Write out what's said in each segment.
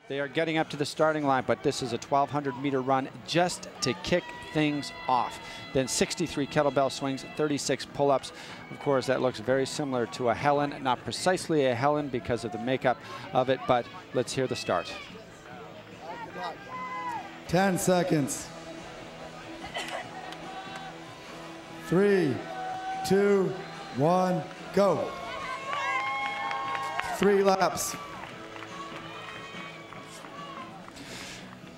They are getting up to the starting line, but this is a 1,200-meter run just to kick things off. Then 63 kettlebell swings, 36 pull-ups. Of course, that looks very similar to a Helen. Not precisely a Helen because of the makeup of it, but let's hear the start. 10 seconds. 3, 2, 1, go. 3 laps.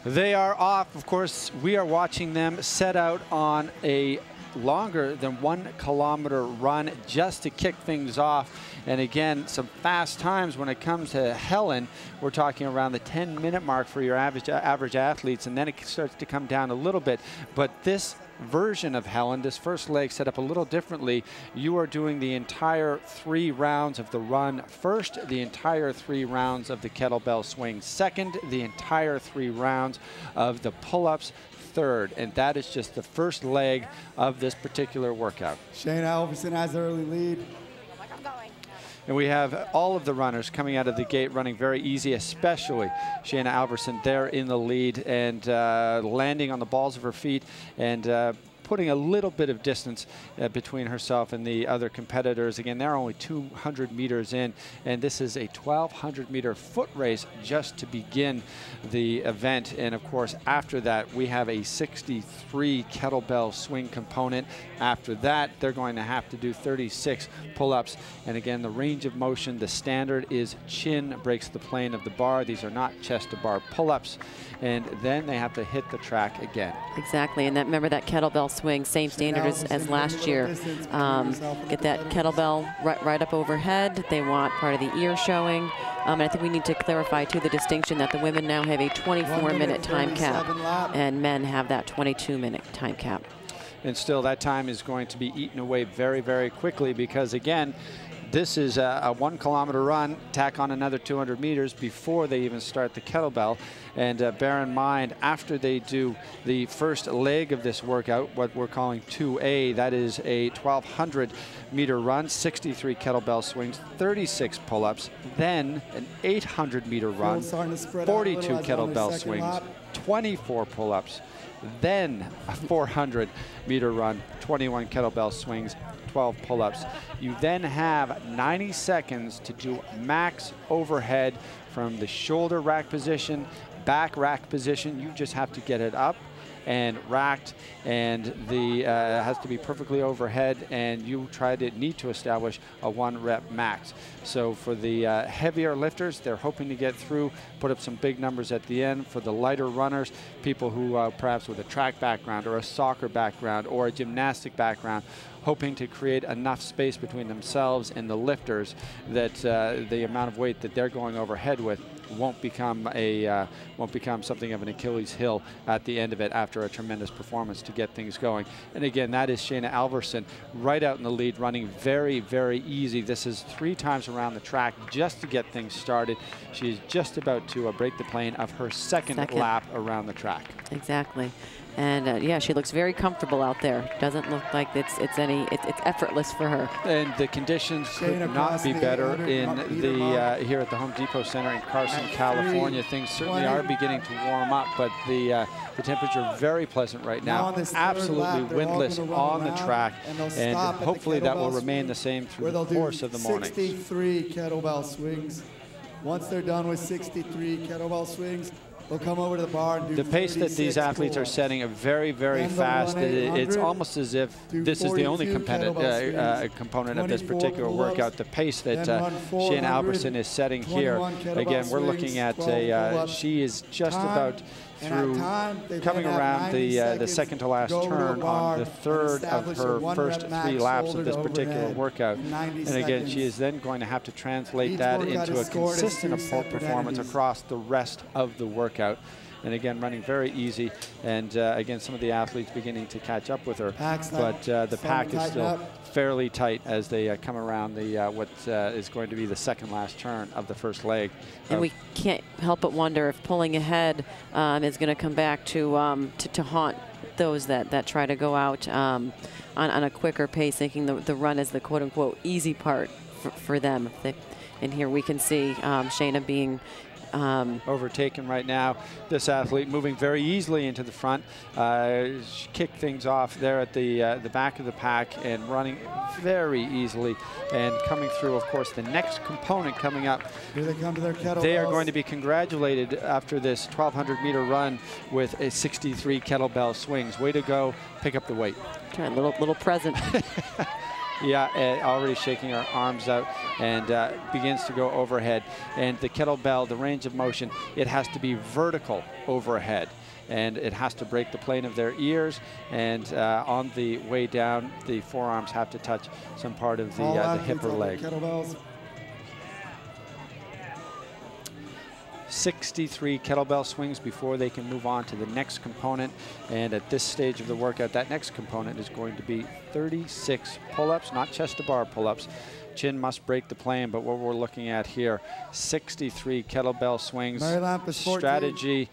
They are off. Of course, we are watching them set out on a longer than 1 kilometer run just to kick things off. And again, some fast times when it comes to Helen. We're talking around the 10-minute mark for your average athletes, and then it starts to come down a little bit. But this version of Helen, this first leg set up a little differently. You are doing the entire 3 rounds of the run first, the entire 3 rounds of the kettlebell swing second, the entire 3 rounds of the pull-ups third, and that is just the first leg of this particular workout. Shayna Alverson has the early lead. And we have all of the runners coming out of the gate running very easy, especially Shayna Alverson there in the lead and landing on the balls of her feet and putting a little bit of distance between herself and the other competitors. Again, they're only 200 meters in, and this is a 1,200-meter foot race just to begin the event. And of course, after that, we have a 63 kettlebell swing component. After that, they're going to have to do 36 pull-ups. And again, the range of motion, the standard is chin breaks the plane of the bar. These are not chest to bar pull-ups. And then they have to hit the track again. Exactly, and that, remember that kettlebell swing, same standard as last year. Get that kettlebell right up overhead. They want part of the ear showing. And I think we need to clarify too the distinction that the women now have a 24-minute time cap and men have that 22-minute time cap. And still that time is going to be eaten away very, very quickly because again, this is a 1 kilometer run, tack on another 200 meters before they even start the kettlebell. And bear in mind, after they do the first leg of this workout, what we're calling 2A, that is a 1,200-meter run, 63 kettlebell swings, 36 pull-ups, then an 800-meter run, 42 kettlebell swings, 24 pull-ups, then a 400-meter run, 21 kettlebell swings, 12 pull-ups. You then have 90 seconds to do max overhead from the shoulder rack position, back rack position. You just have to get it up and racked, and the has to be perfectly overhead, and you need to establish a 1-rep max. So for the heavier lifters, they're hoping to get through, put up some big numbers at the end. For the lighter runners, people who perhaps with a track background or a soccer background or a gymnastic background, hoping to create enough space between themselves and the lifters that the amount of weight that they're going overhead with won't become something of an Achilles heel at the end of it after a tremendous performance to get things going. And again, that is Shayna Alverson right out in the lead, running very, very easy. This is 3 times around the track just to get things started. She's just about to break the plane of her second lap around the track. Exactly. And yeah, she looks very comfortable out there. Doesn't look like it's effortless for her. And the conditions could not be better in the here at the Home Depot Center in Carson, California. Things certainly are beginning to warm up, but the temperature very pleasant right now. Absolutely windless on the track, and hopefully that will remain the same through the course of the morning. 63 kettlebell swings. Once they're done with 63 kettlebell swings, they'll come over to the bar and do the pace that these athletes are setting are very, very fast. It's almost as if this is the only component of this particular workout. The pace that Shayna Alverson is setting here. Again, we're looking at she is just about through coming around the second to last turn on the third of her first 3 laps of this particular workout. And again, she is then going to have to translate that into a consistent performance across the rest of the workout. And again, running very easy, and again, some of the athletes beginning to catch up with her, but the pack is still fairly tight as they come around the what is going to be the second last turn of the first leg. And we can't help but wonder if pulling ahead is going to come back to haunt those that try to go out on a quicker pace, thinking the run is the quote-unquote easy part for them. And here we can see Shayna being overtaken right now. This athlete moving very easily into the front, kicked things off there at the back of the pack and running very easily and coming through. Of course, the next component coming up, Here they come to their kettlebells. they are going to be congratulated after this 1,200-meter run with a 63 kettlebell swings. Way to go, pick up the weight. Try a little present. Yeah, already shaking her arms out and begins to go overhead. And the kettlebell, the range of motion, it has to be vertical overhead. And it has to break the plane of their ears. And on the way down, the forearms have to touch some part of the hip or leg. 63 kettlebell swings before they can move on to the next component. And at this stage of the workout, that next component is going to be 36 pull-ups, not chest to bar pull-ups. Chin must break the plane, but what we're looking at here, 63 kettlebell swings. Strategy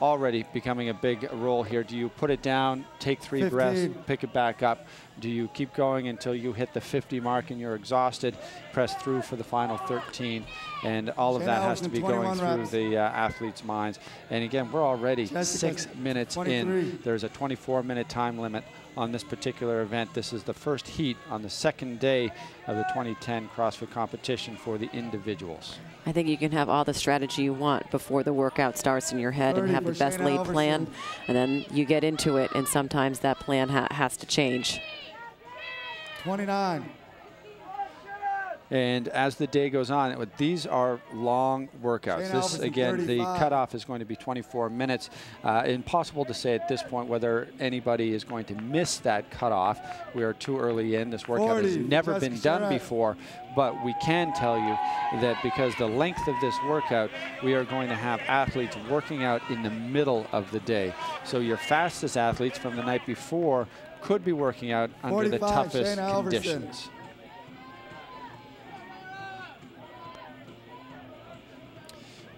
already becoming a big role here. Do you put it down, take 3 15. breaths, pick it back up? Do you keep going until you hit the 50 mark and you're exhausted, press through for the final 13? And all of that has to be going through the athlete's minds. And again, we're already 6 minutes in. There's a 24-minute time limit on this particular event. This is the first heat on the second day of the 2010 CrossFit competition for the individuals. I think you can have all the strategy you want before the workout starts in your head and have the best laid plan, and then you get into it, and sometimes that plan has to change. 29. And as the day goes on, these are long workouts. This, again, the cutoff is going to be 24 minutes. Impossible to say at this point whether anybody is going to miss that cutoff. We are too early in. This workout has never been done before. But we can tell you that because the length of this workout, we are going to have athletes working out in the middle of the day. So your fastest athletes from the night before could be working out under the toughest conditions.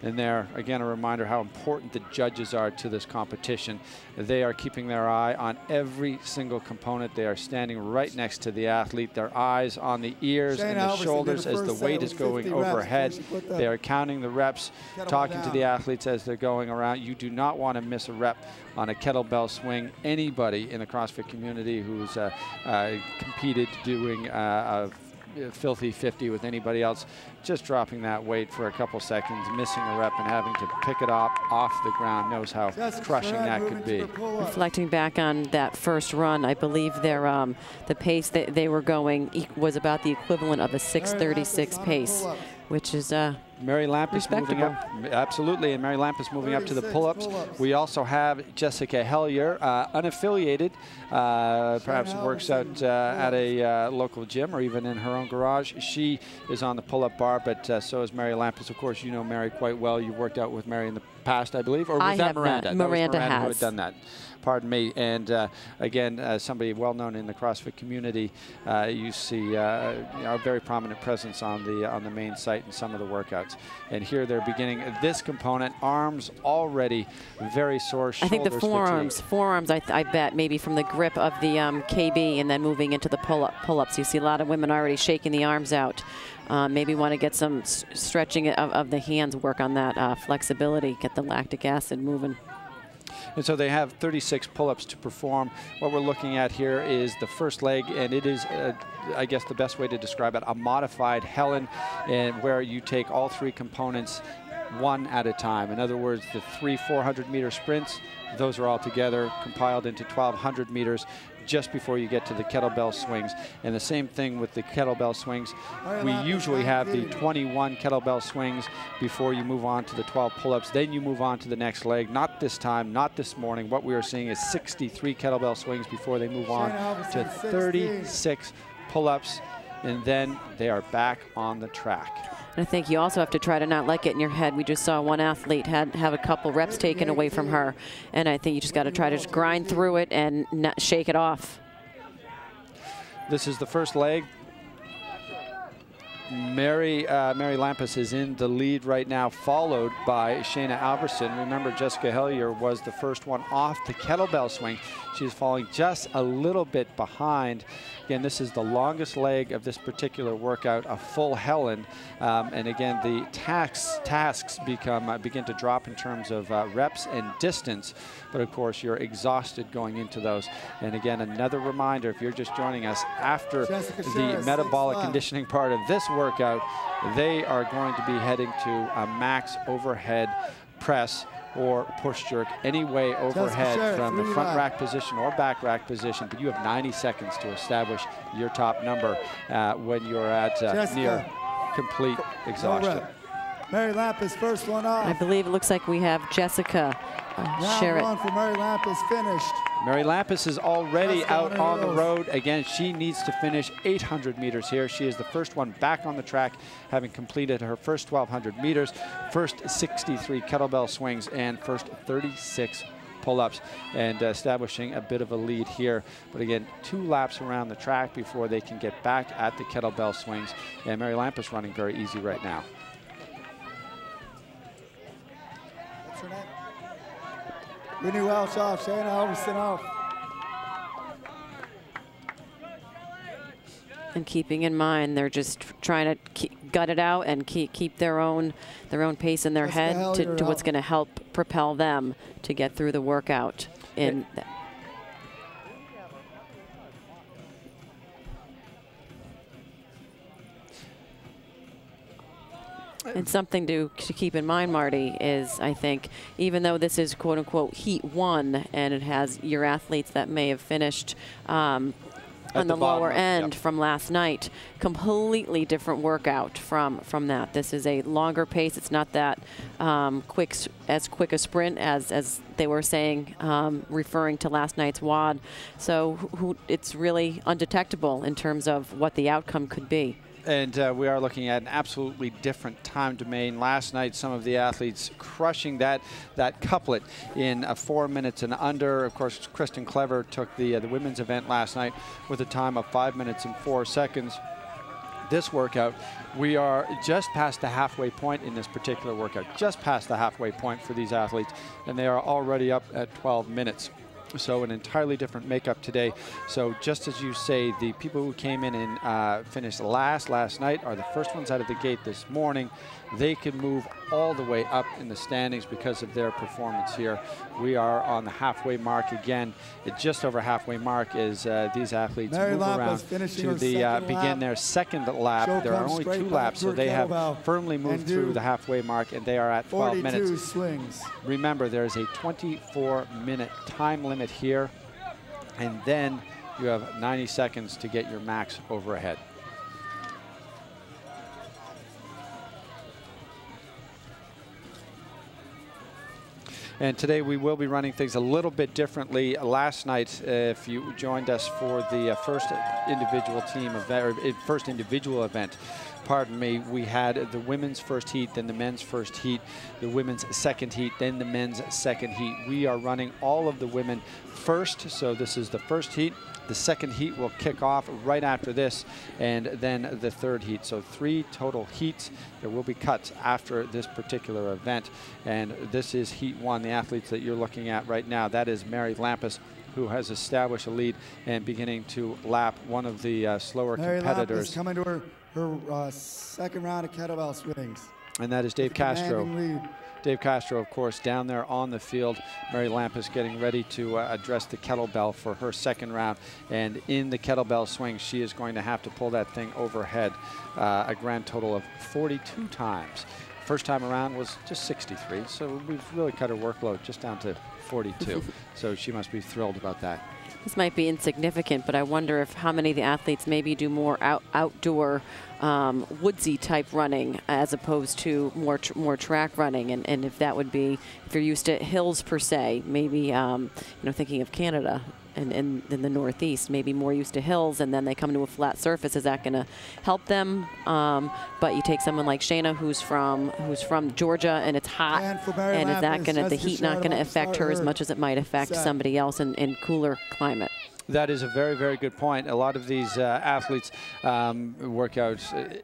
And there, again, a reminder how important the judges are to this competition. They are keeping their eye on every single component. They are standing right next to the athlete, their eyes on the ears and the shoulders as the weight is going overhead. They are counting the reps, talking to the athletes as they're going around. You do not want to miss a rep on a kettlebell swing. Anybody in the CrossFit community who's competed doing a filthy 50 with anybody else, just dropping that weight for a couple seconds, missing a rep and having to pick it up off the ground knows how crushing that could be. Reflecting back on that first run, I believe their the pace that they were going was about the equivalent of a 6:36 pace, which is Mary Lamp is moving up, absolutely, and Mary Lamp is moving up to the pull-ups. We also have Jessica Hellier, unaffiliated, perhaps works out at a local gym or even in her own garage. She is on the pull-up bar, but so is Mary Lampus. Of course, you know Mary quite well. You worked out with Mary in the past, I believe, or was that Miranda? Miranda has. Who had done that. Pardon me. And again, somebody well known in the CrossFit community, you see a very prominent presence on the main site in some of the workouts. And here they're beginning this component. Arms already very sore. I think the forearms. I bet maybe from the grip of the KB and then moving into the pull-ups. You see a lot of women already shaking the arms out. Maybe want to get some stretching of the hands, work on that flexibility, get the lactic acid moving. And so they have 36 pull-ups to perform. What we're looking at here is the first leg, and it is, I guess the best way to describe it, a modified Helen, and where you take all 3 components one at a time. In other words, the 3 400-meter sprints, those are all together, compiled into 1,200 meters just before you get to the kettlebell swings. And the same thing with the kettlebell swings. We usually have the 21 kettlebell swings before you move on to the 12 pull-ups. Then you move on to the next leg. Not this time, not this morning. What we are seeing is 63 kettlebell swings before they move on to 36 pull-ups. And then they are back on the track. I think you also have to try to not let get in your head. We just saw one athlete have a couple reps taken away from her, and I think you just got to try to just grind through it and not shake it off. This is the first leg. Mary Lampus is in the lead right now, followed by Shayna Alverson. Remember, Jessica Hellier was the first one off the kettlebell swing. She's falling just a little bit behind. Again, this is the longest leg of this particular workout, a full Helen. And again, the tasks begin to drop in terms of reps and distance. But of course, you're exhausted going into those. And again, another reminder, if you're just joining us, after the metabolic conditioning part of this workout, they are going to be heading to a max overhead press or push jerk, any way overhead from the front rack position or back rack position. But you have 90 seconds to establish your top number when you're at near complete exhaustion. Mary Lampus, first one off. I believe it looks like we have Jessica Round one for Mary Lampus finished. Mary Lampus is already out on the road. Again, she needs to finish 800 meters here. She is the first one back on the track, having completed her first 1,200 meters, first 63 kettlebell swings, and first 36 pull-ups, and establishing a bit of a lead here. But again, 2 laps around the track before they can get back at the kettlebell swings. And Mary Lampus running very easy right now. What's her name? Winnie Welch off, Shayna Alverson off. And keeping in mind, they're just trying to gut it out and keep their own pace in their head to what's going to help propel them to get through the workout. And something to keep in mind, Marty, is I think even though this is quote unquote heat 1 and it has your athletes that may have finished on the lower end from last night, completely different workout from that. This is a longer pace. It's not that quick a sprint as they were saying, referring to last night's WOD. So it's really undetectable in terms of what the outcome could be. And we are looking at an absolutely different time domain. Last night, some of the athletes crushing that couplet in 4 minutes and under. Of course, Kristen Clever took the women's event last night with a time of 5 minutes and 4 seconds. This workout, we are just past the halfway point in this particular workout, just past the halfway point for these athletes, and they are already up at 12 minutes. So an entirely different makeup today. So just as you say, the people who came in and finished last night are the first ones out of the gate this morning. They can move all the way up in the standings because of their performance here. We are on the halfway mark again. It's just over halfway mark as these athletes move around to begin their second lap. There are only 2 laps, so they have firmly moved through the halfway mark, and they are at 12 minutes. Swings. Remember, there is a 24-minute time limit here, and then you have 90 seconds to get your max overhead. And today we will be running things a little bit differently. Last night, if you joined us for the first individual event, pardon me, we had the women's first heat, then the men's first heat, the women's second heat, then the men's second heat. We are running all of the women first, so this is the first heat. The second heat will kick off right after this, and then the third heat. So 3 total heats. There will be cuts after this particular event, and this is heat 1. The athletes that you're looking at right now, that is Mary Lampus, who has established a lead and beginning to lap one of the slower competitors. Lampus coming to her second round of kettlebell swings. And that is Dave Castro. Dave Castro, of course, down there on the field. Mary Lampus getting ready to address the kettlebell for her second round. And in the kettlebell swing, she is going to have to pull that thing overhead a grand total of 42 times. First time around was just 63, so we've really cut her workload just down to 42. So she must be thrilled about that. This might be insignificant, but I wonder if how many of the athletes maybe do more outdoor woodsy type running as opposed to more track running, and if that would be, if you're used to hills per se, maybe thinking of Canada and in the Northeast, maybe more used to hills, and then they come to a flat surface. Is that going to help them? But you take someone like Shayna, who's from Georgia, and it's hot, and is that going to the heat not going to affect her as much as it might affect somebody else in cooler climate? That is a very, very good point. A lot of these athletes work out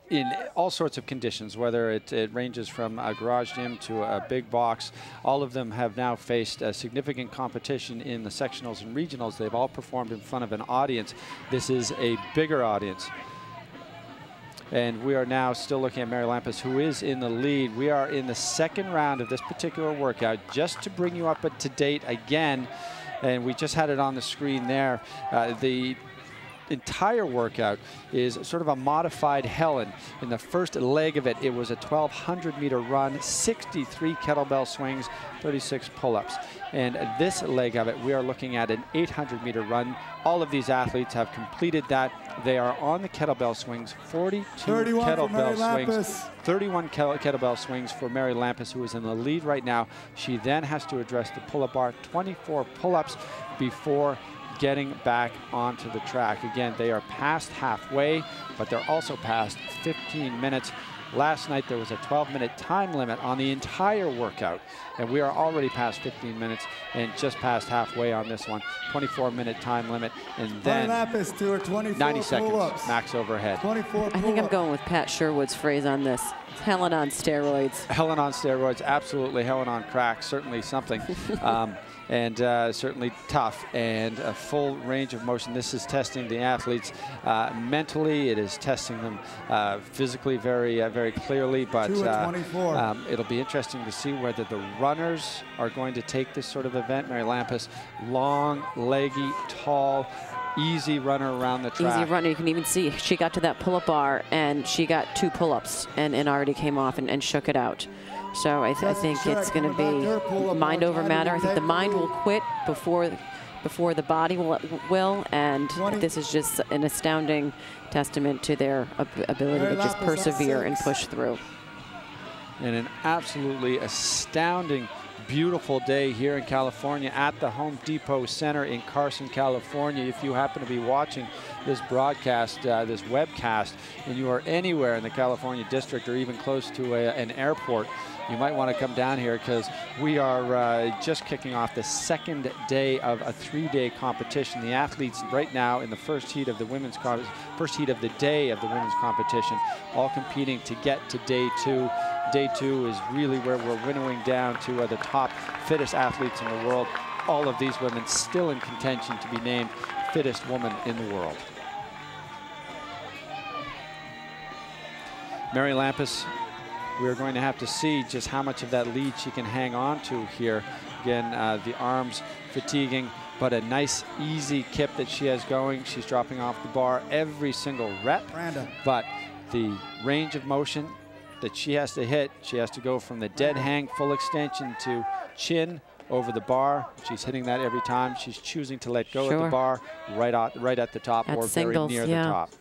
in all sorts of conditions, whether it ranges from a garage gym to a big box. All of them have now faced a significant competition in the sectionals and regionals. They've all performed in front of an audience. This is a bigger audience. And we are now still looking at Mary Lampus, who is in the lead. We are in the second round of this particular workout. Just to bring you up to date again, and we just had it on the screen there, the entire workout is sort of a modified Helen. In the first leg of it, it was a 1,200-meter run, 63 kettlebell swings, 36 pull-ups. And this leg of it, we are looking at an 800-meter run. All of these athletes have completed that. They are on the kettlebell swings, 42 kettlebell swings, 31 kettlebell swings for Mary Lampus, who is in the lead right now. She then has to address the pull-up bar, 24 pull-ups before getting back onto the track. Again, they are past halfway, but they're also past 15 minutes. Last night there was a 12-minute time limit on the entire workout, and we are already past 15 minutes and just past halfway on this one. 24-minute time limit, and then 90 seconds max overhead. I think I'm going with Pat Sherwood's phrase on this. It's Helen on steroids. Helen on steroids, absolutely. Helen on crack, certainly something. And certainly tough and a full range of motion. This is testing the athletes mentally. It is testing them physically very clearly. But it'll be interesting to see whether the runners are going to take this sort of event. Mary Lampus, long, leggy, tall, easy runner around the track. Easy runner. You can even see she got to that pull-up bar and she got 2 pull-ups and already came off and shook it out. So I think it's going to be mind over matter. I think the mind will quit before the body will, and this is just an astounding testament to their ability to just persevere and push through. And an absolutely astounding, beautiful day here in California at the Home Depot Center in Carson, California. If you happen to be watching this broadcast, this webcast, and you are anywhere in the California district or even close to an airport, you might want to come down here because we are just kicking off the second day of a 3-day competition. The athletes right now in the first heat of the women's first heat of the day of the women's competition, all competing to get to day 2. Day 2 is really where we're winnowing down to the top fittest athletes in the world. All of these women still in contention to be named fittest woman in the world. Mary Lampus, we're going to have to see just how much of that lead she can hang on to here. Again, the arms fatiguing, but a nice, easy kip that she has going. She's dropping off the bar every single rep, but the range of motion that she has to hit, she has to go from the dead hang, full extension to chin over the bar. She's hitting that every time. She's choosing to let go of the bar right at the top or very near the top.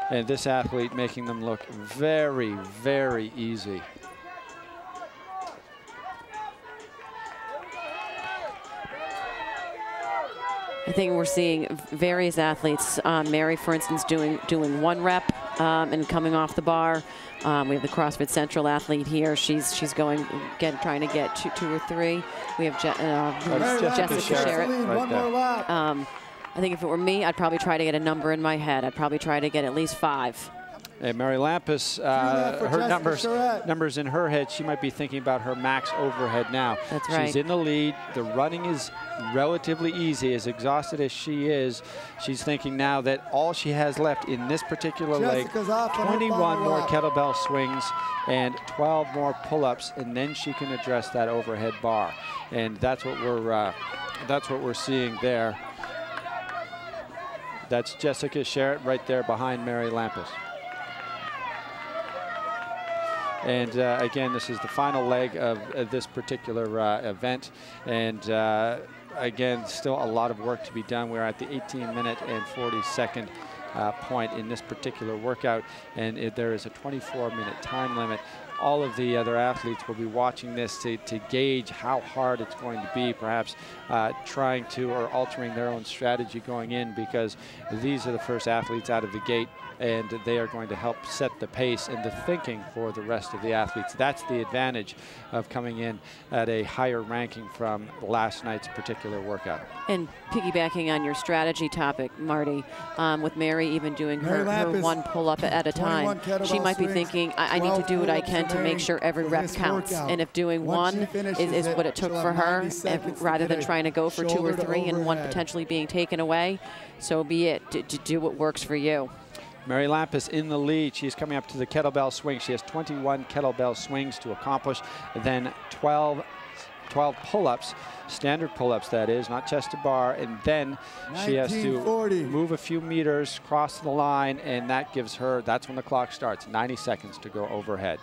And this athlete making them look very, very easy. I think we're seeing various athletes. Mary, for instance, doing 1 rep and coming off the bar. We have the CrossFit Central athlete here. She's going trying to get 2 or 3. We have Jessica Sherritt. One more lap. I think if it were me, I'd probably try to get a number in my head. I'd probably try to get at least 5. Hey, Mary Lampus, her numbers in her head, she might be thinking about her max overhead now. That's right. She's in the lead. The running is relatively easy. As exhausted as she is, she's thinking now that all she has left in this particular leg, 21 more kettlebell swings and 12 more pull-ups, and then she can address that overhead bar. And that's what we're seeing there. That's Jessica Sherritt right there behind Mary Lampus. And again, this is the final leg of this particular event. And again, still a lot of work to be done. We're at the 18-minute and 40-second point in this particular workout. And there is a 24-minute time limit. all of the other athletes will be watching this to gauge how hard it's going to be, perhaps trying to or altering their own strategy going in, because these are the first athletes out of the gate, and they are going to help set the pace and the thinking for the rest of the athletes. That's the advantage of coming in at a higher ranking from last night's particular workout. And piggybacking on your strategy topic, Marty, with Mary even doing her one pull-up at a time, she might be thinking, I need to do what I can to make sure every rep counts. And if doing one is what it took for her, rather than trying to go for 2 or 3 and one potentially being taken away, so be it. To do what works for you. Mary Lampus in the lead. She's coming up to the kettlebell swing. She has 21 kettlebell swings to accomplish, then 12 pull-ups, standard pull-ups that is, not chest to bar, and then she has to move a few meters, cross the line, and that gives her, that's when the clock starts, 90 seconds to go overhead.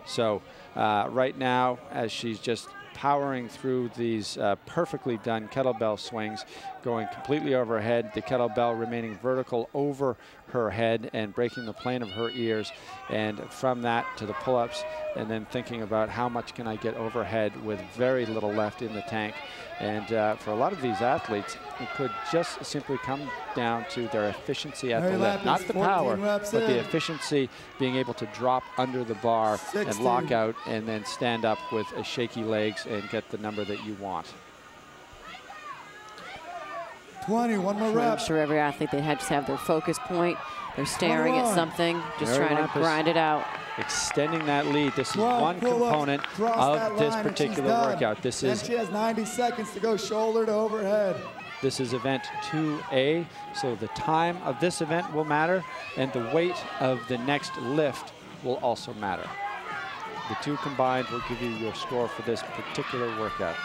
So right now, as she's just powering through these perfectly done kettlebell swings, going completely overhead, the kettlebell remaining vertical over her head and breaking the plane of her ears, and from that to the pull-ups, and then thinking about how much can I get overhead with very little left in the tank. And for a lot of these athletes, it could just simply come down to their efficiency at the lift. Not the power, but the efficiency, being able to drop under the bar and lock out and then stand up with shaky legs and get the number that you want. 20, one more rep. I'm sure every athlete, they just have their focus point. They're staring at something, just trying to grind it out. Extending that lead. This is one component of this particular workout. This is, she has 90 seconds to go shoulder to overhead. This is event 2A, so the time of this event will matter, and the weight of the next lift will also matter. The two combined will give you your score for this particular workout.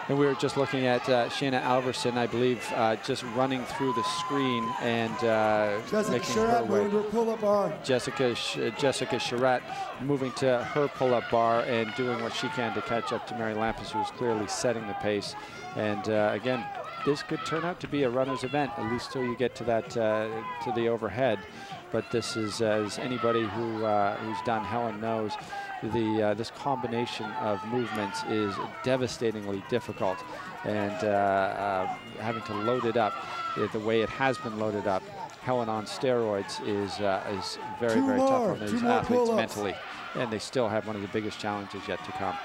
And we were just looking at Shayna Alverson, I believe, just running through the screen and making her way. Jessica Charette moving to her pull-up bar and doing what she can to catch up to Mary Lampus, who's clearly setting the pace. And again, this could turn out to be a runner's event, at least till you get to that to the overhead. But this is, as anybody who's done Helen knows, this combination of movements is devastatingly difficult, and having to load it up the way it has been loaded up, Helen on steroids, is very, very tough on these athletes mentally, and they still have one of the biggest challenges yet to come.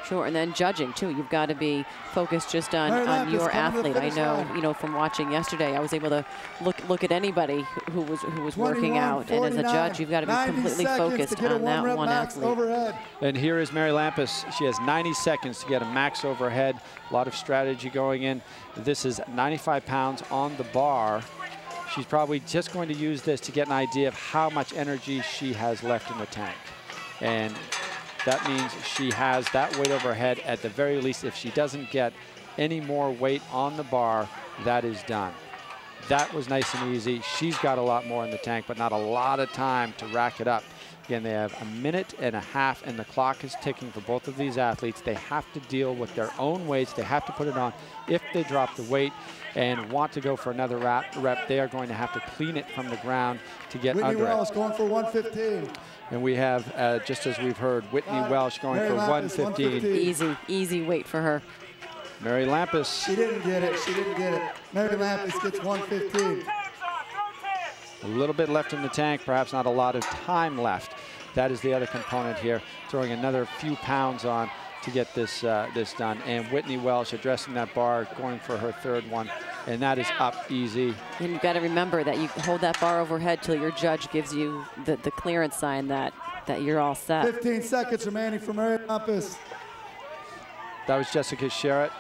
Sure, and then judging too. You've got to be focused just on your athlete. I know, from watching yesterday, I was able to look at anybody who was working out, and as a judge, you've got to be completely focused on that one athlete. Overhead. And here is Mary Lampus. She has 90 seconds to get a max overhead. A lot of strategy going in. This is 95 pounds on the bar. She's probably just going to use this to get an idea of how much energy she has left in the tank, and that means she has that weight overhead at the very least. If she doesn't get any more weight on the bar, that is done. That was nice and easy. She's got a lot more in the tank, but not a lot of time to rack it up. Again, they have 1.5 minutes, and the clock is ticking for both of these athletes. They have to deal with their own weights. They have to put it on. If they drop the weight and want to go for another rep, they are going to have to clean it from the ground to get under it. Whitney Welsh going for 115. And we have, just as we've heard, Whitney Welsh going for 115. Easy weight for her. Mary Lampus. She didn't get it. She didn't get it. Mary Lampus gets 115. A little bit left in the tank, perhaps not a lot of time left. That is the other component here, throwing another few pounds on to get this done. And Whitney Welsh addressing that bar, going for her third one, and that is up easy. And you've got to remember that you hold that bar overhead till your judge gives you the clearance sign that you're all set. 15 seconds remaining for Mary Lampus. That was Jessica Charette.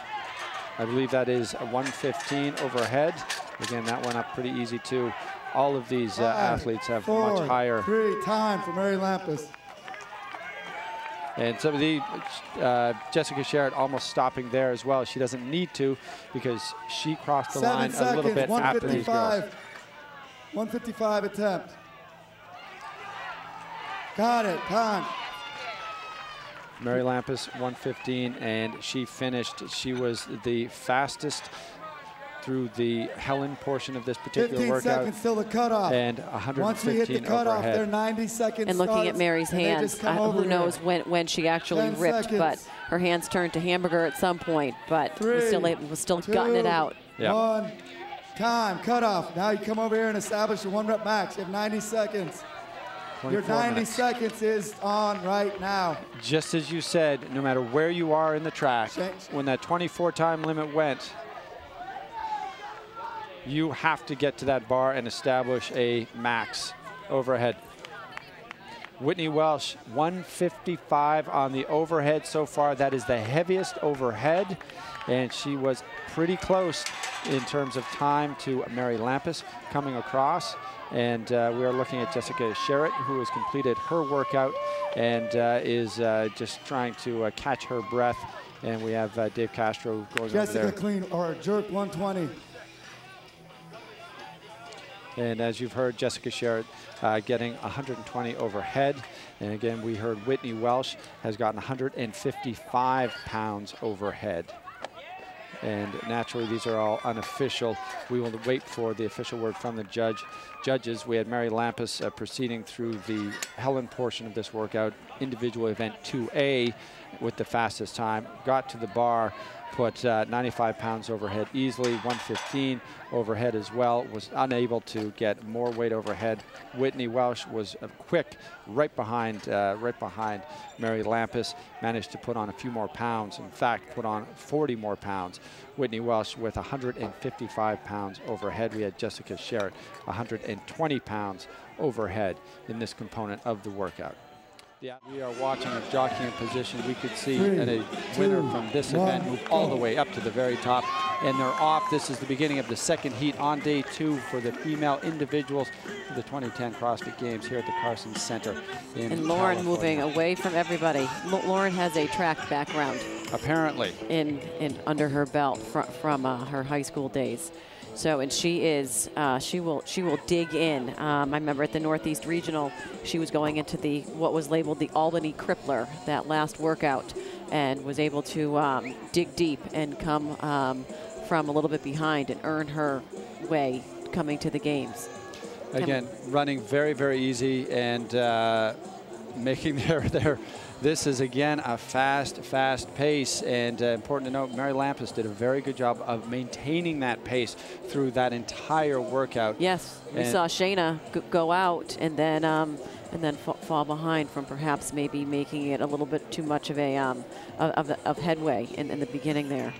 I believe that is a 115 overhead. Again, that went up pretty easy too. All of these athletes have much higher. 3, time for Mary Lampus. And some of the Jessica Charette almost stopping there as well. She doesn't need to, because she crossed the line a little bit after these girls. 155 attempt. Got it, time. Mary Lampus, 115, and she finished. She was the fastest through the Helen portion of this particular 15 workout. seconds till the cutoff. And 115 Once we hit the cutoff, overhead. they're 90 seconds. And looking at Mary's hands, who knows when she actually 10 ripped, seconds. but her hands turned to hamburger at some point, but 3, was still gutting it out. Yeah. 1, time, cutoff. Now you come over here and establish your 1 rep max. You have 90 seconds. Your 90 minutes. seconds is on right now. Just as you said, no matter where you are in the track, when that 24 time limit went, you have to get to that bar and establish a max overhead. Whitney Welsh, 155 on the overhead so far. That is the heaviest overhead, and she was pretty close in terms of time to Mary Lampus coming across. And we are looking at Jessica Sherritt, who has completed her workout and is just trying to catch her breath. And we have Dave Castro going Jessica over there. clean or jerk 120. And as you've heard, Jessica Sherritt getting 120 overhead. And again, we heard Whitney Welsh has gotten 155 pounds overhead. And naturally, these are all unofficial. We will wait for the official word from the judges. We had Mary Lampus proceeding through the Helen portion of this workout, individual event 2A, with the fastest time. Got to the bar, put 95 pounds overhead easily, 115 overhead as well. Was unable to get more weight overhead. Whitney Welsh was quick, right behind Mary Lampus. Managed to put on a few more pounds. In fact, put on 40 more pounds. Whitney Welsh with 155 pounds overhead. We had Jessica Sherritt, 120 pounds overhead in this component of the workout. Yeah, we are watching a jockeying position. We could see a winner from this event move all the way up to the very top, and they're off. This is the beginning of the second heat on day 2 for the female individuals for the 2010 CrossFit Games here at the Carson Center in And Lauren California. moving away from everybody. Lauren has a track background. Apparently. In under her belt from her high school days. So, and she is, she will dig in. I remember at the Northeast Regional, she was going into what was labeled the Albany Crippler, that last workout, and was able to dig deep and come from a little bit behind and earn her way coming to the games. Again, running very, very easy and making their this is, again, a fast pace. And important to note, Mary Lampus did a very good job of maintaining that pace through that entire workout. Yes, we saw Shayna go out and then fall behind from perhaps maybe making it a little bit too much of a of headway in the beginning there.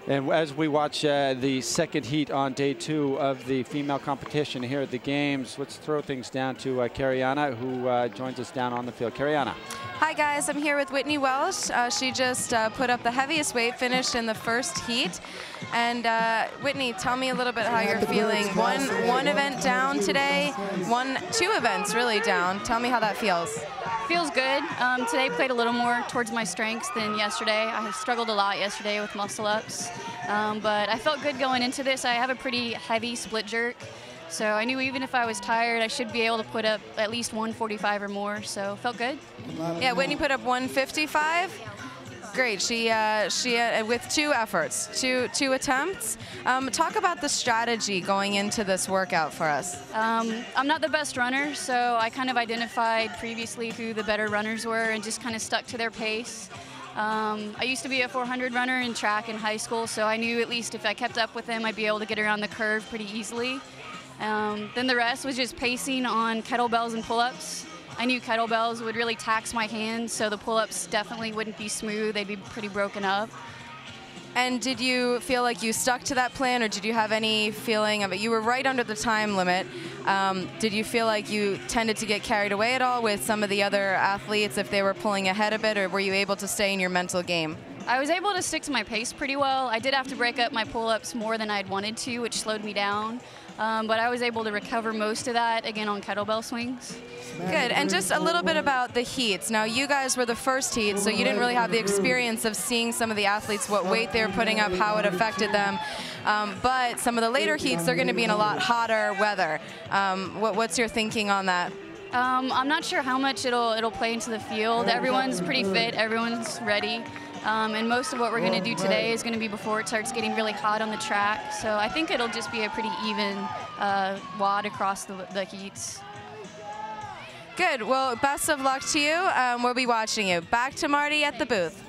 And as we watch the second heat on day 2 of the female competition here at the Games, let's throw things down to Cariana, who joins us down on the field. Cariana. Hi guys, I'm here with Whitney Welsh. She just put up the heavhiest weight, finished in the first heat. And Whitney, tell me a little bit how you're feeling. One event down today, 2 events really down. Tell me how that feels. Feels good. Today played a little more towards my strengths than yesterday. I struggled a lot yesterday with muscle ups, but I felt good going into this. I have a pretty heavy split jerk, so I knew even if I was tired, I should be able to put up at least 145 or more, so felt good. Yeah, Whitney put up 155. Great. She with 2 efforts, two attempts. Talk about the strategy going into this workout for us. I'm not the best runner, so I kind of identified previously who the better runners were and just kind of stuck to their pace. I used to be a 400 runner in track in high school, so I knew at least if I kept up with them, I'd be able to get around the curve pretty easily. Then the rest was just pacing on kettlebells and pull-ups. I knew kettlebells would really tax my hands, so the pull-ups definitely wouldn't be smooth. They'd be pretty broken up. And did you feel like you stuck to that plan, or did you have any feeling of it? You were right under the time limit. Did you feel like you tended to get carried away at all with some of the other athletes if they were pulling ahead a bit, or were you able to stay in your mental game? I was able to stick to my pace pretty well. I did have to break up my pull-ups more than I'd wanted to, which slowed me down. But I was able to recover most of that, again, on kettlebell swings. Good. And just a little bit about the heats. Now, you guys were the first heat, so you didn't really have the experience of seeing some of the athletes, what weight they were putting up, how it affected them. But some of the later heats, they're going to be in a lot hotter weather. What's your thinking on that? I'm not sure how much it'll play into the field. Everyone's pretty fit. Everyone's ready. And most of what we're going to do today is going to be before it starts getting really hot on the track. So I think it'll just be a pretty even wad across the heats. Good. Well, best of luck to you. We'll be watching you. Back to Marty at the booth.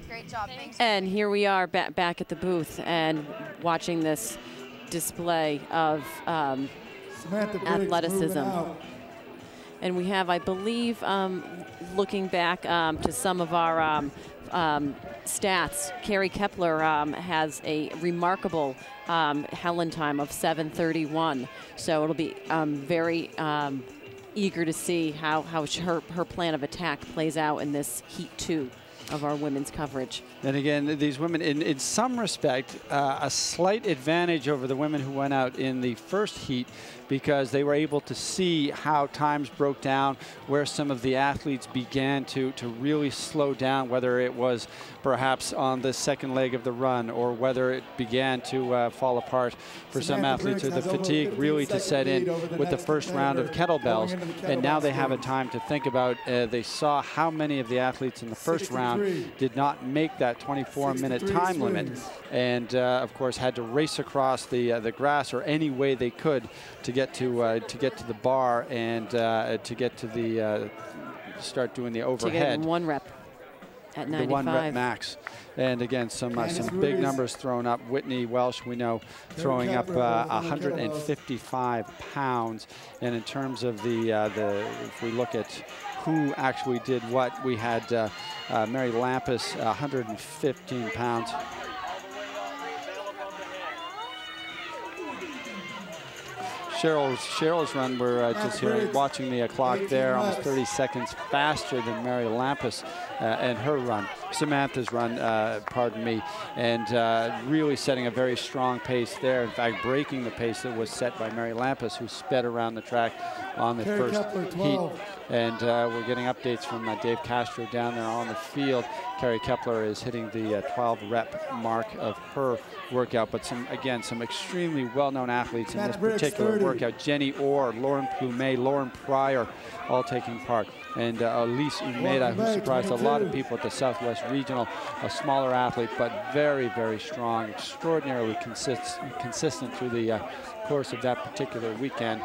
Great job. Thanks. And here we are back at the booth and watching this display of athleticism. And we have, I believe, looking back to some of our stats, Carrie Kepler has a remarkable Helen time of 7:31. So it'll be very eager to see how her plan of attack plays out in this Heat 2 of our women's coverage. And again, these women, in some respect, a slight advantage over the women who went out in the first heat, because they were able to see how times broke down, where some of the athletes began to really slow down, whether it was perhaps on the second leg of the run or whether it began to fall apart for some athletes, or the fatigue really to set in with the first round of kettlebells. And now they have a time to think about. They saw how many of the athletes in the first round did not make that 24-minute time limit, and of course had to race across the grass or any way they could to get to the bar and to get to the start doing the overhead. To get 1 rep at 95. The 1 rep max. And again, some big numbers thrown up. Whitney Welsh, we know, throwing up 155 pounds. And in terms of if we look at who actually did what, we had Mary Lampus, 115 pounds. Cheryl's run, we're just here watching the clock there, almost 30 seconds faster than Mary Lampus and her run. Samantha's run, pardon me, and really setting a very strong pace there. In fact, breaking the pace that was set by Mary Lampus, who sped around the track on the first heat. And we're getting updates from Dave Castro down there on the field. Carrie Kepler is hitting the 12 rep mark of her workout, but some extremely well-known athletes in this particular workout. Jenny Orr, Lauren Plumet, Lauren Pryor, all taking part. And Elise Umeda, who surprised a lot of people at the Southwest Regional, a smaller athlete, but very, very strong, extraordinarily consistent through the course of that particular weekend.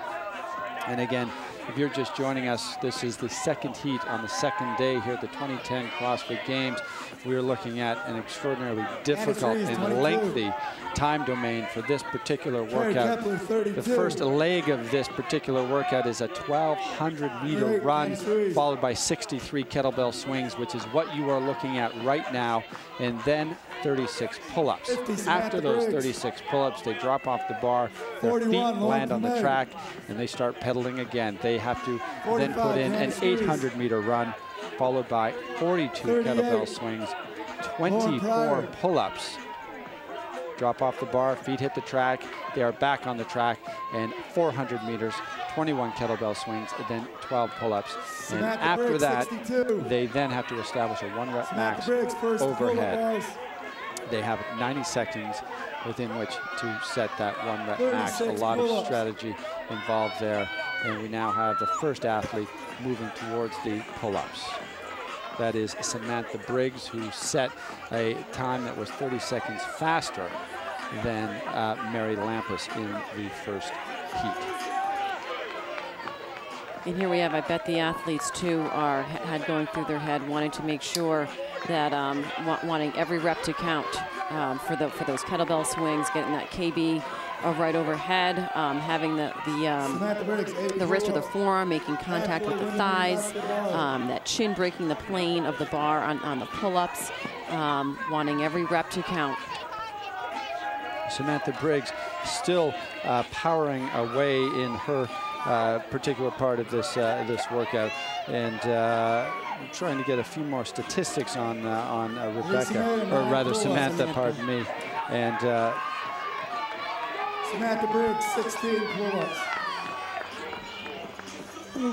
And again, if you're just joining us, this is the second heat on the second day here at the 2010 CrossFit Games. We're looking at an extraordinarily difficult and lengthy time domain for this particular workout. The first leg of this particular workout is a 1,200-meter run, followed by 63 kettlebell swings, which is what you are looking at right now, and then 36 pull-ups. After those 36 pull-ups, they drop off the bar, their feet land on the track, and they start pedaling again. They have to then put in an 800-meter run, followed by 42 kettlebell swings, 24 pull-ups. Drop off the bar, feet hit the track, they are back on the track, and 400 meters, 21 kettlebell swings, and then 12 pull-ups. And after that, they then have to establish a 1 rep max overhead. They have 90 seconds within which to set that 1 rep max. A lot of strategy involved there. And we now have the first athlete moving towards the pull-ups. That is Samantha Briggs, who set a time that was 30 seconds faster than Mary Lampus in the first heat. And here we have, I bet the athletes too had going through their head, wanting to make sure that wanting every rep to count for those kettlebell swings, getting that KB right overhead, having the wrist or the forearm making contact with the thighs, that chin breaking the plane of the bar on the pull-ups, wanting every rep to count. Samantha Briggs still powering away in her particular part of this workout, and trying to get a few more statistics on Rebecca, or rather Samantha, pardon me, and Samantha Briggs, 16 pull-ups. We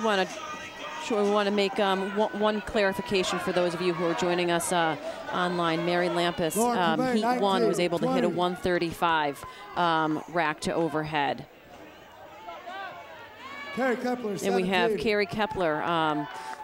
want to make one clarification for those of you who are joining us online. Mary Lampus, Heat 1, was able to hit a 135 rack to overhead. Carrie Kepler, and we have Carrie Kepler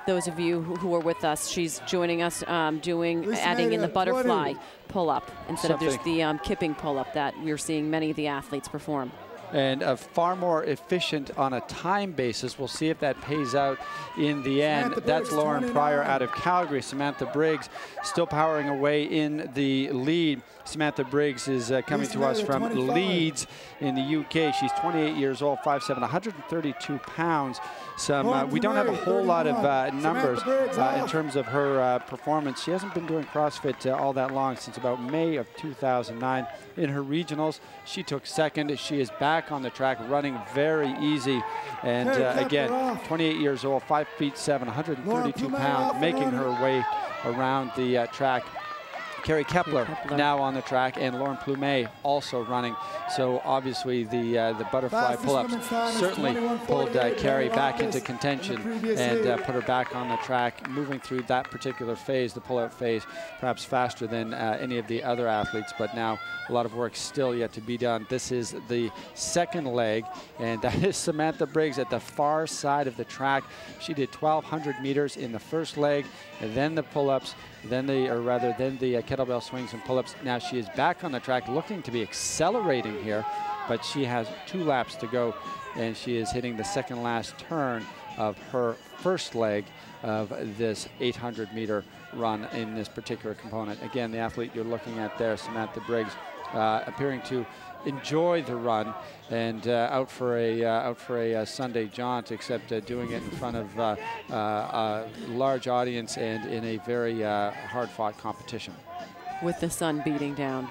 those of you who are with us, she's joining us adding in the butterfly pull-up instead of just the kipping pull-up that we're seeing many of the athletes perform. And far more efficient on a time basis. We'll see if that pays out in the end. That's Lauren Pryor out of Calgary. Samantha Briggs still powering away in the lead. Samantha Briggs is coming to us from Leeds in the UK. She's 28 years old, 5'7", 132 pounds. We don't have a whole lot of numbers in terms of her performance. She hasn't been doing CrossFit all that long, since about May of 2009. In her regionals, she took second. She is back on the track, running very easy. And again, 28 years old, 5'7", 132 pounds, making her way around the track. Carrie Kepler now on the track, and Lauren Plumet also running. So obviously the butterfly pull-ups certainly pulled Carrie back into contention and put her back on the track, moving through that particular phase, the pull-out phase, perhaps faster than any of the other athletes. But now a lot of work still yet to be done. This is the second leg, and that is Samantha Briggs at the far side of the track. She did 1,200 meters in the first leg, and then the pull-ups, then the kettlebell swings and pull-ups. Now she is back on the track, looking to be accelerating here, but she has 2 laps to go, and she is hitting the second last turn of her first leg of this 800-meter run in this particular component. Again, the athlete you're looking at there, Samantha Briggs, appearing to enjoy the run, and out for a Sunday jaunt, except doing it in front of a large audience and in a very hard-fought competition. With the sun beating down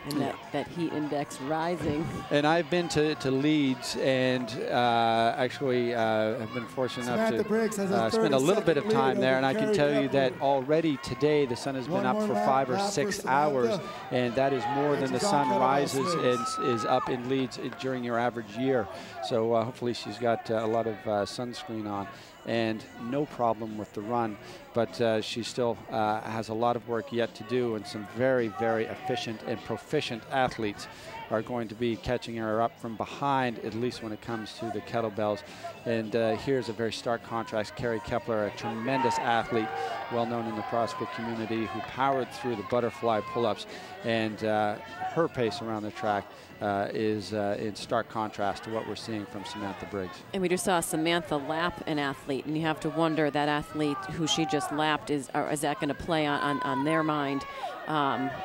and that heat index rising. And I've been to Leeds, and actually have been fortunate enough to spend a little bit of time there, and I can tell you that already today the sun has been up for 5 or 6 hours, and that is more than the sun rises and is up in Leeds during your average year. So hopefully she's got a lot of sunscreen on, and no problem with the run, but she still has a lot of work yet to do, and some very, very efficient and proficient athletes are going to be catching her up from behind, at least when it comes to the kettlebells. And here's a very stark contrast. Carrie Kepler, a tremendous athlete, well known in the CrossFit community, who powered through the butterfly pull-ups, and her pace around the track is in stark contrast to what we're seeing from Samantha Briggs. And we just saw Samantha lap an athlete, and you have to wonder, that athlete who she just lapped, is that going to play on their mind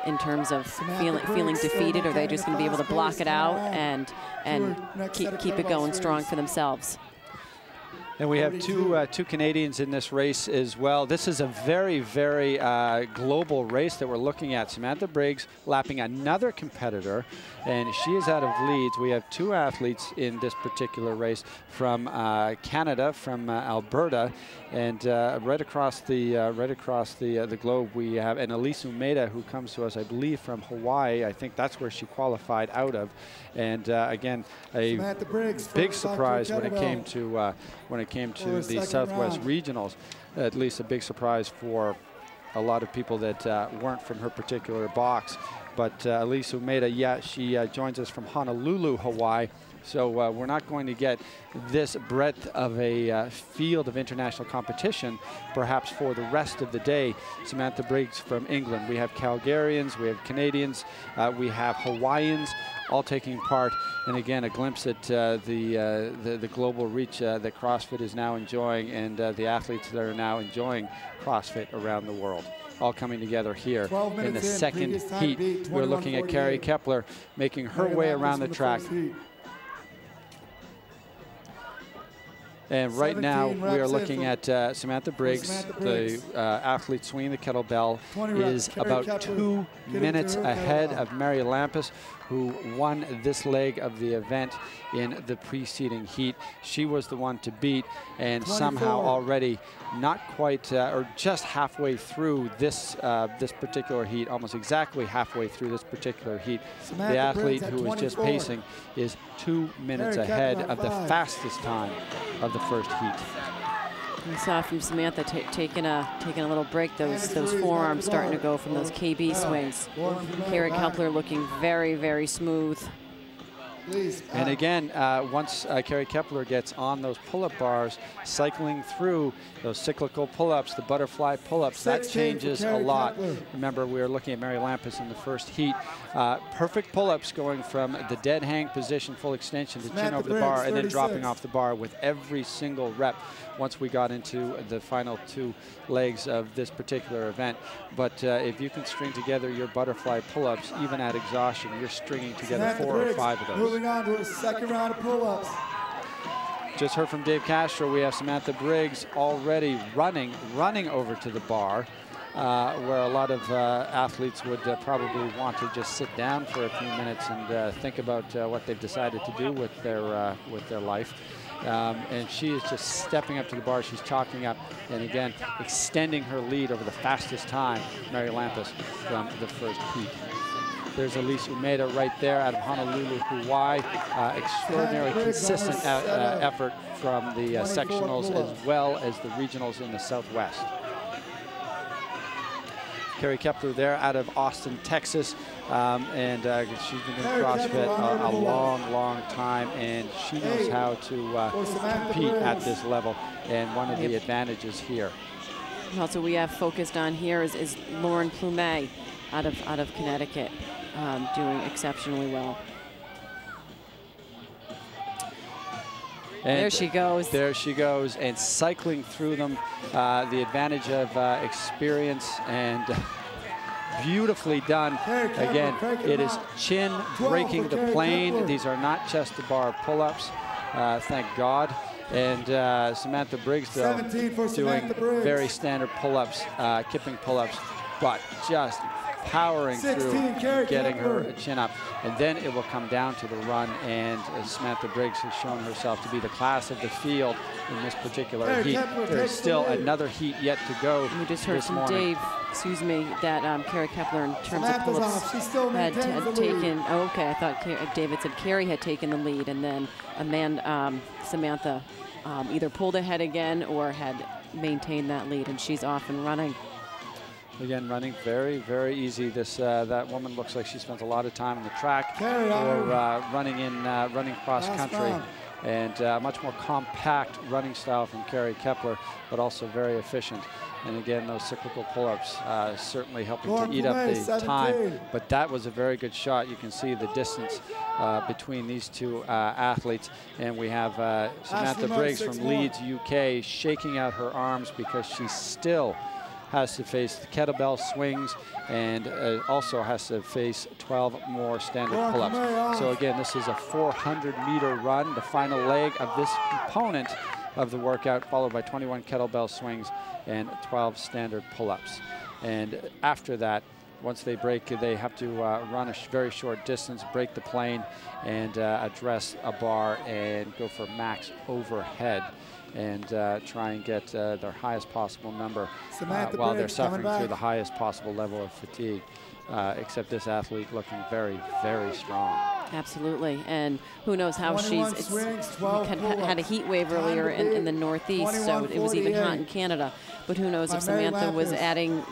in terms of feeling defeated? Or are they just going to be able to block it out and keep it going strong for themselves? And we have two Canadians in this race as well. This is a very, very global race that we're looking at. Samantha Briggs lapping another competitor, and she is out of Leeds. We have 2 athletes in this particular race from Canada, from Alberta, and right across the globe we have an Elise Umeda, who comes to us, I believe, from Hawaii. I think that's where she qualified out of. And again, a big surprise when it came to the Southwest Regionals. At least a big surprise for a lot of people that weren't from her particular box. But Elise Umeda, yeah, she joins us from Honolulu, Hawaii. So we're not going to get this breadth of a field of international competition, perhaps, for the rest of the day. Samantha Briggs from England. We have Calgarians, we have Canadians, we have Hawaiians, all taking part. And again, a glimpse at the global reach that CrossFit is now enjoying, and the athletes that are now enjoying CrossFit around the world, all coming together here in the second heat. We're looking at Carrie Kepler making her way around the track. And right now we are looking at Samantha Briggs. The athlete swinging the kettlebell is about 2 minutes ahead of Mary Lampus, who won this leg of the event in the preceding heat. She was the one to beat, and somehow already not quite, or just halfway through this this particular heat, almost exactly halfway through this particular heat, the athlete who was just pacing is 2 minutes ahead of the fastest time of the first heat. We saw from Samantha taking a little break, those forearms starting to go from those KB swings. Carrie Kepler looking very, very smooth. Please. And again, once Carrie Kepler gets on those pull-up bars, cycling through those cyclical pull-ups, the butterfly pull-ups, that changes a lot. Remember, we were looking at Mary Lampus in the first heat. Perfect pull-ups going from the dead hang position, full extension, to chin over the bar, and then dropping off the bar with every single rep once we got into the final 2 legs of this particular event. But if you can string together your butterfly pull-ups, even at exhaustion, you're stringing together 4 or 5 of those. Moving on to a second round of pull-ups. Just heard from Dave Castro, we have Samantha Briggs already running over to the bar, where a lot of athletes would probably want to just sit down for a few minutes and think about what they've decided to do with their life. And she is just stepping up to the bar. She's chalking up, and again, extending her lead over the fastest time, Mary Lampus, from the first heat. There's Elise Umeda right there out of Honolulu, Hawaii. Extraordinary consistent effort from the sectionals as well as the regionals in the Southwest. Carrie Kepler there out of Austin, Texas. And she's been doing CrossFit a long time, and she knows how to compete at this level, and one of the advantages here. Also, we have focused on here is Lauren Plumet out of Connecticut, doing exceptionally well. And there she goes. There she goes, and cycling through them. The advantage of experience, and beautifully done. Again, it is chin breaking the plane. These are not chest to bar pull-ups, thank God. And Samantha Briggs, though, doing very standard pull-ups, kipping pull-ups, but just powering through, getting her chin up. And then it will come down to the run, and Samantha Briggs has shown herself to be the class of the field in this particular heat. There is still another heat yet to go. We just heard from Dave, excuse me, that Carrie Kepler, in terms of pull-ups, had taken, oh, okay, I thought David said Carrie had taken the lead, and then Samantha either pulled ahead again or had maintained that lead, and she's off and running. Again, running very easy. That woman looks like she spends a lot of time on the track or running cross country, and much more compact running style from Carrie Kepler, but also very efficient. And again, those cyclical pull-ups certainly helping to eat up the time. But that was a very good shot. You can see the distance between these two athletes. And we have Samantha Briggs from Leeds, UK, shaking out her arms because she still has to face the kettlebell swings, and also has to face 12 more standard pull-ups. So again, this is a 400-meter run, the final leg of this component of the workout, followed by 21 kettlebell swings and 12 standard pull-ups. And after that, once they break, they have to run a very short distance, break the plane, and address a bar and go for max overhead, and try and get their highest possible number while they're suffering through the highest possible level of fatigue. Except this athlete looking very strong. Absolutely, and who knows how she's had a heat wave earlier in the Northeast, so it was even hot in Canada. But who knows if Samantha was adding,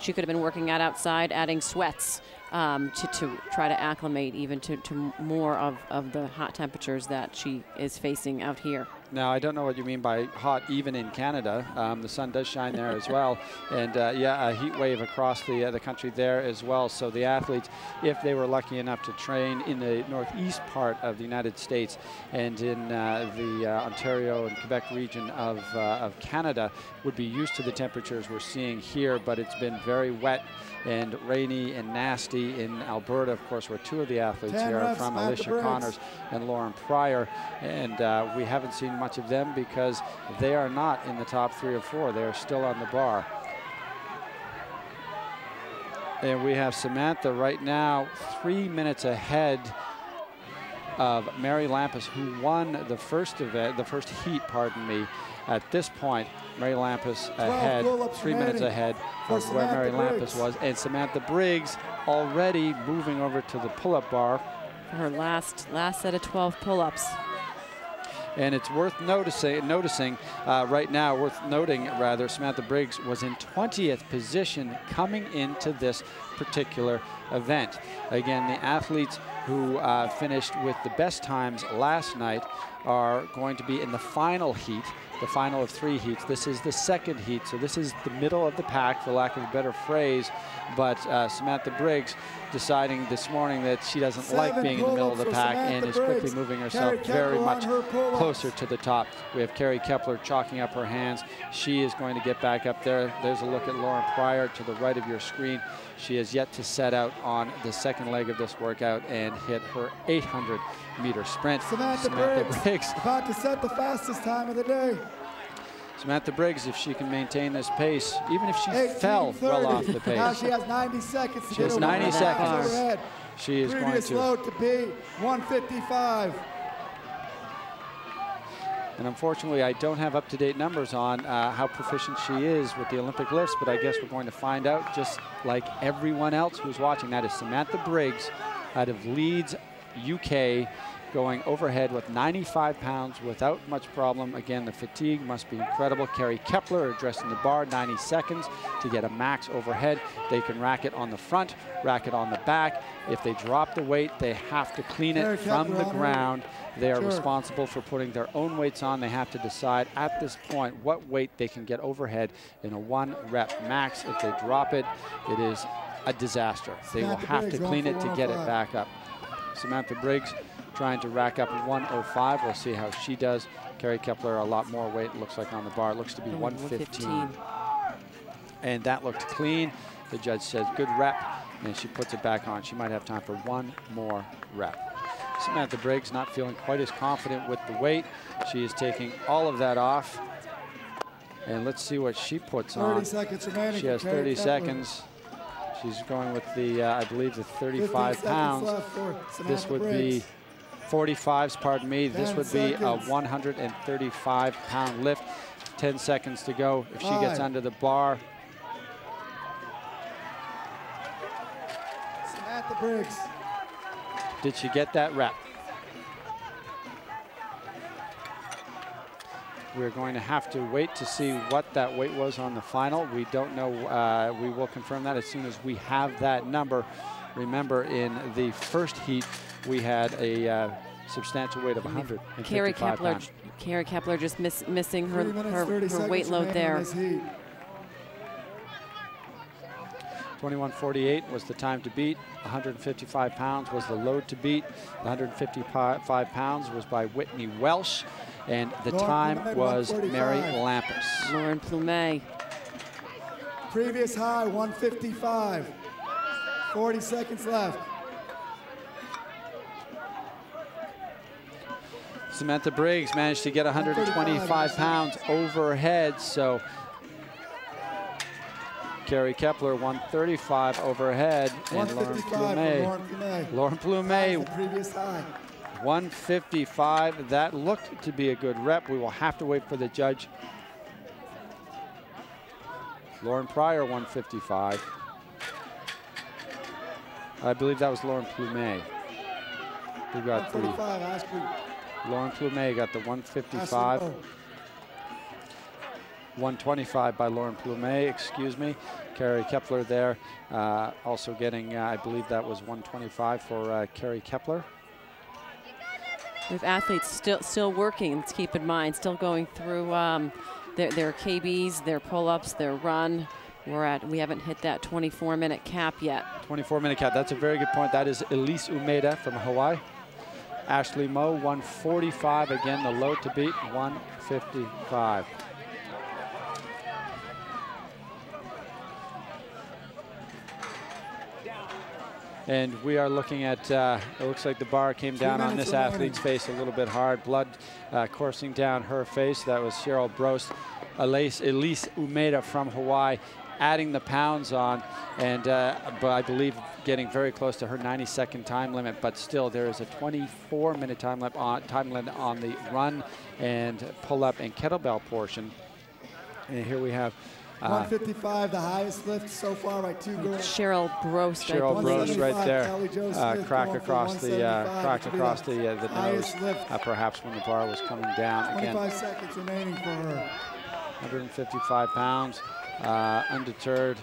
she could have been working out outside, adding sweats to try to acclimate even to more of the hot temperatures that she is facing out here. Now, I don't know what you mean by hot even in Canada. The sun does shine there as well. And yeah, a heat wave across the country there as well. So the athletes, if they were lucky enough to train in the northeast part of the United States and in the Ontario and Quebec region of Canada, would be used to the temperatures we're seeing here. But it's been very wet and rainy and nasty in Alberta, of course, where two of the athletes here are from, Alicia Connors and Lauren Pryor. And we haven't seen much of them because they are not in the top 3 or 4. They are still on the bar. And we have Samantha right now 3 minutes ahead of Mary Lampus, who won the first event, the first heat, pardon me. At this point, Mary Lampus ahead, 3 minutes ahead of where Mary Lampus was, and Samantha Briggs already moving over to the pull-up bar. For her last set of 12 pull-ups. And it's worth noticing right now, worth noting rather, Samantha Briggs was in 20th position coming into this particular event. Again, the athletes who finished with the best times last night are going to be in the final heat, the final of 3 heats. This is the second heat, so this is the middle of the pack, for lack of a better phrase. But Samantha Briggs deciding this morning that she doesn't like being in the middle of the pack and is quickly moving herself very much closer to the top. We have Carrie Kepler chalking up her hands. She is going to get back up there. There's a look at Lauren Pryor to the right of your screen. She has yet to set out on the second leg of this workout and hit her 800-meter sprint. Samantha Briggs about to set the fastest time of the day. Samantha Briggs, if she can maintain this pace, even if she fell well off the pace. Now she has 90 seconds to she has 90 seconds. Overhead. She is Previous going to. load to be 155. And unfortunately, I don't have up-to-date numbers on how proficient she is with the Olympic lifts, but I guess we're going to find out just like everyone else who's watching. That is Samantha Briggs out of Leeds, UK, going overhead with 95 pounds without much problem. Again, the fatigue must be incredible. Carrie Kepler addressing the bar, 90 seconds to get a max overhead. They can rack it on the front, rack it on the back. If they drop the weight, they have to clean it from the ground. They are responsible for putting their own weights on. They have to decide at this point what weight they can get overhead in a 1-rep max. If they drop it, it is a disaster. They will have to clean it to get it back up. Samantha Briggs trying to rack up 105. We'll see how she does. Carrie Kepler, a lot more weight, looks like, on the bar. It looks to be 115. And that looked clean. The judge says, good rep, and she puts it back on. She might have time for 1 more rep. Samantha Briggs not feeling quite as confident with the weight. She is taking all of that off. And let's see what she puts on. 30 seconds remaining. She has 30 seconds. She's going with the, I believe, the 35 pounds. This would be 45s, pardon me. This would be a 135-pound lift. 10 seconds to go. If she gets under the bar. Samantha Briggs. Did she get that rep? We're going to have to wait to see what that weight was on the final. We don't know. We will confirm that as soon as we have that number. Remember, in the first heat, we had a substantial weight of 155 pounds. Carrie Kepler just missing her weight load there. 21:48 was the time to beat. 155 pounds was the load to beat. The 155 pounds was by Whitney Welsh, and the time was Mary Lampus. Lauren Plumet. Previous high, 155. 40 seconds left. Samantha Briggs managed to get 125 pounds overhead, so Carrie Kepler 135 overhead, and Lauren Plumet 155. That looked to be a good rep. We will have to wait for the judge. Lauren Pryor 155. I believe that was Lauren Plumet. We got the Lauren Plumet got the 155. 125 by Lauren Plumet, excuse me. Carrie Kepler there, also getting, I believe that was 125 for Carrie Kepler. We have athletes still working, let's keep in mind, still going through their KBs, their pull-ups, their run. We haven't hit that 24-minute cap yet. 24-minute cap, that's a very good point. That is Elise Umeda from Hawaii. Ashley Moe, 145, again, the load to beat, 155. And we are looking at, it looks like the bar came down on this athlete's face a little bit hard. Blood coursing down her face. That was Cheryl Brost. Elise Umeda from Hawaii adding the pounds on, and but I believe getting very close to her 90-second time limit. But still, there is a 24-minute time limit on the run and pull-up and kettlebell portion. And here we have 155, the highest lift so far by 2 girls. Cheryl Brost. Cheryl Brost right there. Crack across the nose, perhaps when the bar was coming down. 25 seconds remaining for her. 155 pounds, undeterred,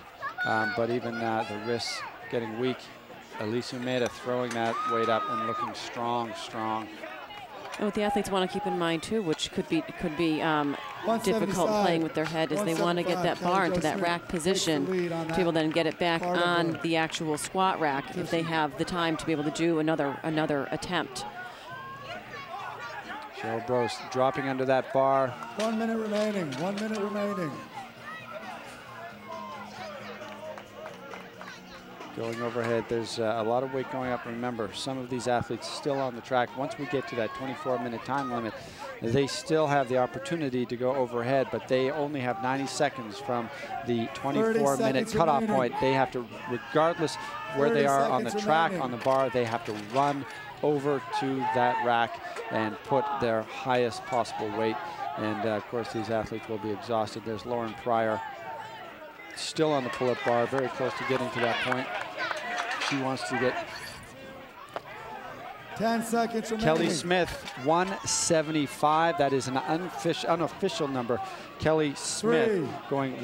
but even the wrists getting weak. Elise Umeda throwing that weight up and looking strong, strong. And what the athletes want to keep in mind too, which could be difficult playing with their head, is they want to get that bar into that rack position to be able to then get it back on the actual squat rack if they have the time to be able to do another attempt. Cheryl Brose dropping under that bar. 1 minute remaining. 1 minute remaining. Going overhead, there's a lot of weight going up. Remember, some of these athletes still on the track. Once we get to that 24-minute time limit, they still have the opportunity to go overhead, but they only have 90 seconds from the 24-minute cutoff point. They have to, regardless where they are on the track, on the bar, they have to run over to that rack and put their highest possible weight. And of course, these athletes will be exhausted. There's Lauren Pryor, still on the pull-up bar, very close to getting to that point. She wants to get 10 seconds remaining. Kelly Smith, 175. That is an unofficial number. Kelly Smith going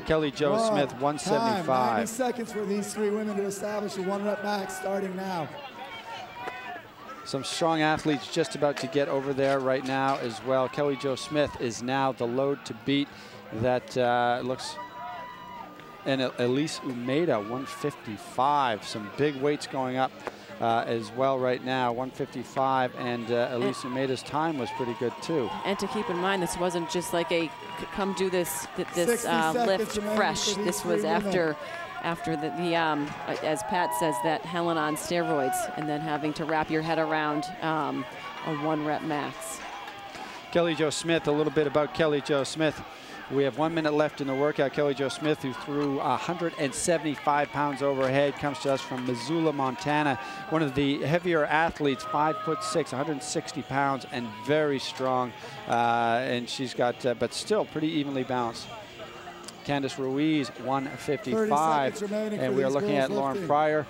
Kelly Jo Smith, 175. 90 seconds for these three women to establish a 1-rep max starting now. Some strong athletes just about to get over there right now as well. Kelly Jo Smith is now the load to beat. That looks. And Elise Umeda, 155. Some big weights going up as well right now, 155. And Elise Umeda's time was pretty good too. And to keep in mind, this wasn't just like a come do this lift fresh. This was after the as Pat says, that Helen on steroids, and then having to wrap your head around a 1-rep max. Kelly Jo Smith, a little bit about Kelly Jo Smith. We have 1 minute left in the workout. Kelly Jo Smith, who threw 175 pounds overhead, comes to us from Missoula, Montana. One of the heavier athletes, 5'6", 160 pounds, and very strong. And she's got, but still pretty evenly balanced. Candice Ruiz, 155. And we are looking at Lauren Pryor,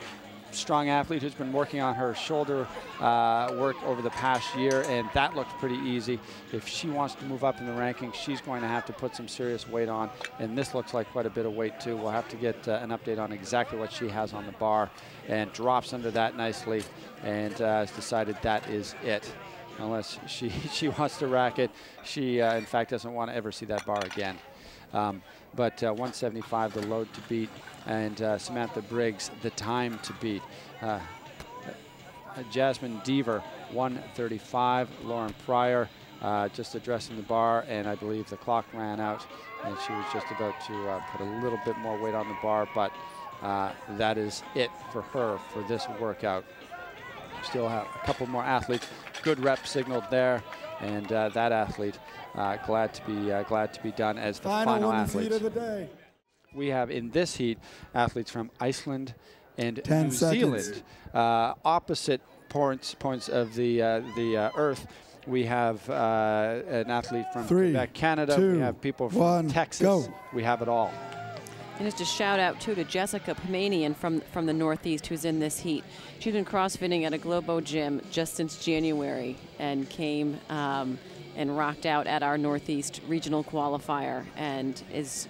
strong athlete who's been working on her shoulder work over the past year, and that looks pretty easy. If she wants to move up in the rankings, she's going to have to put some serious weight on, and this looks like quite a bit of weight too. We'll have to get an update on exactly what she has on the bar, and drops under that nicely, and has decided that is it. Unless she wants to rack it, she in fact doesn't want to ever see that bar again. But 175, the load to beat, and Samantha Briggs, the time to beat. Jasmine Deaver, 135. Lauren Pryor, just addressing the bar, and I believe the clock ran out, and she was just about to put a little bit more weight on the bar, but that is it for her for this workout. Still have a couple more athletes. Good rep signaled there, and that athlete glad to be done as the final athlete. Heat of the day. We have in this heat athletes from Iceland and New Zealand, opposite points of the Earth. We have an athlete from Quebec, Canada. We have people from Texas. We have it all. And just a shout out too to Jessica Pomanian from the Northeast, who's in this heat. She's been CrossFitting at a Globo gym just since January, and came and rocked out at our Northeast regional qualifier, and is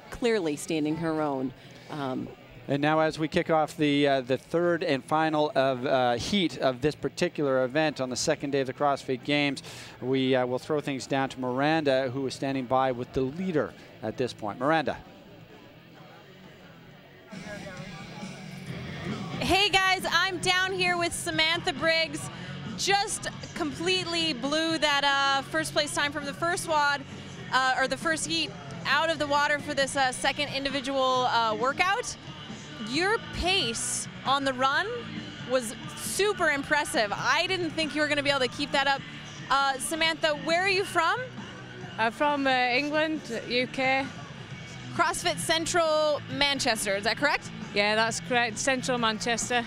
clearly standing her own. And now, as we kick off the third and final heat of this particular event on the second day of the CrossFit Games, we will throw things down to Miranda, who is standing by with the leader at this point. Miranda. Hey guys, I'm down here with Samantha Briggs. Just completely blew that first place time from the first WOD, or the first heat, out of the water for this second individual workout. Your pace on the run was super impressive. I didn't think you were going to be able to keep that up. Samantha, where are you from? I'm from England, UK. CrossFit Central Manchester, is that correct? Yeah, that's correct, Central Manchester.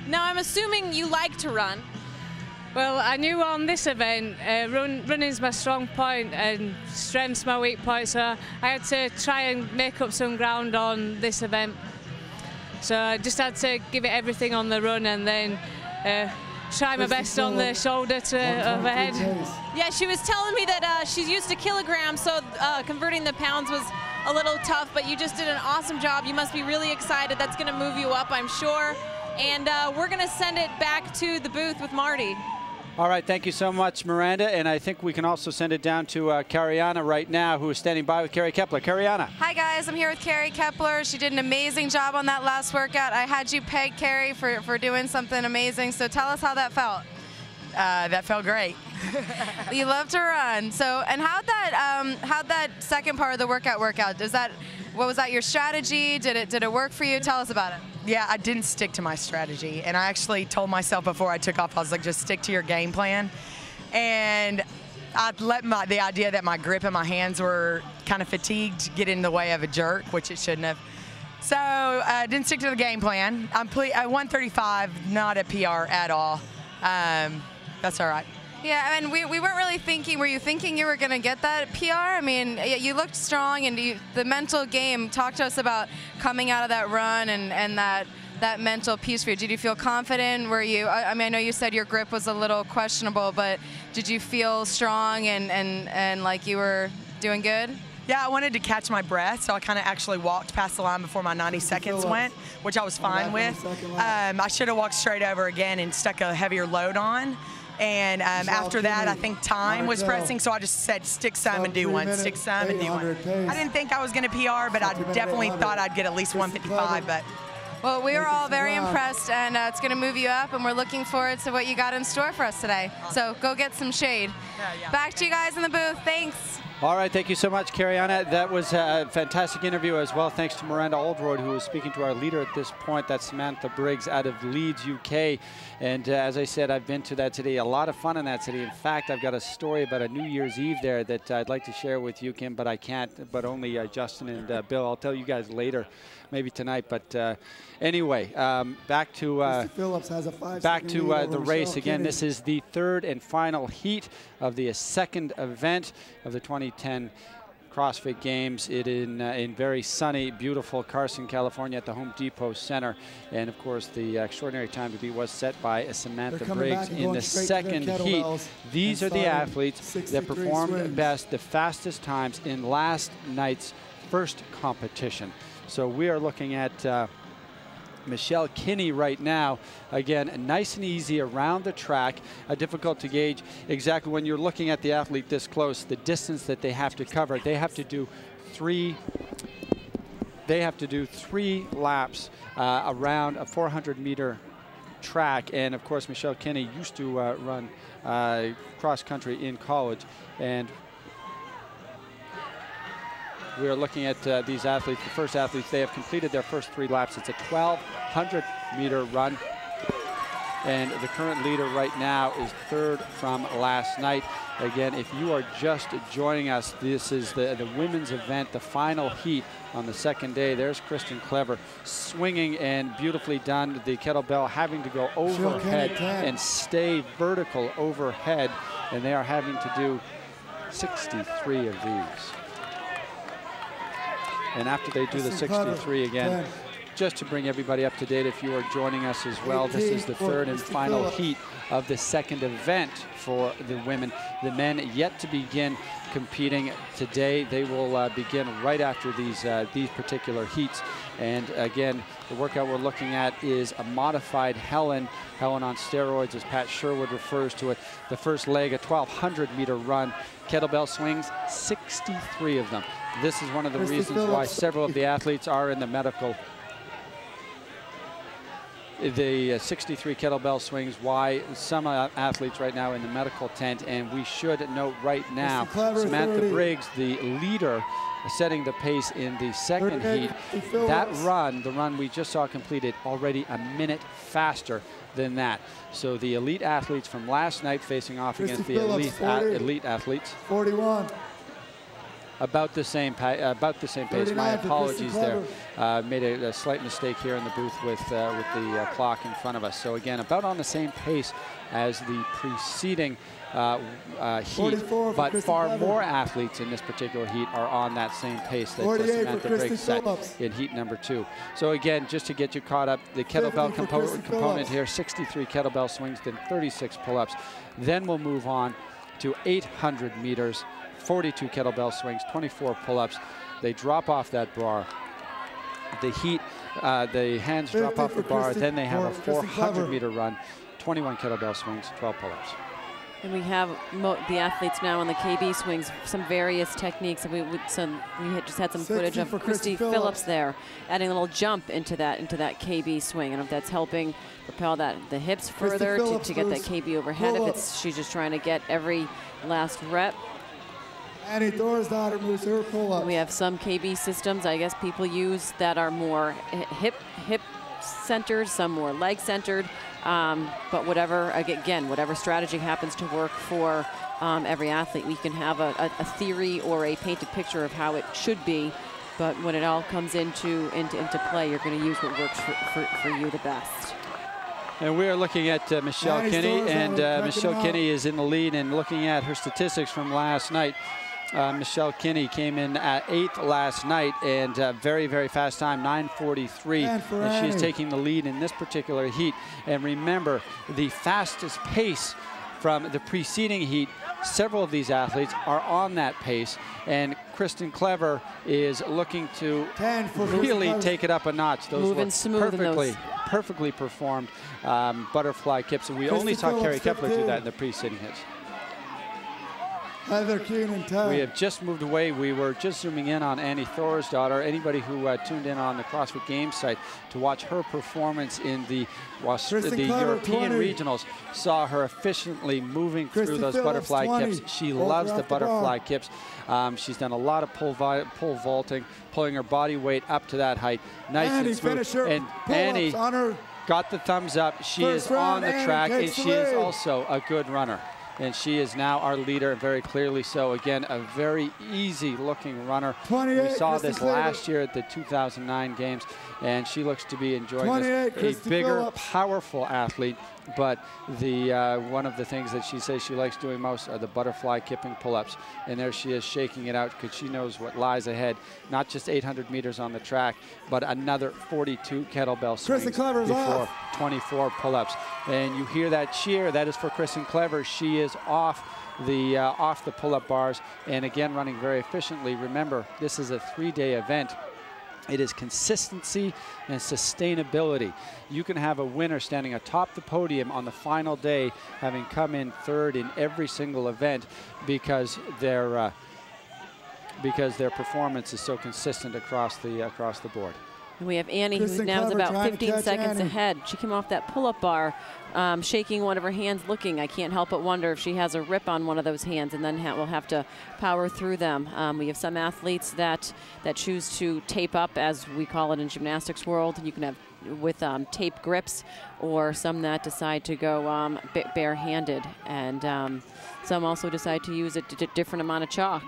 Now I'm assuming you like to run. Well, I knew on this event, running's my strong point and strength's my weak point, so I had to try and make up some ground on this event. So I just had to give it everything on the run, and then try my best on the shoulder to overhead. Yeah, she was telling me that she's used to kilograms, so converting the pounds was a little tough, but you just did an awesome job. You must be really excited. That's going to move you up, I'm sure. and we're going to send it back to the booth with Marty. All right, thank you so much, Miranda. And I think we can also send it down to Cariana right now, who is standing by with Carrie Kepler. Cariana. Hi, guys. I'm here with Carrie Kepler. She did an amazing job on that last workout. I had you peg, Carrie, for doing something amazing. So tell us how that felt. That felt great. You love to run. So, and how'd that second part of the workout work out? What was that your strategy? Did it work for you? Tell us about it. Yeah, I didn't stick to my strategy, and I actually told myself before I took off, I was like, just stick to your game plan. And I'd let the idea that my grip and my hands were kind of fatigued get in the way of a jerk, which it shouldn't have. So I didn't stick to the game plan. I'm at 135, not a PR at all. That's all right. Yeah, and we weren't really thinking, were you thinking you were going to get that PR? I mean, you looked strong, and the mental game, talk to us about coming out of that run and that mental piece for you. Did you feel confident? Were you, I mean, I know you said your grip was a little questionable, but did you feel strong and like you were doing good? Yeah, I wanted to catch my breath, so I kind of actually walked past the line before my 90 seconds went, which I was fine with. I should have walked straight over again and stuck a heavier load on. And after that, I think time was pressing, so I just said stick some and do one, stick some and do one. I didn't think I was going to PR, but I definitely thought I'd get at least 155. But well, we are all very impressed, and it's going to move you up, and we're looking forward to what you got in store for us today. So go get some shade. Back to you guys in the booth. Thanks. All right, thank you so much, Cariana. That was a fantastic interview as well. Thanks to Miranda Oldroyd, who was speaking to our leader at this point. That's Samantha Briggs out of Leeds, UK. And as I said, I've been to that city. A lot of fun in that city. In fact, I've got a story about a New Year's Eve there that I'd like to share with you, Kim, but I can't. But only Justin and Bill. I'll tell you guys later, maybe tonight. But anyway, back to the race again. This is the third and final heat of the second event of the 2010 CrossFit Games. It in very sunny, beautiful Carson, California at the Home Depot Center. And of course, the extraordinary time to beat was set by Samantha Briggs in the second heat. These are the athletes that performed best, the fastest times in last night's first competition. So we are looking at Michelle Kinney right now. Again, nice and easy around the track. Difficult to gauge exactly when you're looking at the athlete this close, the distance that they have to cover. They have to do three laps around a 400-meter track. And of course, Michelle Kinney used to run cross country in college. And we are looking at these athletes, the first athletes. They have completed their first 3 laps. It's a 1,200-meter run. And the current leader right now is third from last night. Again, if you are just joining us, this is the women's event, the final heat on the second day. There's Kristen Clever swinging and beautifully done. The kettlebell having to go overhead and stay vertical overhead. And they are having to do 63 of these. And after they do the 63 again, just to bring everybody up to date, if you are joining us as well, this is the third and final heat of the second event for the women. The men yet to begin competing today. They will begin right after these particular heats. And again, the workout we're looking at is a modified Helen on steroids, as Pat Sherwood refers to it. The first leg, a 1,200-meter run. Kettlebell swings, 63 of them. This is one of the reasons why several of the athletes are in the medical. The 63 kettlebell swings, why some athletes right now in the medical tent. And we should note right now, Samantha Briggs, the leader, setting the pace in the second heat. That run, the run we just saw completed, already a minute faster than that. So the elite athletes from last night facing off against the elite athletes. 41. About the same pace. My apologies there. Made a slight mistake here in the booth with the clock in front of us. So again, about on the same pace as the preceding heat, but far more athletes in this particular heat are on that same pace that Samantha Briggs set in heat number 2. So again, just to get you caught up, the kettlebell component here, 63 kettlebell swings, then 36 pull-ups. Then we'll move on to 800 meters, 42 kettlebell swings, 24 pull-ups. They drop off that bar. The heat the hands drop off the bar. Then they have a 400-meter run, 21 kettlebell swings, 12 pull-ups. And we have the athletes now on the KB swings, some various techniques. We had just had some footage of Christy Phillips there, adding a little jump into that KB swing. I don't know if that's helping propel the hips further to get that KB overhead. If it's she's just trying to get every last rep. Annie Thorsdottir moves her pull-up. We have some KB systems I guess people use that are more hip centered, some more leg centered. But whatever strategy happens to work for every athlete, we can have a theory or a painted picture of how it should be. But when it all comes into play, you're going to use what works for you the best. And we are looking at Michelle Kinney, and Michelle Kinney is in the lead. And looking at her statistics from last night, Michelle Kinney came in at 8th last night, and very, very fast time, 9:43. And she's taking the lead in this particular heat. And remember, the fastest pace from the preceding heat, several of these athletes are on that pace. And Kristen Clever is looking to really take it up a notch. Those moving smooth, perfectly performed butterfly kips. And we only saw Carrie Kepler do that in the preceding hits. We have just moved away. We were just zooming in on Annie Thorsdottir. Anybody who tuned in on the CrossFit Games site to watch her performance in the European regionals saw her efficiently moving through those butterfly kips. She loves the butterfly kips. She's done a lot of pole vaulting, pulling her body weight up to that height. Nice and smooth. And Annie got the thumbs up. She is on the track, and she is also a good runner. And she is now our leader, very clearly so. Again, a very easy-looking runner. We saw this last year at the 2009 Games, and she looks to be enjoying this. A bigger, powerful athlete, but one of the things that she says she likes doing most are the butterfly kipping pull-ups. And there she is shaking it out because she knows what lies ahead. Not just 800 meters on the track, but another 42 kettlebell swings before 24 pull-ups. And you hear that cheer. That is for Kristen Clever. She is off the pull-up bars, and again running very efficiently. Remember, this is a 3-day event. It is consistency and sustainability. You can have a winner standing atop the podium on the final day, having come in 3rd in every single event because their performance is so consistent across the board. And we have Annie, who now is about 15 seconds ahead. She came off that pull-up bar, shaking one of her hands, looking. I can't help but wonder if she has a rip on one of those hands, and then we'll have to power through them. We have some athletes that choose to tape up, as we call it in gymnastics world. You can have with tape grips, or some that decide to go barehanded, and some also decide to use a different amount of chalk.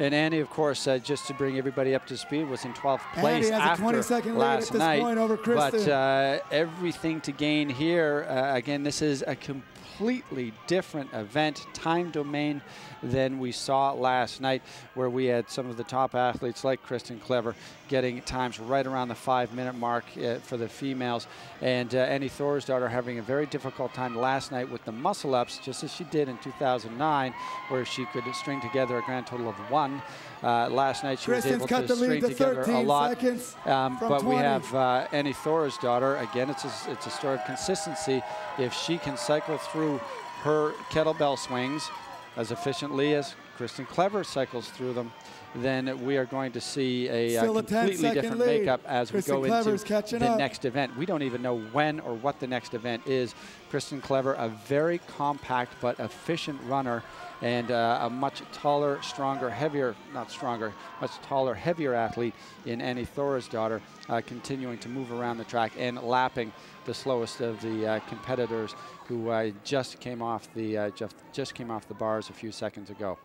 And Annie, of course, just to bring everybody up to speed, was in 12th place after last night. But everything to gain here. Again, this is a completely different event, time domain, than we saw last night, where we had some of the top athletes like Kristen Clever getting times right around the 5-minute mark for the females. And Annie Thorsdottir having a very difficult time last night with the muscle ups, just as she did in 2009, where she could string together a grand total of 1. Last night she was able to string together a lot. But we have Annie Thorsdottir. Again, it's a story of consistency. If she can cycle through her kettlebell swings as efficiently as Kristen Clever cycles through them, then we are going to see a completely different makeup as we go into the next event. We don't even know when or what the next event is. Kristen Clever, a very compact but efficient runner, and a much taller, stronger, heavier, not stronger, much taller, heavier athlete in Annie Thorsdottir, continuing to move around the track and lapping the slowest of the competitors who just came off the bars a few seconds ago.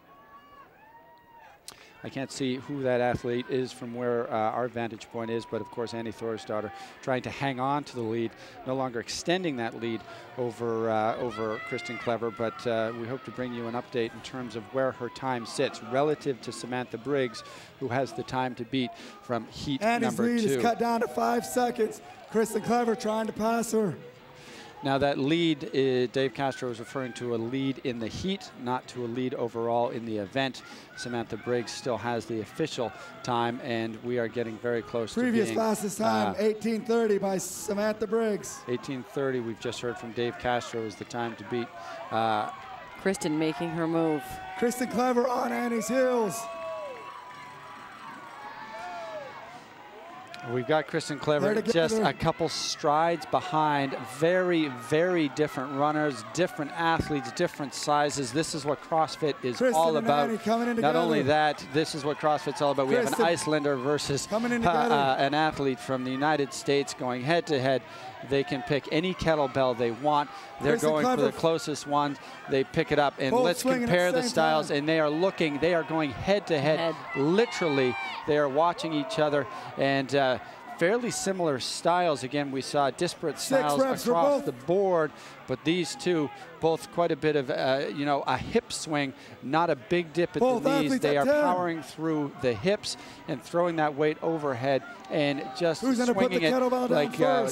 I can't see who that athlete is from where our vantage point is, but of course Annie Thorsdottir trying to hang on to the lead, no longer extending that lead over Kristen Clever, but we hope to bring you an update in terms of where her time sits relative to Samantha Briggs, who has the time to beat from heat number 2. Annie's lead is cut down to 5 seconds. Kristen Clever trying to pass her. Now that lead, Dave Castro is referring to a lead in the heat, not to a lead overall in the event. Samantha Briggs still has the official time, and we are getting very close to being... Previous fastest time, 18:30 by Samantha Briggs. 18:30, we've just heard from Dave Castro, is the time to beat. Kristen making her move. Kristen Clever on Annie's heels. We've got Kristen Clever just a couple strides behind. Very, very different runners, different athletes, different sizes. This is what CrossFit is all about. Not only that, this is what CrossFit's all about. We have an Icelander versus an athlete from the United States going head to head. They can pick any kettlebell they want. They're going for the closest one. They pick it up, and let's compare the styles. And they are looking, they are going head to head. Literally, they are watching each other, and fairly similar styles. Again, we saw disparate styles across the board, but these two, both quite a bit of, you know, a hip swing, not a big dip at the knees. They are powering through the hips and throwing that weight overhead and just swinging it like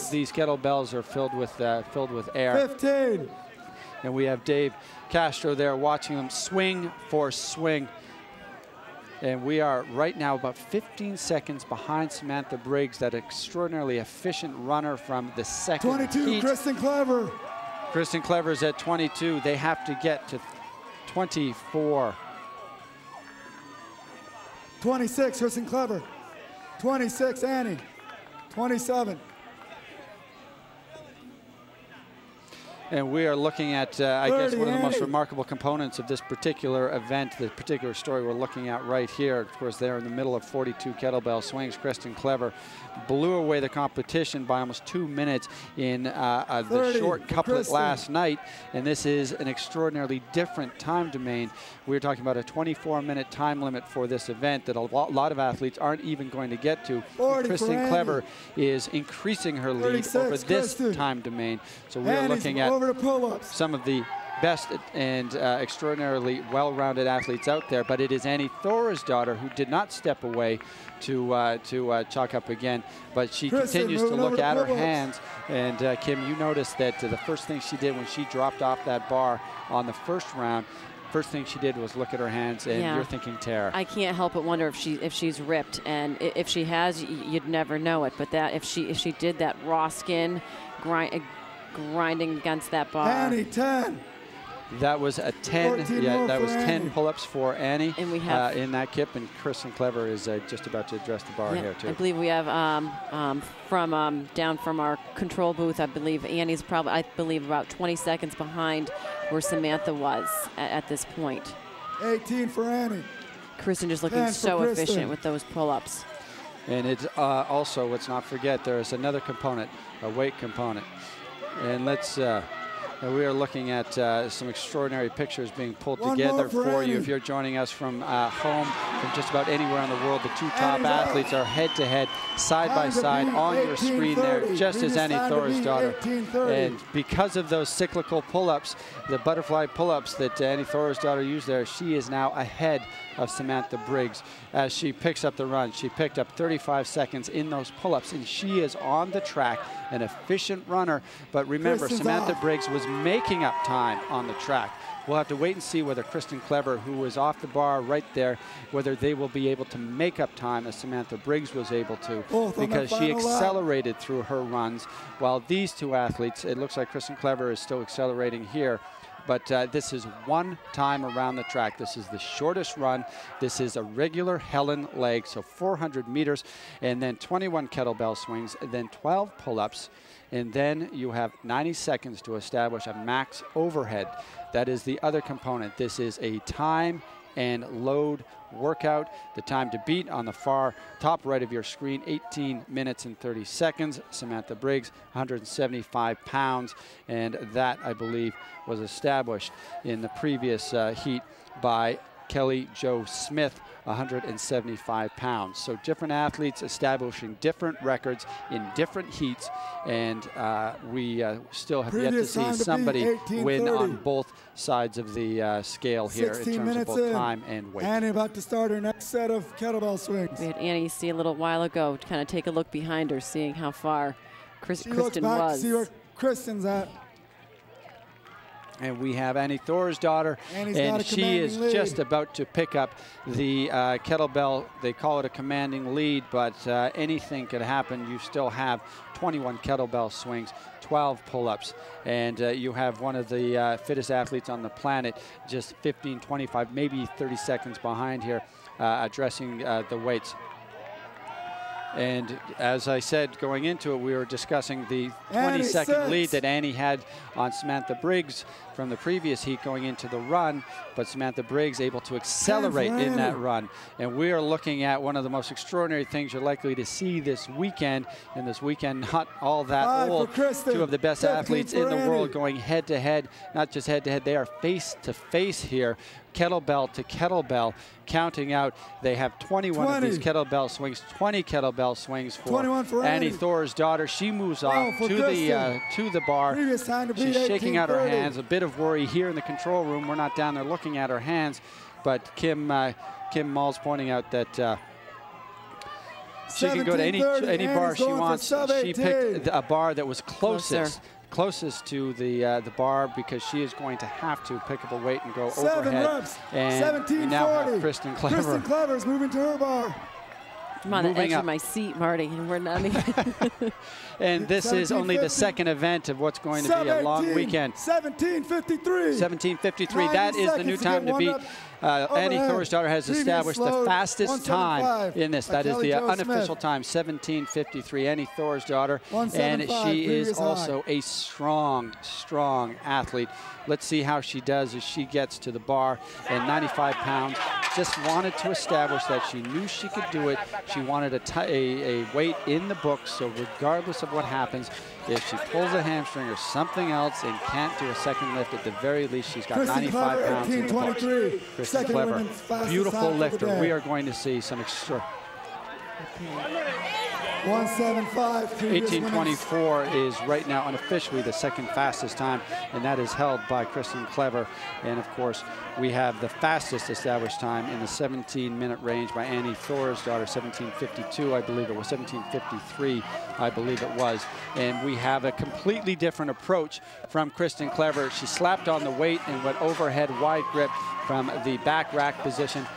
these kettlebells are filled with air. 15. And we have Dave Castro there watching them swing for swing. And we are right now about 15 seconds behind Samantha Briggs, that extraordinarily efficient runner from the second 22, heat. Kristen Clever. Kristen Clever is at 22. They have to get to 24. 26, Kristen Clever. 26, Annie. 27. And we are looking at, I guess, one of the most remarkable components of this particular event, the particular story we're looking at right here. Of course, they're in the middle of 42 kettlebell swings. Kristen Clever blew away the competition by almost 2 minutes in the short couplet last night. And this is an extraordinarily different time domain. We're talking about a 24-minute time limit for this event that a lot of athletes aren't even going to get to. Kristen Clever is increasing her lead over this time domain. So we're looking at some of the best and extraordinarily well-rounded athletes out there, but it is Annie Thorisdottir who did not step away to chalk up again, but she continues to look at her hands. And Kim, you noticed that the first thing she did when she dropped off that bar on the first round, first thing she did was look at her hands, and you're thinking tear. I can't help but wonder if she's ripped, and if she has, you'd never know it. But that if she did that raw skin grinding against that bar. Annie, 10. That was a 10. Yeah, that was 10 pull-ups for Annie, and we have in that kip. And Kristen Clever is just about to address the bar here too. I believe we have from down from our control booth. I believe Annie's probably, I believe, about 20 seconds behind where Samantha was at this point. 18 for Annie. Kristen just looking so efficient with those pull-ups. And it's also, let's not forget, there is another component, a weight component. And let's. We are looking at some extraordinary pictures being pulled together for you. If you're joining us from home, from just about anywhere in the world, the two top athletes are head-to-head, side-by-side on your screen there, just as Annie Thorisdottir. And because of those cyclical pull-ups, the butterfly pull-ups that Annie Thorisdottir used there, she is now ahead of Samantha Briggs as she picks up the run. She picked up 35 seconds in those pull-ups, and she is on the track, an efficient runner. But remember, Samantha Briggs was making up time on the track. We'll have to wait and see whether Kristen Clever, who was off the bar right there, whether they will be able to make up time as Samantha Briggs was able to, because she accelerated through her runs, while these two athletes, it looks like Kristen Clever is still accelerating here. But this is one time around the track. This is the shortest run. This is a regular Helen leg, so 400 meters, and then 21 kettlebell swings, and then 12 pull-ups, and then you have 90 seconds to establish a max overhead. That is the other component. This is a time and load workout. The time to beat on the far top right of your screen, 18 minutes and 30 seconds. Samantha Briggs, 175 pounds, and that, I believe, was established in the previous heat by Kelly Jo Smith, 175 pounds. So different athletes establishing different records in different heats, and we still have yet to see somebody win on both sides of the scale here in terms of both time and weight. Annie about to start her next set of kettlebell swings. We had Annie see a little while ago to kind of take a look behind her, seeing how far Kristen looks back was. to see where Kristen's at. And we have Annie Thor's daughter, Annie's and she is lead. just about to pick up the kettlebell. They call it a commanding lead, but anything could happen. You still have 21 kettlebell swings, 12 pull-ups, and you have one of the fittest athletes on the planet, just 15, 25, maybe 30 seconds behind here, addressing the weights. And as I said, going into it, we were discussing the 20-second lead that Annie had on Samantha Briggs from the previous heat going into the run, but Samantha Briggs able to accelerate in that run. And we are looking at one of the most extraordinary things you're likely to see this weekend. And this weekend, not all that old. Two of the best athletes in the world going head-to-head, not just head-to-head, they are face-to-face here. Kettlebell to kettlebell, counting out. They have 21 of these kettlebell swings, 20 kettlebell swings for Annie Thor's daughter. She moves off to the bar. She's shaking out her hands. A bit of worry here in the control room. We're not down there looking at her hands, but Kim Mull's pointing out that she can go to any bar she wants. She picked a bar that was closest to the bar, because she is going to have to pick up a weight and go overhead. Reps. And we now have Kristen Clever. Kristen Clever is moving to her bar. I'm on the edge of my seat, Marty, and we're not even. And this is only the second event of what's going to be a long weekend. 17:53. 17:53. That is the new time to beat. Annie Thor's daughter has established the fastest time in this. That is the unofficial time, 17:53. Annie Thor's daughter, and she is also a strong, strong athlete. Let's see how she does as she gets to the bar. And 95 pounds, just wanted to establish that she knew she could do it. She wanted a weight in the book, so regardless of what happens, if she pulls a hamstring or something else and can't do a second lift, at the very least, she's got 95 pounds in the books. Kristen Clever, beautiful lifter. We are going to see some extra. 175. 18:24 is right now unofficially the second fastest time, and that is held by Kristen Clever. And of course, we have the fastest established time in the 17-minute range by Annie Thor's daughter, 17:52, I believe it was, 17:53, I believe it was. And we have a completely different approach from Kristen Clever. She slapped on the weight and went overhead wide grip from the back rack position.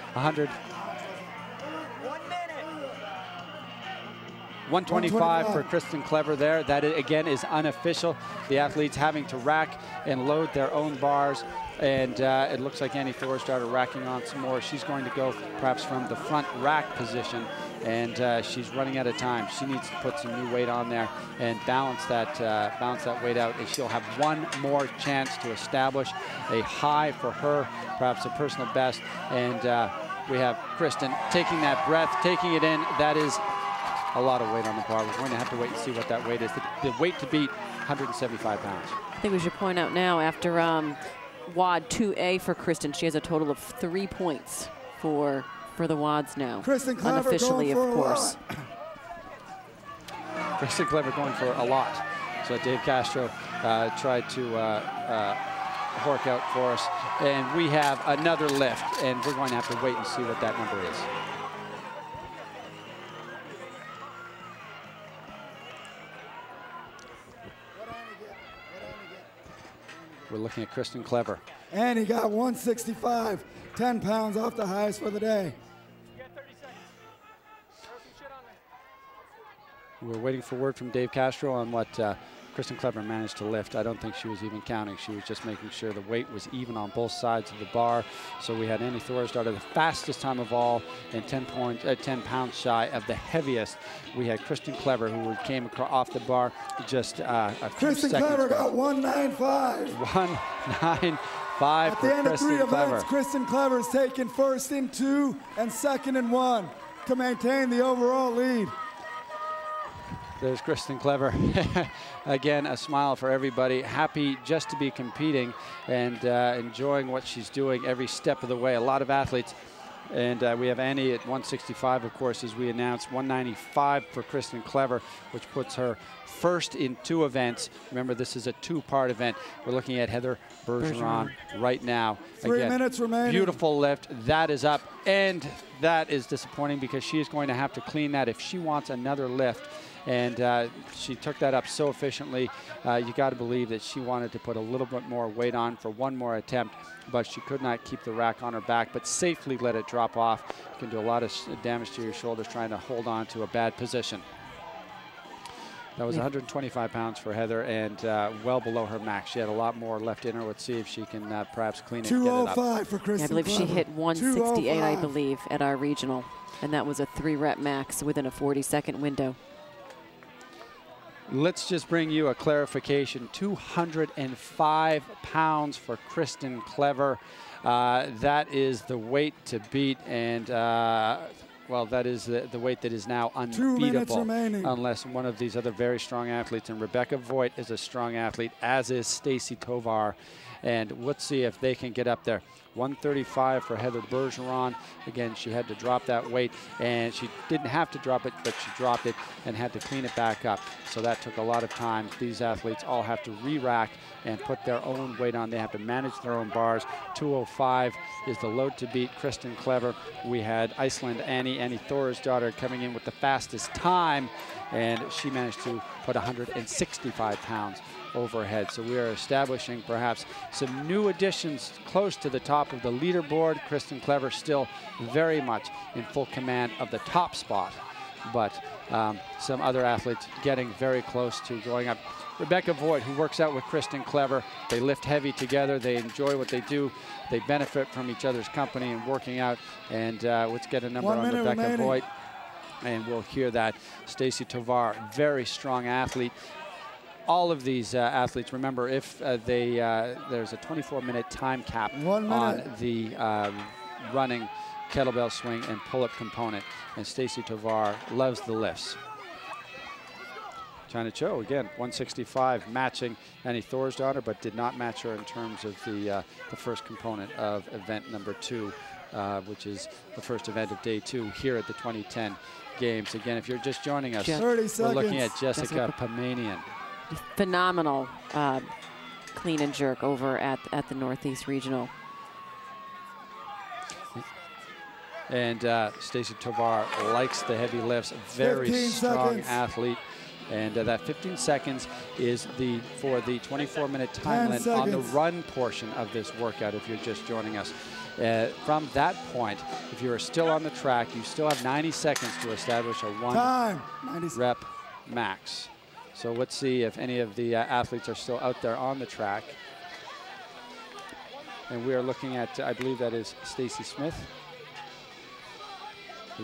125 for Kristen Clever there. That, again, is unofficial. The athletes having to rack and load their own bars. And it looks like Annie Thor started racking on some more. She's going to go perhaps from the front rack position, and she's running out of time. She needs to put some new weight on there and balance that weight out, and she'll have one more chance to establish a high for her, perhaps a personal best. And we have Kristen taking that breath, taking it in. That is a lot of weight on the bar. We're going to have to wait and see what that weight is. The weight to beat, 175 pounds. I think we should point out now, after WOD 2A for Kristen, she has a total of 3 points for the WODs now. Kristen Clever unofficially, of course. Kristen Clever going for a lot. So Dave Castro tried to work out for us. And we have another lift, and we're going to have to wait and see what that number is. We're looking at Kristen Clever. And he got 165, 10 pounds off the highest for the day. We're waiting for word from Dave Castro on what Kristen Clever managed to lift. I don't think she was even counting. She was just making sure the weight was even on both sides of the bar. So we had Annie Thor's daughter, the fastest time of all, and 10 pounds shy of the heaviest. We had Kristen Clever, who came off the bar just a few seconds. Kristen Clever got 195. 195 At for the end of 3 Kristen Clever. events, Kristen Clever is taken first in 2 and second in 1 to maintain the overall lead. There's Kristen Clever. Again, a smile for everybody. Happy just to be competing and enjoying what she's doing every step of the way. A lot of athletes. And we have Annie at 165, of course, as we announced. 195 for Kristen Clever, which puts her first in 2 events. Remember, this is a 2-part event. We're looking at Heather Bergeron right now. 3 minutes remaining. Beautiful lift. That is up. And that is disappointing because she is going to have to clean that if she wants another lift. And she took that up so efficiently. You got to believe that she wanted to put a little bit more weight on for one more attempt, but she could not keep the rack on her back, but safely let it drop off. You can do a lot of damage to your shoulders trying to hold on to a bad position. That was 125 pounds for Heather, and well below her max. She had a lot more left in her. Let's see if she can perhaps clean it and get it up. 205 for Kristen. I believe she hit 168, I 205. believe, at our regional, and that was a 3-rep max within a 40-second window. Let's just bring you a clarification. 205 pounds for Kristen Clever. That is the weight to beat, and well, that is the weight that is now 2 minutes unbeatable remaining. unless one of these other very strong athletes. And Rebecca Voigt is a strong athlete, as is Stacy Tovar. And let's see if they can get up there. 135 for Heather Bergeron. Again, she had to drop that weight, and she didn't have to drop it, but she dropped it and had to clean it back up. So that took a lot of time. These athletes all have to re-rack and put their own weight on. They have to manage their own bars. 205 is the load to beat Kristen Clever. We had Iceland Annie Thor's daughter, coming in with the fastest time, and she managed to put 165 pounds overhead. So we are establishing perhaps some new additions close to the top of the leaderboard. Kristen Clever still very much in full command of the top spot, but some other athletes getting very close to going up. Rebecca Voigt, who works out with Kristen Clever, they lift heavy together, they enjoy what they do, they benefit from each other's company and working out. And let's get a number on Rebecca Voigt, and we'll hear that. Stacy Tovar, very strong athlete. All of these athletes, remember, if there's a 24-minute time cap on the running kettlebell swing and pull-up component, and Stacy Tovar loves the lifts. China Cho, again, 165, matching Annie Thor's daughter, but did not match her in terms of the first component of event number 2, which is the first event of day 2 here at the 2010 Games. Again, if you're just joining us, we're looking at Jessica Pamanian. Phenomenal clean and jerk over at the Northeast Regional. And Stacy Tovar likes the heavy lifts, very strong athlete. And that 15 seconds is for the 24-minute time limit on the run portion of this workout, if you're just joining us. From that point, if you are still on the track, you still have 90 seconds to establish a 1-rep max. So let's see if any of the athletes are still out there on the track. And we are looking at, I believe that is Stacy Smith.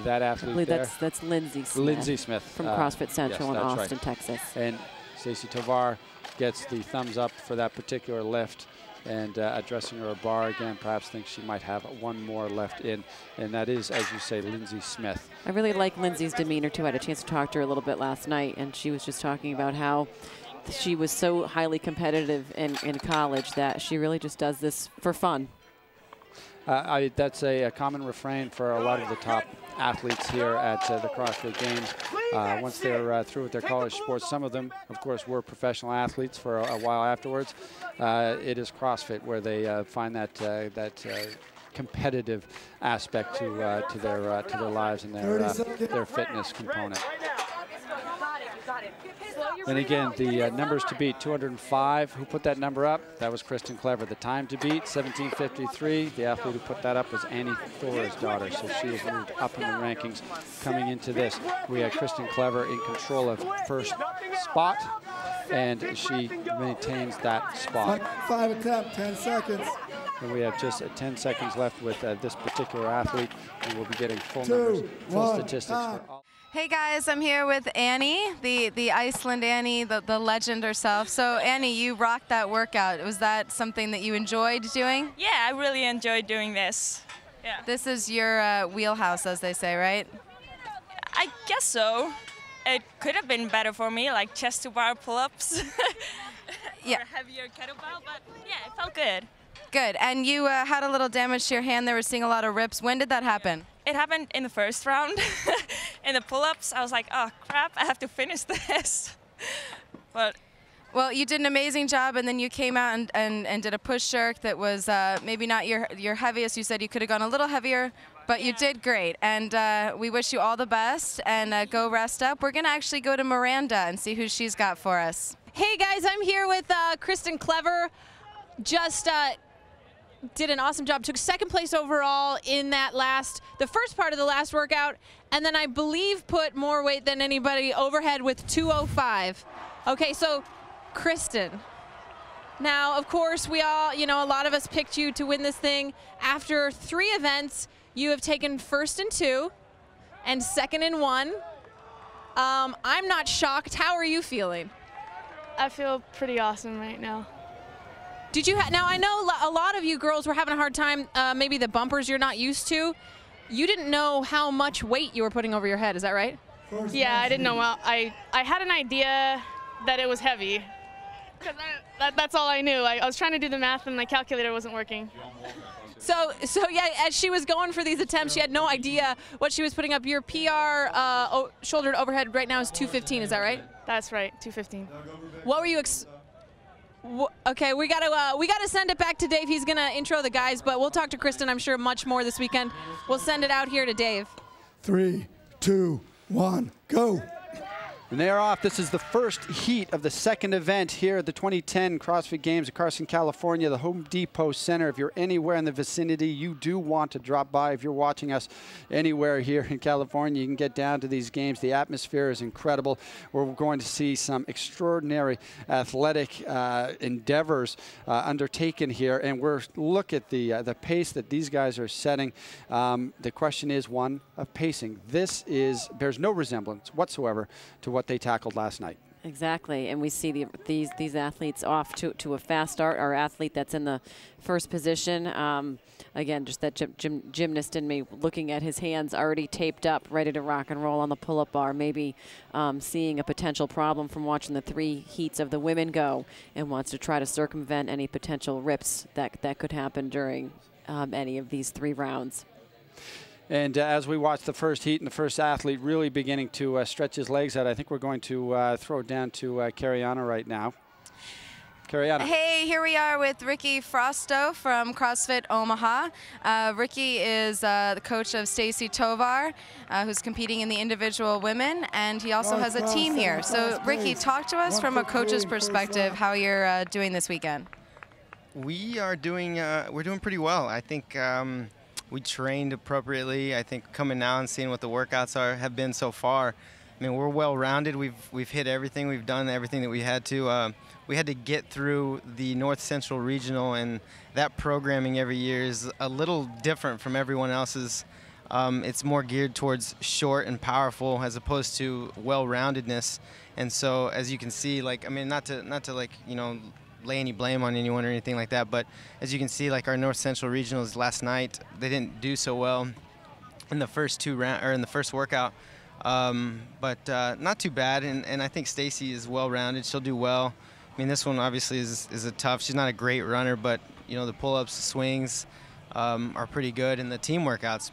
That athlete, I believe there. That's Lindsay Smith. Lindsay Smith. From CrossFit Central in Austin, Texas. And Stacy Tovar gets the thumbs up for that particular lift. And addressing her bar again, perhaps thinks she might have one more left in. And that is, as you say, Lindsay Smith. I really like Lindsay's demeanor, too. I had a chance to talk to her a little bit last night, and she was just talking about how she was so highly competitive in college that she really just does this for fun. That's a common refrain for a lot of the top athletes here at the CrossFit Games. Once they're through with their college sports, some of them, of course, were professional athletes for a while afterwards. It is CrossFit where they find that competitive aspect to their lives and their fitness component. And again, the numbers to beat, 205. Who put that number up? That was Kristen Clever. The time to beat, 17:53. The athlete who put that up was Annie Thor's daughter, so she has moved up in the rankings coming into this. We had Kristen Clever in control of first spot, and she maintains that spot. 5 attempt, 10 seconds. And we have just 10 seconds left with this particular athlete, and we'll be getting full numbers, full statistics for all. Hey guys, I'm here with Annie, the Iceland Annie, the legend herself. So Annie, you rocked that workout. Was that something that you enjoyed doing? Yeah, I really enjoyed doing this. Yeah. This is your wheelhouse, as they say, right? I guess so. It could have been better for me, like chest to bar pull-ups. Yeah. Or heavier kettlebell, but yeah, it felt good. Good. And you had a little damage to your hand. They were seeing a lot of rips. When did that happen? It happened in the first round. In the pull-ups, I was like, oh crap, I have to finish this. But Well, you did an amazing job, and then you came out and did a push jerk that was maybe not your heaviest. You said you could have gone a little heavier, but you did great. And we wish you all the best, and go rest up. We're going to actually go to Miranda and see who she's got for us. Hey, guys, I'm here with Kristen Clever. Just did an awesome job. Took second place overall in the first part of the last workout, and then I believe put more weight than anybody overhead with 205. Okay, so Kristen, now of course we all, a lot of us picked you to win this thing. After 3 events, you have taken first in 2 and second in 1. I'm not shocked. How are you feeling? I feel pretty awesome right now. Did you now I know a lot of you girls were having a hard time, maybe the bumpers you're not used to. You didn't know how much weight you were putting over your head, is that right? Yeah, I didn't know. Well, I had an idea that it was heavy. Because that's all I knew. I was trying to do the math and my calculator wasn't working. So yeah, as she was going for these attempts, she had no idea what she was putting up. Your PR shoulder to overhead right now is 215, is that right? That's right, 215. What were you okay, we gotta send it back to Dave. He's gonna intro the guys, but we'll talk to Kristen, I'm sure, much more this weekend. We'll send it out here to Dave. 3, 2, 1, go. And they are off. This is the first heat of the second event here at the 2010 CrossFit Games in Carson, California, the Home Depot Center. If you're anywhere in the vicinity, you do want to drop by. If you're watching us anywhere here in California, you can get down to these games. The atmosphere is incredible. We're going to see some extraordinary athletic endeavors undertaken here, and look at the pace that these guys are setting. The question is one of pacing. This bears no resemblance whatsoever to what they tackled last night. Exactly, and we see these athletes off to a fast start. Our athlete that's in the first position, again, just that gymnast in me looking at his hands already taped up, ready to rock and roll on the pull-up bar, maybe seeing a potential problem from watching the 3 heats of the women go, and wants to try to circumvent any potential rips that could happen during any of these 3 rounds. And as we watch the first heat and the first athlete really beginning to stretch his legs out, I think we're going to throw it down to Cariana right now. Cariana. Hey, here we are with Ricky Frosto from CrossFit Omaha. Ricky is the coach of Stacy Tovar, who's competing in the individual women, and he also has a team here. So, Ricky, talk to us from a coach's perspective how you're doing this weekend. We're doing pretty well. I think we trained appropriately. I think coming now and seeing what the workouts have been so far, I mean, we're well-rounded. We've hit everything. We've done everything that we had to. We had to get through the North Central Regional, and that programming every year is a little different from everyone else's. It's more geared towards short and powerful as opposed to well-roundedness. And so, as you can see, like, I mean, not to like, lay any blame on anyone or anything like that, but as you can see, like our North Central Regionals last night, they didn't do so well in the first in the first workout, but not too bad. And I think Stacy is well-rounded. She'll do well. I mean, this one obviously is a tough. She's not a great runner, but the pull-ups, the swings are pretty good, and the team workouts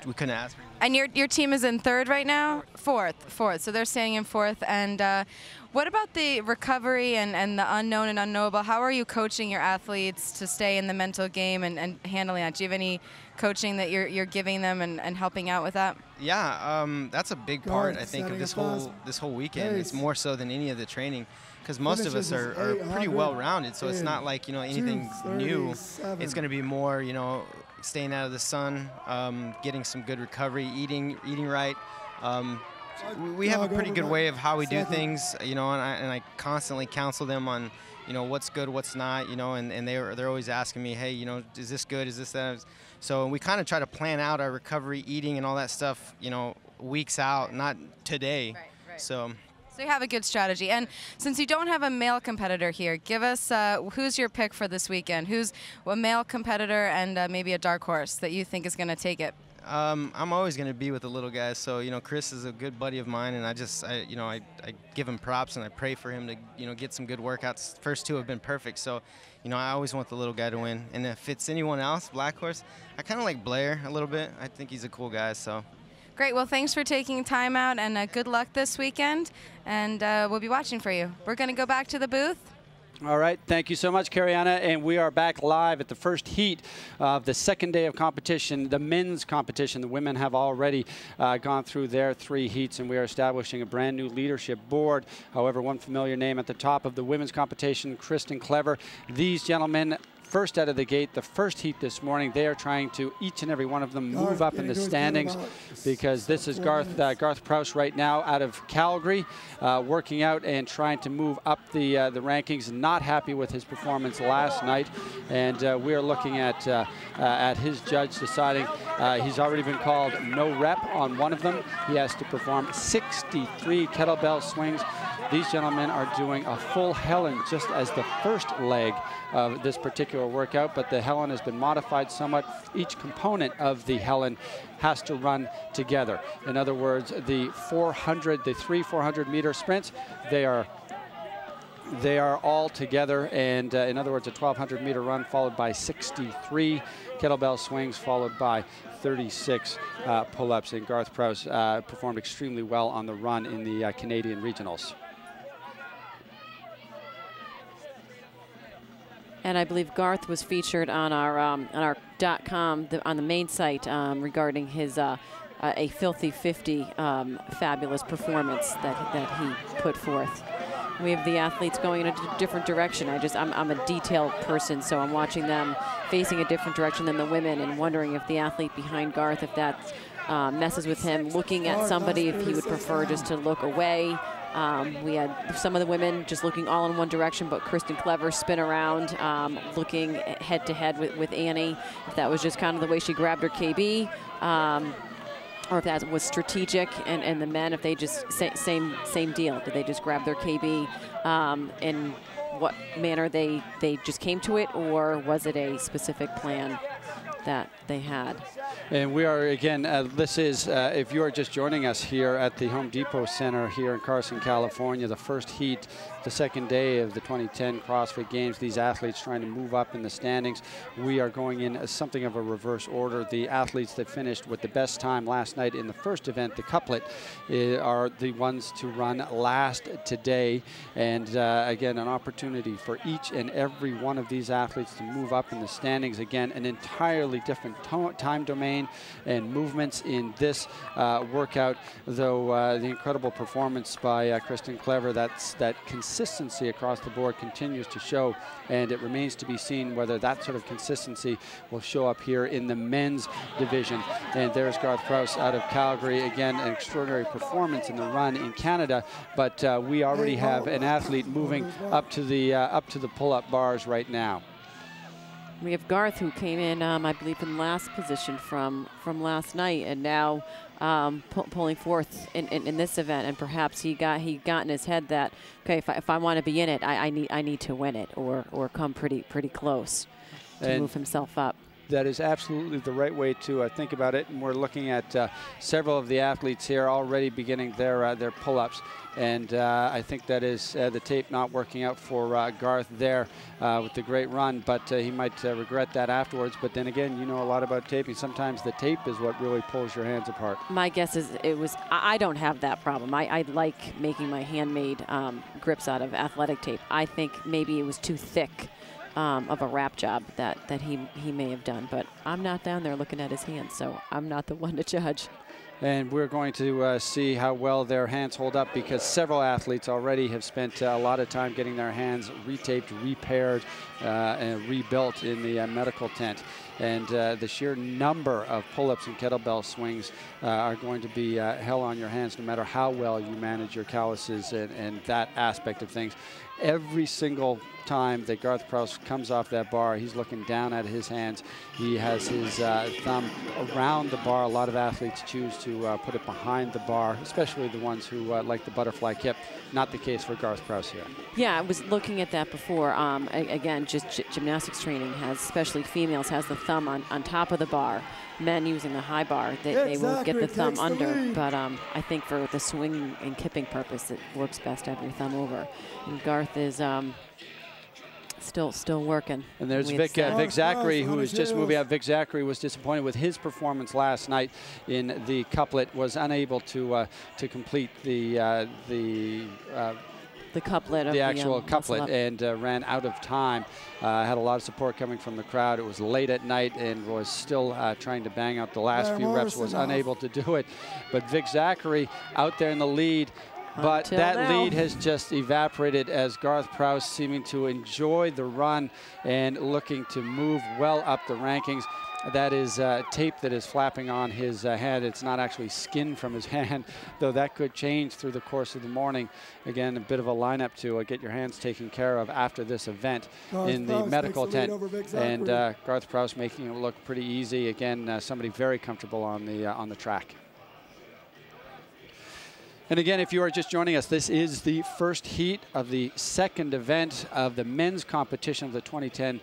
we couldn't ask for. And your team is in 3rd right now? Fourth. So they're staying in 4th. And what about the recovery and the unknown and unknowable? How are you coaching your athletes to stay in the mental game and handling that? Do you have any coaching that you're giving them and helping out with that? Yeah, that's a big part, I think, of this whole weekend. It's more so than any of the training, because most of us are pretty well-rounded, so it's not like anything new. It's going to be more staying out of the sun, getting some good recovery, eating right. We have a pretty good way of how we do things, and I constantly counsel them on, what's good, what's not, and they're always asking me, hey, is this good, is this that? So we kind of try to plan out our recovery, eating, and all that stuff, weeks out, not today. Right. So you have a good strategy. And since you don't have a male competitor here, give us who's your pick for this weekend? Who's a male competitor and maybe a dark horse that you think is going to take it? I'm always going to be with the little guys. So, Chris is a good buddy of mine, and I give him props and I pray for him to, get some good workouts. First 2 have been perfect. So, I always want the little guy to win. And if it's anyone else, Black Horse, I kind of like Blair a little bit. I think he's a cool guy, so. Great. Well, thanks for taking time out, and good luck this weekend. And we'll be watching for you. We're going to go back to the booth. All right, thank you so much, Cariana, and we are back live at the first heat of the second day of competition, the men's competition. The women have already gone through their 3 heats, and we are establishing a brand new leadership board. However, one familiar name at the top of the women's competition, Kristen Clever. These gentlemen, first out of the gate, the first heat this morning, they are trying to, each and every one of them, move up in the standings, because this is Garth Prowse right now out of Calgary, working out and trying to move up the rankings. Not happy with his performance last night, and we are looking at his judge deciding he's already been called no rep on one of them. He has to perform 63 kettlebell swings. These gentlemen are doing a full Helen just as the first leg of this particular workout, but the Helen has been modified somewhat. Each component of the Helen has to run together. In other words, the 3 400-meter sprints, they are all together, and in other words, a 1,200-meter run followed by 63 kettlebell swings followed by 36 pull-ups, and Garth Prowse performed extremely well on the run in the Canadian regionals. And I believe Garth was featured on our .com, on the main site, regarding his a filthy 50 fabulous performance that he put forth. We have the athletes going in a different direction. I'm a detailed person, so I'm watching them facing a different direction than the women and wondering if the athlete behind Garth, if that messes with him, looking at somebody, if he would prefer just to look away. We had some of the women just looking all in one direction, but Kristen Clever spin around, looking head to head with Annie. If that was just kind of the way she grabbed her KB, or if that was strategic, and the men, if they just same deal. Did they just grab their KB? In what manner they just came to it, or was it a specific plan that they had? And we are, again, this is, if you are just joining us here at the Home Depot Center here in Carson, California, the first heat, the second day of the 2010 CrossFit Games, these athletes trying to move up in the standings. We are going in something of a reverse order. The athletes that finished with the best time last night in the first event, the couplet, are the ones to run last today. And again, an opportunity for each and every one of these athletes to move up in the standings. Again, an entirely different time domain and movements in this workout, though the incredible performance by Kristen Clever, that consistency across the board continues to show, and it remains to be seen whether that sort of consistency will show up here in the men's division. And there's Garth Prowse out of Calgary, again, an extraordinary performance in the run in Canada, but we already have an athlete moving up to the pull-up bars right now. We have Garth, who came in, I believe, in last position from last night, and now pulling forth in this event. And perhaps he got in his head that, okay, if I want to be in it, I need to win it, or come pretty close to move himself up. That is absolutely the right way to think about it. And we're looking at several of the athletes here already beginning their pull-ups. And I think that is the tape not working out for Garth there with the great run, but he might regret that afterwards. But then again, you know a lot about taping. Sometimes the tape is what really pulls your hands apart. My guess is I don't have that problem. I like making my handmade grips out of athletic tape. I think maybe it was too thick of a wrap job that he may have done, but I'm not down there looking at his hands, so I'm not the one to judge. And we're going to see how well their hands hold up, because several athletes already have spent a lot of time getting their hands retaped, repaired, and rebuilt in the medical tent. And the sheer number of pull-ups and kettlebell swings are going to be hell on your hands, no matter how well you manage your calluses and that aspect of things. Every single time that Garth Prowse comes off that bar, he's looking down at his hands. He has his thumb around the bar. A lot of athletes choose to put it behind the bar, especially the ones who like the butterfly kip. Not the case for Garth Prowse here. Yeah, I was looking at that before. Again, just gymnastics training has, especially females, has the thumb on top of the bar. Men using the high bar, they will get the thumb under, but I think for the swing and kipping purpose, it works best to have your thumb over. And Garth is still working. And there's Vic Zachary, who is just moving out. Vic Zachary was disappointed with his performance last night in the couplet, was unable to complete the couplet, the actual couplet, and ran out of time. Had a lot of support coming from the crowd. It was late at night and was still trying to bang out the last few reps, was unable to do it. But Vic Zachary out there in the lead. But that lead has just evaporated as Garth Prowse seeming to enjoy the run and looking to move well up the rankings. That is tape that is flapping on his hand. It's not actually skin from his hand, though that could change through the course of the morning. Again, a bit of a lineup to get your hands taken care of after this event in the medical tent. And Garth Prowse making it look pretty easy. Again, somebody very comfortable on the track. And again, if you are just joining us, this is the first heat of the second event of the men's competition of the 2010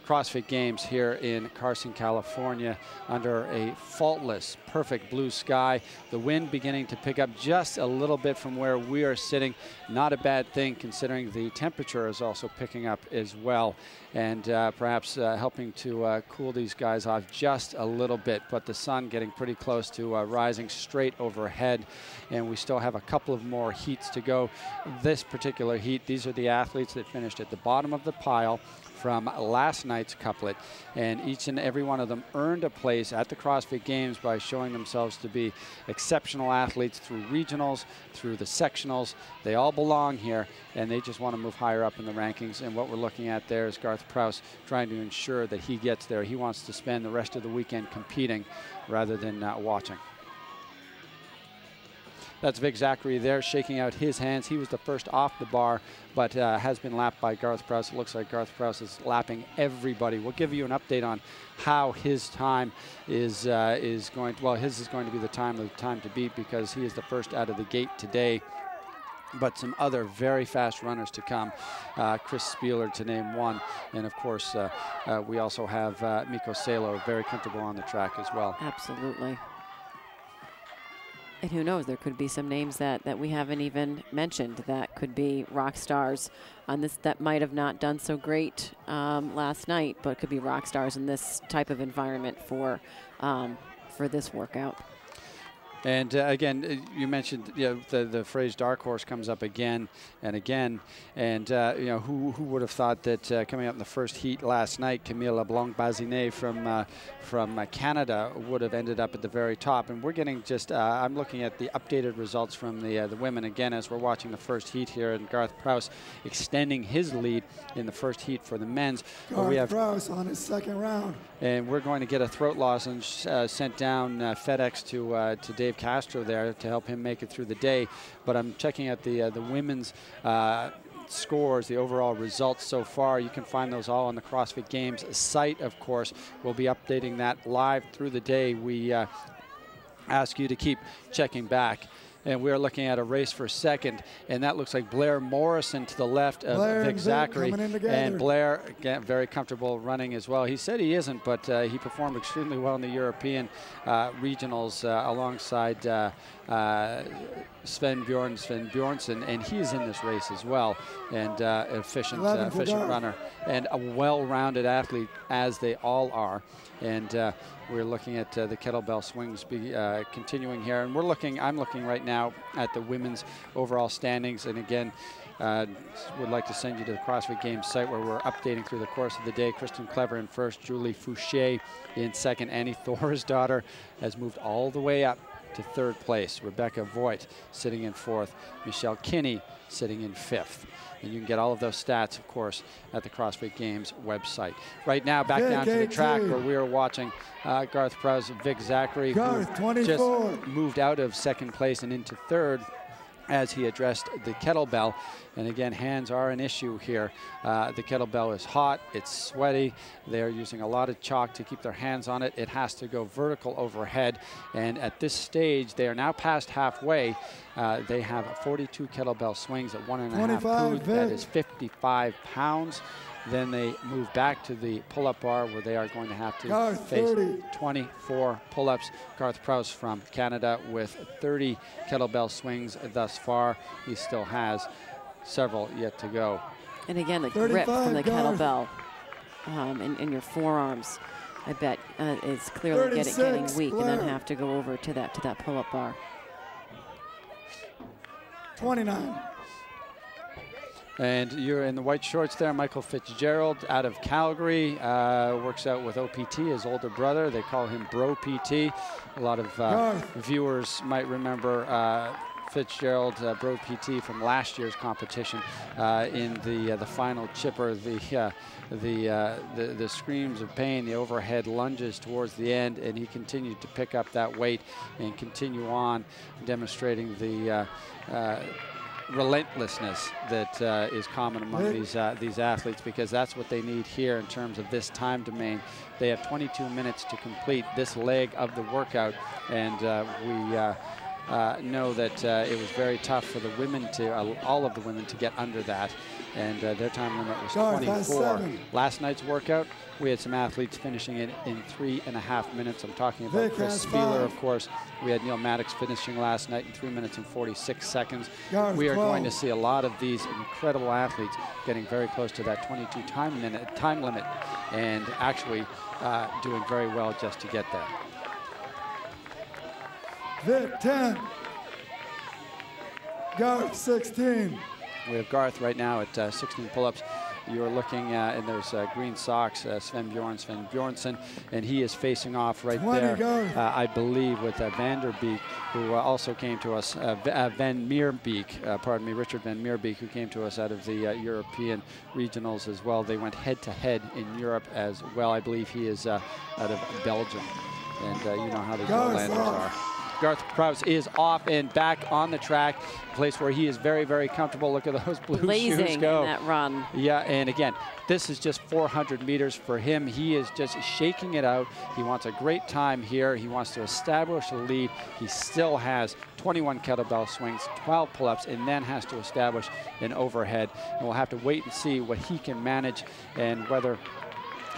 CrossFit Games here in Carson, California, under a faultless, perfect blue sky. The wind beginning to pick up just a little bit from where we are sitting. Not a bad thing, considering the temperature is also picking up as well, and perhaps helping to cool these guys off just a little bit. But the sun getting pretty close to rising straight overhead, and we still have a couple of more heats to go. This particular heat, these are the athletes that finished at the bottom of the pile from last night's couplet, and each and every one of them earned a place at the CrossFit Games by showing themselves to be exceptional athletes through regionals, through the sectionals. They all belong here, and they just want to move higher up in the rankings. And what we're looking at there is Garth Prowse trying to ensure that he gets there. He wants to spend the rest of the weekend competing rather than watching. That's Vic Zachary there, shaking out his hands. He was the first off the bar, but has been lapped by Garth Prowse. It looks like Garth Prowse is lapping everybody. We'll give you an update on how his time is going to, well, his is going to be the time to beat, because he is the first out of the gate today. But some other very fast runners to come. Chris Spieler, to name one. And of course, we also have Mikko Salo, very comfortable on the track as well. Absolutely. And who knows, there could be some names that we haven't even mentioned that could be rock stars on this, that might have not done so great last night, but could be rock stars in this type of environment for this workout. And again, you mentioned, you know, the phrase dark horse comes up again and again. And you know, who would have thought that coming up in the first heat last night, Camille LeBlanc-Bazinet from Canada would have ended up at the very top. And we're getting just, I'm looking at the updated results from the women again as we're watching the first heat here, and Garth Prowse extending his lead in the first heat for the men's. Garth Prowse on his second round. And we're going to get a throat lozenge sent down FedEx to Dave Castro there to help him make it through the day. But I'm checking out the women's scores, the overall results so far. You can find those all on the CrossFit Games site, of course. We'll be updating that live through the day. We ask you to keep checking back. And we're looking at a race for second, and that looks like Blair Morrison to the left of Vic Zachary. And Blair, again, very comfortable running as well. He said he isn't, but he performed extremely well in the European regionals alongside Sven Bjornsson, and he's in this race as well, and efficient runner, and a well-rounded athlete, as they all are. And we're looking at the kettlebell swings continuing here, and I'm looking right now at the women's overall standings. And again, would like to send you to the CrossFit Games site where we're updating through the course of the day. Kristen Clever in first, Julie Fouché in second. Annie Thorisdottir has moved all the way up to third place. Rebecca Voigt sitting in fourth. Michelle Kinney sitting in fifth. And you can get all of those stats, of course, at the CrossFit Games website. Right now, back down to the track where we are watching Garth Prowse, Vic Zachary, who just moved out of second place and into third as he addressed the kettlebell. And again, hands are an issue here. The kettlebell is hot, it's sweaty. They're using a lot of chalk to keep their hands on it. It has to go vertical overhead. And at this stage, they are now past halfway. They have 42 kettlebell swings at 1.5 pound. That is 55 pounds. Then they move back to the pull-up bar where they are going to have to face 24 pull-ups. Garth Prowse from Canada with 30 kettlebell swings thus far. He still has several yet to go. And again, the grip from the kettlebell in your forearms, I bet, is clearly getting weak, and then have to go over to that pull-up bar. 29. And you're in the white shorts there, Michael Fitzgerald out of Calgary, works out with OPT, his older brother. They call him Bro PT. A lot of viewers might remember Fitzgerald, Bro PT from last year's competition in the final chipper, the screams of pain, the overhead lunges towards the end, and he continued to pick up that weight and continue on, demonstrating the relentlessness that is common among these athletes, because that's what they need here in terms of this time domain. They have 22 minutes to complete this leg of the workout, and we know that it was very tough for the women all of the women to get under that, and their time limit was 24. Last night's workout, we had some athletes finishing it in 3.5 minutes. I'm talking about Chris Spieler, of course. We had Neil Maddox finishing last night in 3 minutes and 46 seconds. We are going to see a lot of these incredible athletes getting very close to that 22 time limit, and actually doing very well just to get there. Vic, 10. Garth, 16. We have Garth right now at 16 pull-ups. You're looking in those green socks, Sven Bjornsson, and he is facing off right there, I believe, with Vanderbeek, who also came to us, Van Meerbeek, pardon me, Richard Van Meerbeek, who came to us out of the European regionals as well. They went head-to-head in Europe as well. I believe he is out of Belgium, and you know how the Netherlanders are. Garth Prowse is off and back on the track, place where he is very, very comfortable. Look at those blue shoes go. In that run. Yeah, and again, this is just 400 meters for him. He is just shaking it out. He wants a great time here. He wants to establish a lead. He still has 21 kettlebell swings, 12 pull-ups, and then has to establish an overhead. And we'll have to wait and see what he can manage and whether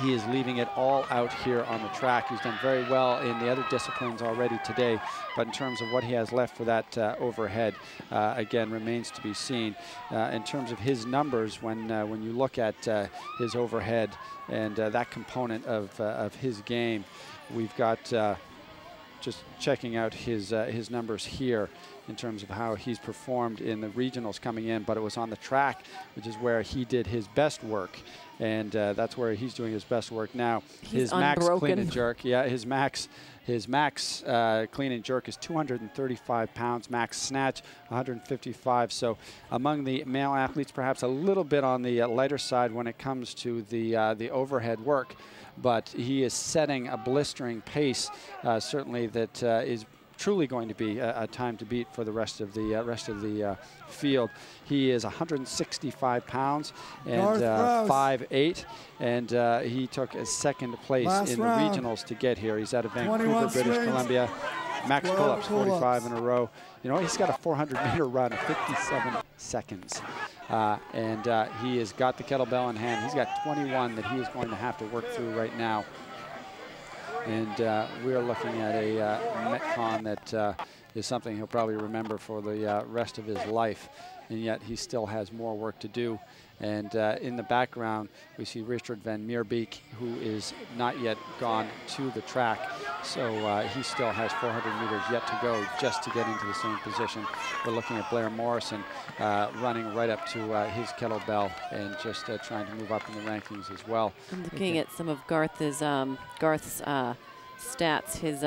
he is leaving it all out here on the track. He's done very well in the other disciplines already today, but in terms of what he has left for that overhead, again, remains to be seen. In terms of his numbers, when you look at his overhead and that component of his game, we've got just checking out his numbers here in terms of how he's performed in the regionals coming in, but it was on the track, which is where he did his best work. And that's where he's doing his best work now. His max clean and jerk, his max clean and jerk is 235 pounds, max snatch 155. So among the male athletes, perhaps a little bit on the lighter side when it comes to the overhead work, but he is setting a blistering pace, certainly that is truly going to be a time to beat for the rest of the field. He is 165 pounds and 5'8", and he took a second place in the regionals to get here. He's out of Vancouver, British Columbia. Max pull-ups, 45 in a row. You know, he's got a 400-meter run of 57 seconds. And he has got the kettlebell in hand. He's got 21 that he is going to have to work through right now. And we are looking at a Metcon that is something he'll probably remember for the rest of his life. And yet he still has more work to do. And in the background, we see Richard Van Meerbeek, who is not yet gone to the track. So he still has 400 meters yet to go just to get into the same position. We're looking at Blair Morrison running right up to his kettlebell and just trying to move up in the rankings as well. I'm looking at some of Garth's stats. His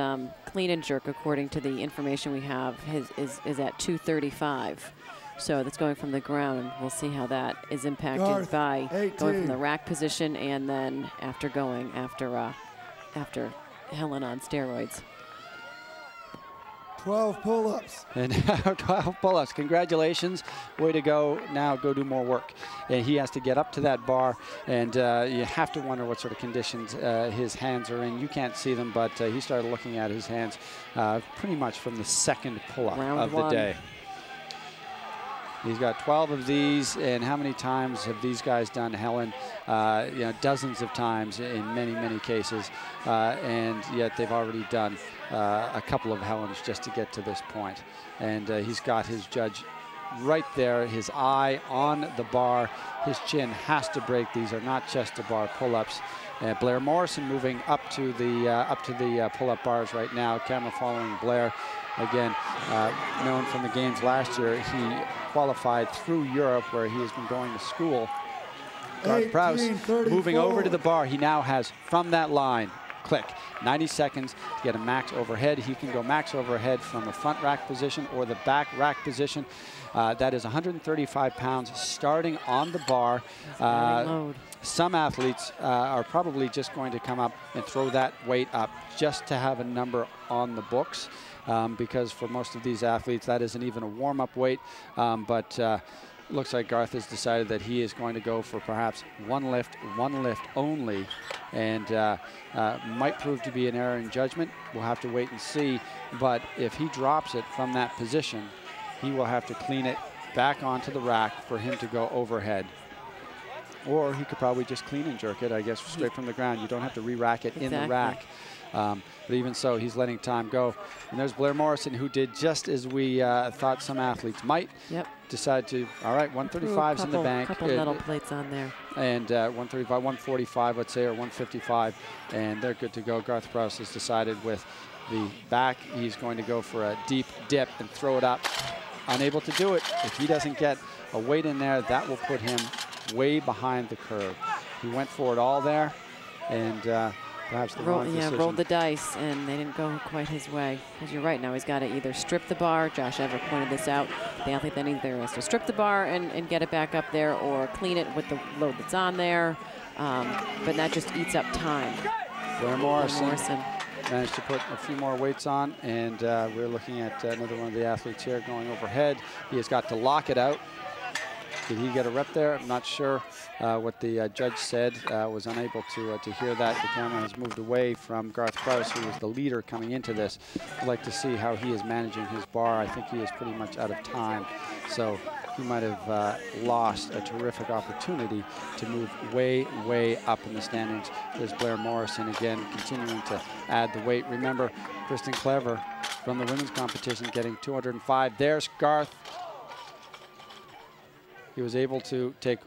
clean and jerk, according to the information we have, is at 235. So that's going from the ground. We'll see how that is impacted by going from the rack position and then after going after Helen on steroids. 12 pull-ups. And 12 pull-ups. Congratulations. Way to go. Now go do more work. And he has to get up to that bar, and you have to wonder what sort of conditions his hands are in. You can't see them, but he started looking at his hands pretty much from the second pull-up of the day. He's got 12 of these, and how many times have these guys done Helen? You know, dozens of times in many, many cases, and yet they've already done a couple of Helens just to get to this point. And he's got his judge right there, his eye on the bar. His chin has to break. These are not chest-to-bar pull-ups. Blair Morrison moving up to the pull-up bars right now. Camera following Blair. Again, known from the games last year, he qualified through Europe where he has been going to school. Garth Prowse moving over to the bar. He now has, from that line, click, 90 seconds to get a max overhead. He can go max overhead from the front rack position or the back rack position. That is 135 pounds starting on the bar. Some athletes are probably just going to come up and throw that weight up just to have a number on the books, because for most of these athletes that isn't even a warm-up weight. Looks like Garth has decided that he is going to go for perhaps one lift only, and might prove to be an error in judgment. We'll have to wait and see. But if he drops it from that position, he will have to clean it back onto the rack for him to go overhead. Or he could probably just clean and jerk it, I guess, straight from the ground. You don't have to re-rack it in the rack. But even so, he's letting time go. And there's Blair Morrison, who did just as we thought some athletes might. Yep. Decide to, all right, 135's in the bank. Couple metal plates on there. And 135, 145, let's say, or 155. And they're good to go. Garth Prowse has decided with the back, he's going to go for a deep dip and throw it up. Unable to do it. If he doesn't get a weight in there, that will put him way behind the curve. He went for it all there, and perhaps the wrong decision. Rolled the dice, and they didn't go quite his way. Because you're right, now he's got to either strip the bar. Josh Everett pointed this out. The athlete then either has to strip the bar and get it back up there, or clean it with the load that's on there. But that just eats up time. Blair Morrison managed to put a few more weights on, and we're looking at another one of the athletes here going overhead. He has got to lock it out. Did he get a rep there? I'm not sure. What the judge said, was unable to hear that. The camera has moved away from Garth Prowse, who was the leader coming into this. I'd like to see how he is managing his bar. I think he is pretty much out of time. So he might have lost a terrific opportunity to move way, way up in the standings. There's Blair Morrison again, continuing to add the weight. Remember, Kristen Clever from the women's competition getting 205. There's Garth. He was able to take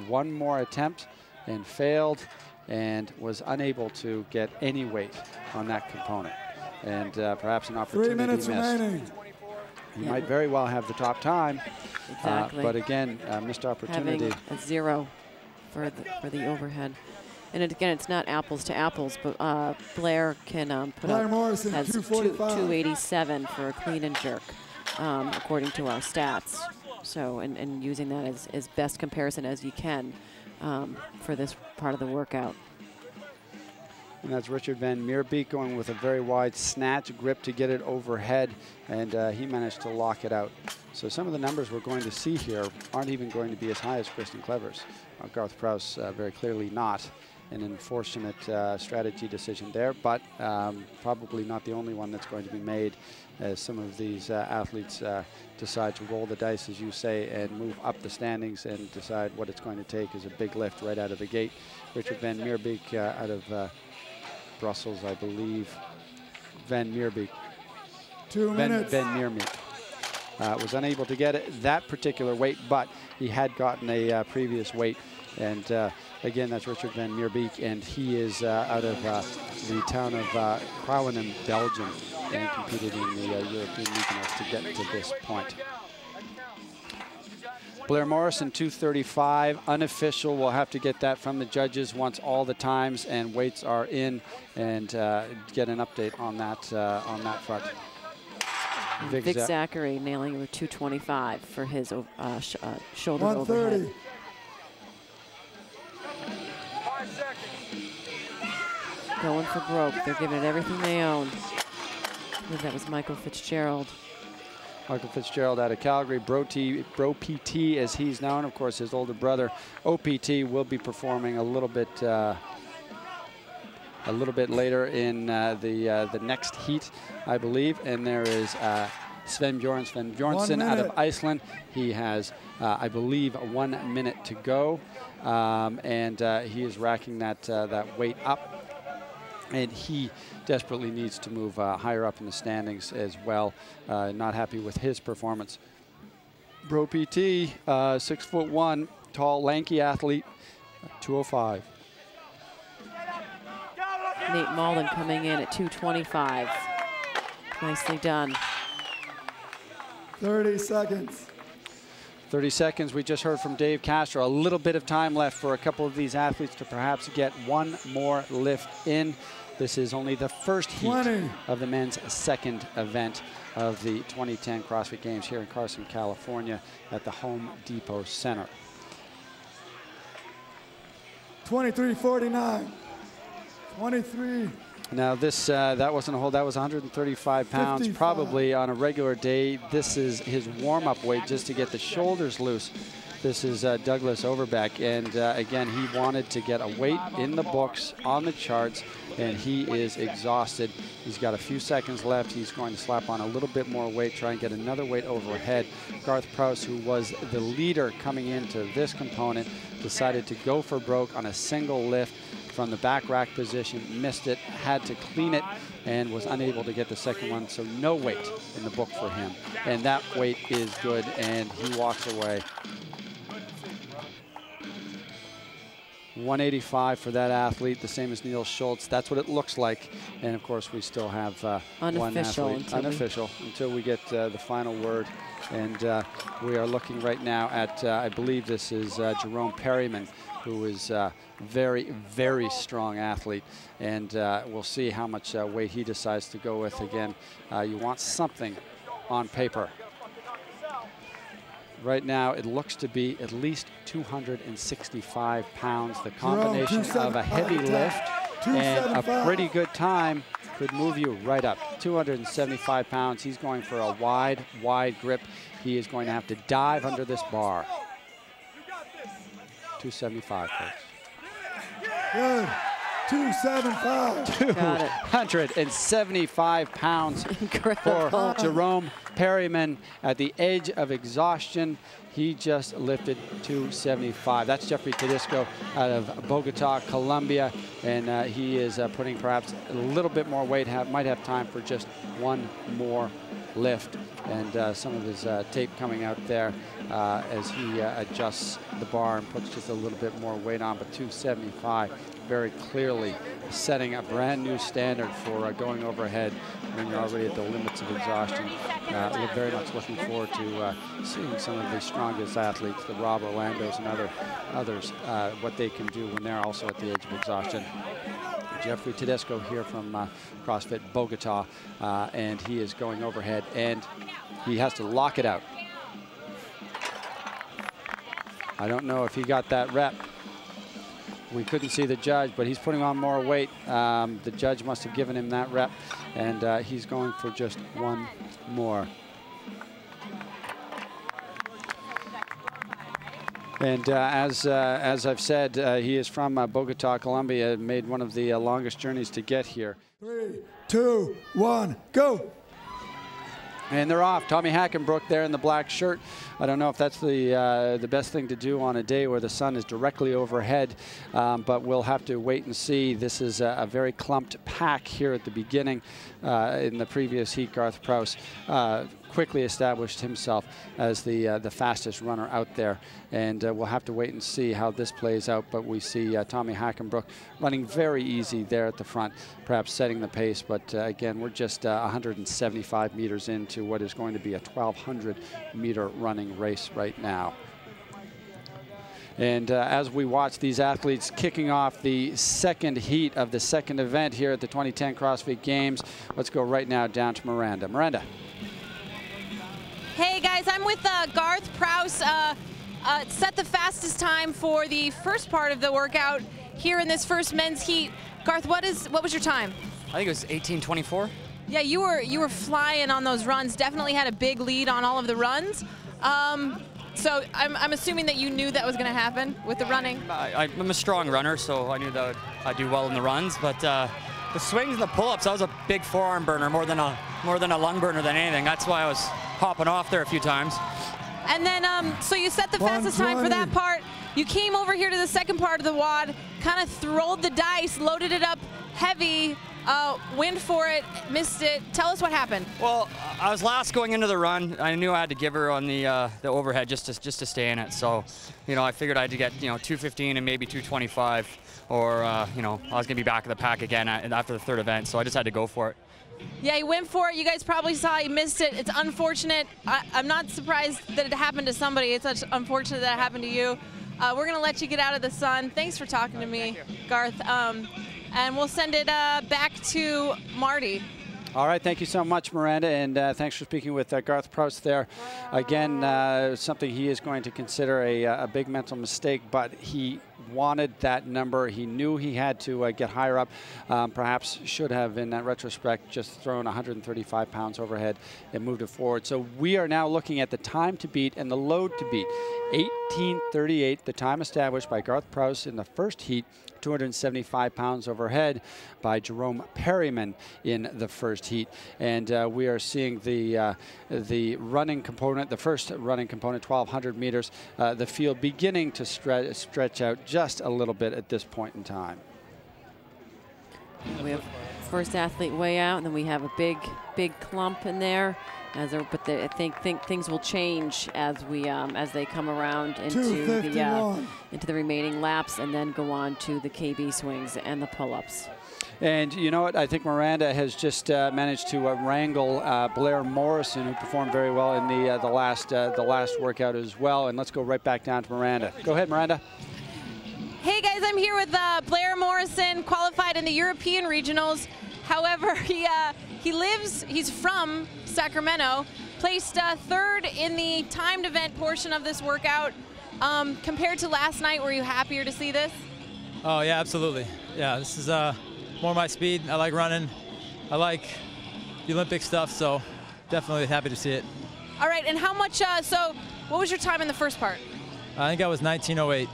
one more attempt and failed, and was unable to get any weight on that component. And perhaps an opportunity 3 minutes missed. remaining. He might very well have the top time. Exactly. But again, missed opportunity. Having a 0 for the overhead. And again, it's not apples to apples, but Blair can put Blair up, Morrison, has 245. 287 for a clean and jerk, according to our stats. So, and using that as best comparison as you can for this part of the workout. And that's Richard Van Meerbeek going with a very wide snatch grip to get it overhead, and he managed to lock it out. So some of the numbers we're going to see here aren't even going to be as high as Kristen Clever's. Garth Prowse very clearly not. An unfortunate strategy decision there, but probably not the only one that's going to be made, as some of these athletes decide to roll the dice, as you say, and move up the standings and decide what it's going to take is a big lift right out of the gate. Richard Van Meerbeek out of Brussels, I believe. Van Meerbeek. 2 minutes. Van Meerbeek was unable to get it that particular weight, but he had gotten a previous weight. And again, that's Richard Van Meerbeek, and he is out of the town of Kruinen, Belgium, and competed in the European Regionals to get to this point. Blair Morrison, 235, unofficial. We'll have to get that from the judges once all the times and weights are in, and get an update on that front. Vic Zachary nailing with 225 for his shoulder 130. overhead. Going for broke. They're giving it everything they own. I believe that was Michael Fitzgerald. Michael Fitzgerald out of Calgary. Bro PT, as he's known. Of course, his older brother, OPT, will be performing a little bit later in the next heat, I believe. And there is Sven Bjornsson out of Iceland. He has, I believe, 1 minute to go, and he is racking that weight up. And he desperately needs to move higher up in the standings as well. Not happy with his performance. Pro PT, 6'1", tall, lanky athlete, 205. Nate Malden coming in at 225. Nicely done. 30 seconds. 30 seconds. We just heard from Dave Castro. A little bit of time left for a couple of these athletes to perhaps get one more lift in. This is only the first heat 20. of the men's second event of the 2010 CrossFit Games here in Carson, California at the Home Depot Center. 23:49. 23. Now this, that wasn't a hold, that was 135 pounds. 55. Probably on a regular day. This is his warm-up weight just to get the shoulders loose. This is Douglas Overbeck, and again, he wanted to get a weight in the books, on the charts, and he is exhausted. He's got a few seconds left. He's going to slap on a little bit more weight, try and get another weight overhead. Garth Prowse, who was the leader coming into this component, decided to go for broke on a single lift from the back rack position, missed it, had to clean it, and was unable to get the second one, so no weight in the book for him. And that weight is good, and he walks away. 185 for that athlete, the same as Neil Schultz. That's what it looks like. And of course, we still have one athlete. Unofficial until we get the final word. And we are looking right now at, I believe this is Jerome Perryman, who is a very, very strong athlete. And we'll see how much weight he decides to go with. Again, you want something on paper. Right now, it looks to be at least 265 pounds. The combination of a heavy lift and a pretty good time could move you right up. 275 pounds. He's going for a wide, wide grip. He is going to have to dive under this bar. 275, folks. Good. 275. 275 pounds for Jerome Perryman at the edge of exhaustion. He just lifted 275. That's Jeffrey Tedisco out of Bogota, Colombia, and he is putting perhaps a little bit more weight. Might have time for just one more lift, and some of his tape coming out there as he adjusts the bar and puts just a little bit more weight on. But 275, very clearly setting a brand new standard for going overhead when you're already at the limits of exhaustion. We're very much looking forward to seeing some of the strongest athletes, the Rob Orlandos and others, what they can do when they're also at the edge of exhaustion. Jeffrey Tedesco here from CrossFit Bogota, and he is going overhead, and he has to lock it out. I don't know if he got that rep. We couldn't see the judge, but he's putting on more weight. The judge must have given him that rep, and he's going for just one more. And as I've said, he is from Bogota, Colombia, made one of the longest journeys to get here. 3, 2, 1, go. And they're off. Tommy Hackenbrook there in the black shirt. I don't know if that's the best thing to do on a day where the sun is directly overhead, but we'll have to wait and see. This is a very clumped pack here at the beginning. In the previous heat, Garth Prowse quickly established himself as the fastest runner out there, and we'll have to wait and see how this plays out. But we see Tommy Hackenbrook running very easy there at the front, perhaps setting the pace. But again, we're just 175 meters into what is going to be a 1,200 meter running race right now. And as we watch these athletes kicking off the second heat of the second event here at the 2010 CrossFit Games, let's go right now down to Miranda. Miranda. Hey guys, I'm with Garth Prowse. Set the fastest time for the first part of the workout here in this first men's heat. Garth, what was your time? I think it was 18:24. Yeah, you were flying on those runs. Definitely had a big lead on all of the runs. So I'm assuming that you knew that was going to happen with the running. I'm a strong runner, so I knew that I'd do well in the runs. But the swings and the pull-ups, that was a big forearm burner, more than a lung burner than anything. That's why I was hopping off there a few times. And then, so you set the fastest time for that part. You came over here to the second part of the WOD, kind of rolled the dice, loaded it up heavy went for it, missed it. Tell us what happened. Well, I was last going into the run. I knew I had to give her on the overhead just to stay in it. So, you know, I figured I had to get 2:15 and maybe 2:25, or you know, I was gonna be back in the pack again after the third event. So I just had to go for it. Yeah, he went for it. You guys probably saw he missed it. It's unfortunate. I'm not surprised that it happened to somebody. It's such unfortunate that it happened to you. We're gonna let you get out of the sun. Thanks for talking to me, Garth. And we'll send it back to Marty. All right, thank you so much, Miranda, and thanks for speaking with Garth Proust there. Again, something he is going to consider a big mental mistake, but he wanted that number. He knew he had to get higher up. Perhaps should have, in that retrospect, just thrown 135 pounds overhead and moved it forward. So we are now looking at the time to beat and the load to beat. 18:38, the time established by Garth Proust in the first heat. 275 pounds overhead by Jerome Perryman in the first heat. And we are seeing the running component, the first running component, 1,200 meters, the field beginning to stretch out just a little bit at this point in time. We have first athlete way out, and then we have a big clump in there. But I think things will change as they come around into the remaining laps, and then go on to the KB swings and the pull-ups. And you know what? I think Miranda has just managed to wrangle Blair Morrison, who performed very well in the last workout as well. And let's go right back down to Miranda. Go ahead, Miranda. Hey guys, I'm here with Blair Morrison, qualified in the European regionals. However, he's from Sacramento, placed third in the timed event portion of this workout. Compared to last night, were you happier to see this? Oh yeah, absolutely. Yeah, this is more my speed. I like running. I like the Olympic stuff, so definitely happy to see it. All right, and how much, so what was your time in the first part? I think I was 19:08.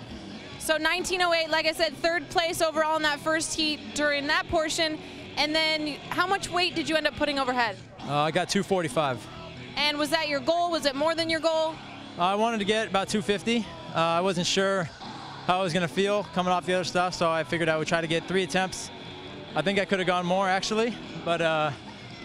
So 19:08, like I said, third place overall in that first heat during that portion. And then how much weight did you end up putting overhead? I got 245. And was that your goal? Was it more than your goal? I wanted to get about 250. I wasn't sure how I was going to feel coming off the other stuff, so I figured I would try to get 3 attempts. I think I could have gone more, actually, but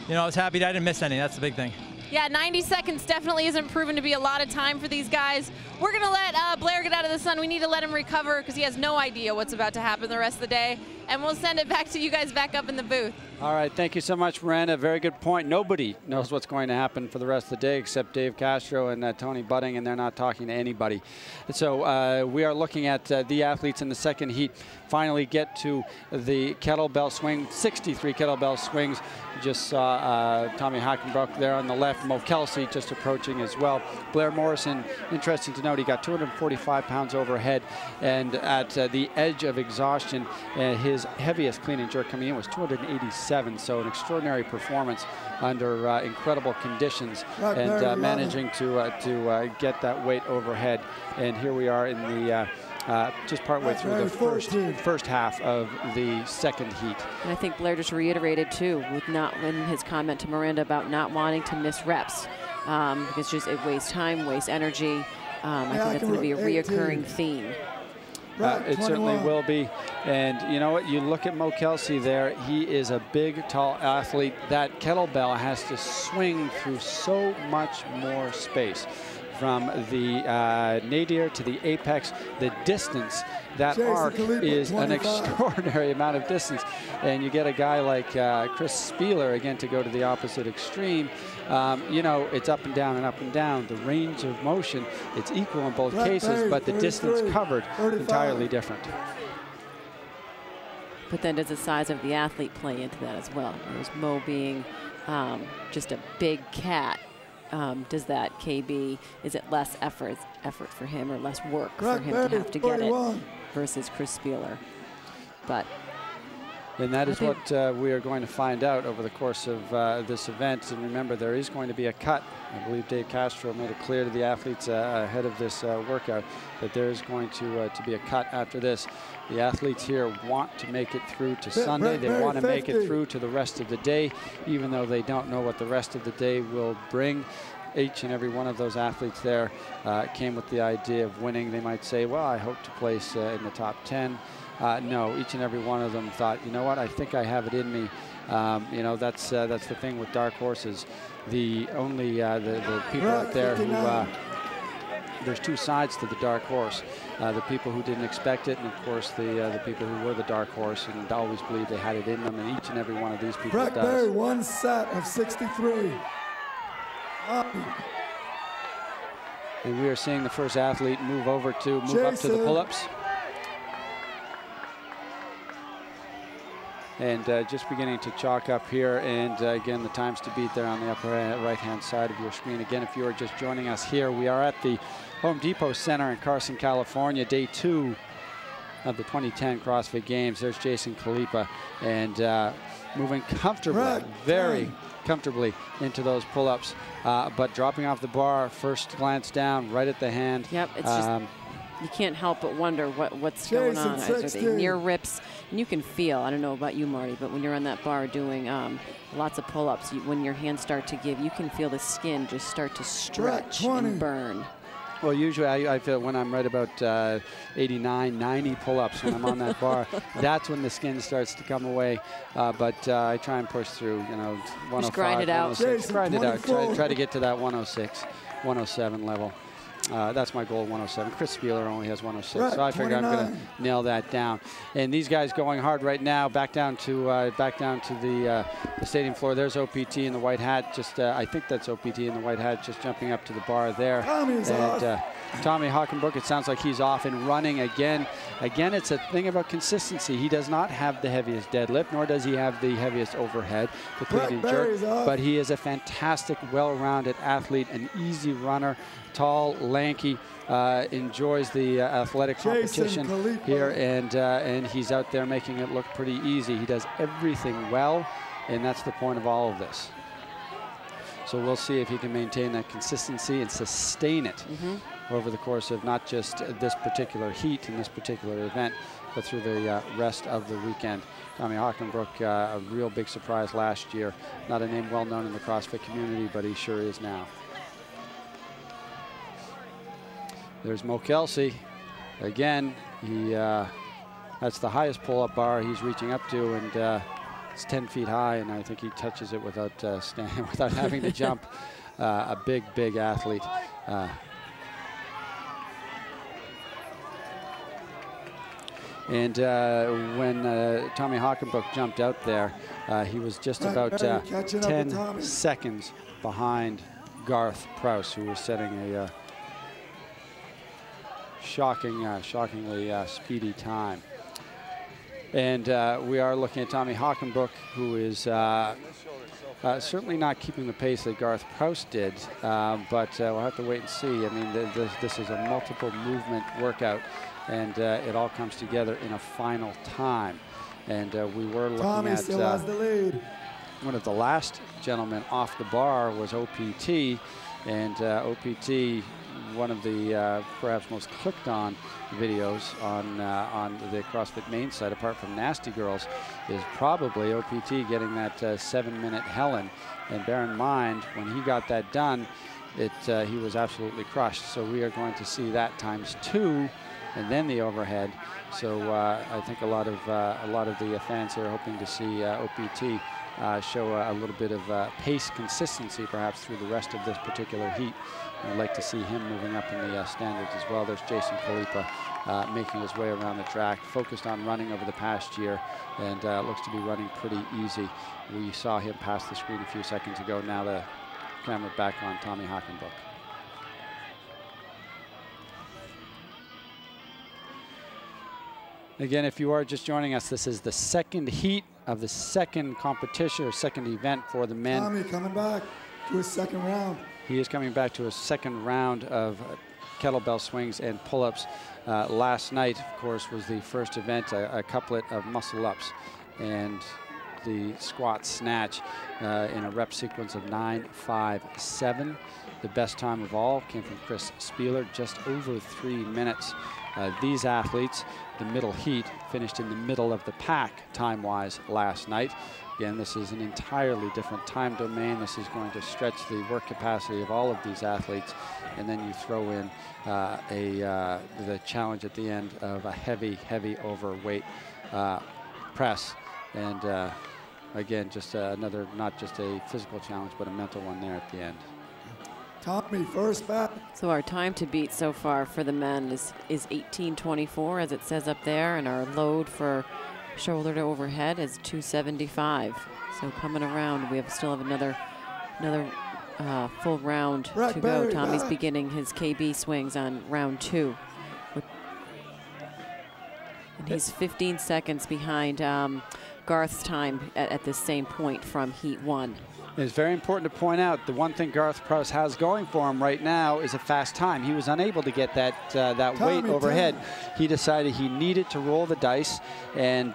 you know, I was happy that I didn't miss any. That's the big thing. Yeah, 90 seconds definitely isn't proven to be a lot of time for these guys. We're going to let Blair get out of the sun. We need to let him recover because he has no idea what's about to happen the rest of the day. And we'll send it back to you guys back up in the booth. All right, thank you so much, Miranda. Very good point. Nobody knows what's going to happen for the rest of the day except Dave Castro and Tony Budding, and they're not talking to anybody. So we are looking at the athletes in the second heat finally get to the kettlebell swing, 63 kettlebell swings. You just saw Tommy Hackenbrook there on the left, Mo Kelsey just approaching as well. Blair Morrison, interesting to note, he got 245 pounds overhead, and at the edge of exhaustion, his heaviest clean and jerk coming in was 287, so an extraordinary performance under incredible conditions, and managing to get that weight overhead. And here we are in the just partway through the first half of the second heat. And I think Blair just reiterated too, with in his comment to Miranda about not wanting to miss reps, because just it wastes time, wastes energy. I think that's going to be a reoccurring theme. It certainly will be. And you know what? You look at Mo Kelsey there. He is a big, tall athlete. That kettlebell has to swing through so much more space. From the nadir to the apex, the distance, that arc is an extraordinary amount of distance. And you get a guy like Chris Spieler, again, to go to the opposite extreme. You know, it's up and down and up and down. The range of motion, it's equal in both cases, but the distance covered entirely different. But then does the size of the athlete play into that as well? Whereas Mo being just a big cat, does that KB, is it less effort for him or less work for him to have to get it versus Chris Spieler? But and that is what we are going to find out over the course of this event. And remember, there is going to be a cut. I believe Dave Castro made it clear to the athletes ahead of this workout that there is going to be a cut after this. The athletes here want to make it through to Sunday. They want to make it through to the rest of the day, even though they don't know what the rest of the day will bring. Each and every one of those athletes there came with the idea of winning. They might say, well, I hope to place in the top 10. No, each and every one of them thought, you know what, I think I have it in me You know, that's the thing with dark horses. The people out there who there's two sides to the dark horse. The people who didn't expect it, and of course the people who were the dark horse and always believed they had it in them, and each and every one of these people does. Berry, one set of 63. And we are seeing the first athlete move up to the pull-ups. And just beginning to chalk up here. And again, the times to beat there on the upper right-hand side of your screen. Again, if you are just joining us here, we are at the Home Depot Center in Carson, California, day 2 of the 2010 CrossFit Games. There's Jason Kalipa, and moving comfortably, very comfortably into those pull-ups, but dropping off the bar, first glance down, right at the hand. Yep, it's just, you can't help but wonder what's going on. Are they near rips? And you can feel, I don't know about you, Marty, but when you're on that bar doing lots of pull-ups, when your hands start to give, you can feel the skin just start to stretch and burn. Well, usually I feel when I'm right about 89, 90 pull-ups when I'm on that bar, that's when the skin starts to come away. But I try and push through, you know, 105, just grind it out. Grind it out. Try to get to that 106, 107 level. That's my goal, 107. Chris Spieler only has 106, so I figure I'm going to nail that down. And these guys going hard right now, back down to the stadium floor. There's OPT in the white hat. Just I think that's OPT in the white hat, just jumping up to the bar there. Tommy Hockenbrook, it sounds like he's off and running again. Again, it's a thing about consistency. He does not have the heaviest deadlift, nor does he have the heaviest overhead, the clean and jerk, but he is a fantastic, well-rounded athlete, an easy runner, tall, lanky, enjoys the athletic competition here, and he's out there making it look pretty easy. He does everything well, and that's the point of all of this. So we'll see if he can maintain that consistency and sustain it over the course of not just this particular heat and this particular event, but through the rest of the weekend. Tommy Hockenbrook, a real big surprise last year. Not a name well known in the CrossFit community, but he sure is now. There's Mo Kelsey. Again, that's the highest pull-up bar he's reaching up to, and it's 10 feet high, and I think he touches it without without having to jump. A big, big athlete. And when Tommy Hockenbrook jumped out there, he was just about 10 seconds behind Garth Prowse, who was setting a shockingly speedy time. And we are looking at Tommy Hockenbrook, who is certainly not keeping the pace that Garth Prowse did, but we'll have to wait and see. I mean, this is a multiple movement workout, and it all comes together in a final time. And we were looking Tommy still has the lead. One of the last gentlemen off the bar was OPT, and OPT, one of the perhaps most clicked on videos on the CrossFit main site, apart from Nasty Girls, is probably OPT getting that 7-minute Helen. And bear in mind, when he got that done, he was absolutely crushed. So we are going to see that ×2, and then the overhead. So I think a lot of the fans here are hoping to see OPT show a little bit of pace consistency, perhaps through the rest of this particular heat. I'd like to see him moving up in the standards as well. There's Jason Kalipa making his way around the track, focused on running over the past year, and looks to be running pretty easy. We saw him pass the screen a few seconds ago. Now the camera back on Tommy Hockenbrook. Again, if you are just joining us, this is the second heat of the second competition, or second event for the men. Tommy coming back to his second round. He is coming back to a second round of kettlebell swings and pull-ups. Last night, of course, was the first event, a couplet of muscle-ups and the squat snatch in a rep sequence of 9-5-7. The best time of all came from Chris Spieler, just over 3 minutes. These athletes, the middle heat, finished in the middle of the pack time-wise last night. Again, this is an entirely different time domain. This is going to stretch the work capacity of all of these athletes. And then you throw in the challenge at the end of a heavy, heavy overweight press. And again, just another, not just a physical challenge, but a mental one there at the end. Tommy, first back. So our time to beat so far for the men is 18:24, as it says up there, and our load for shoulder to overhead is 275. So coming around, we still have another full round to go. Tommy's beginning his KB swings on round 2. And he's 15 seconds behind Garth's time at this same point from heat 1. It's very important to point out the one thing Garth Prowse has going for him right now is a fast time. He was unable to get that weight overhead. He decided he needed to roll the dice, and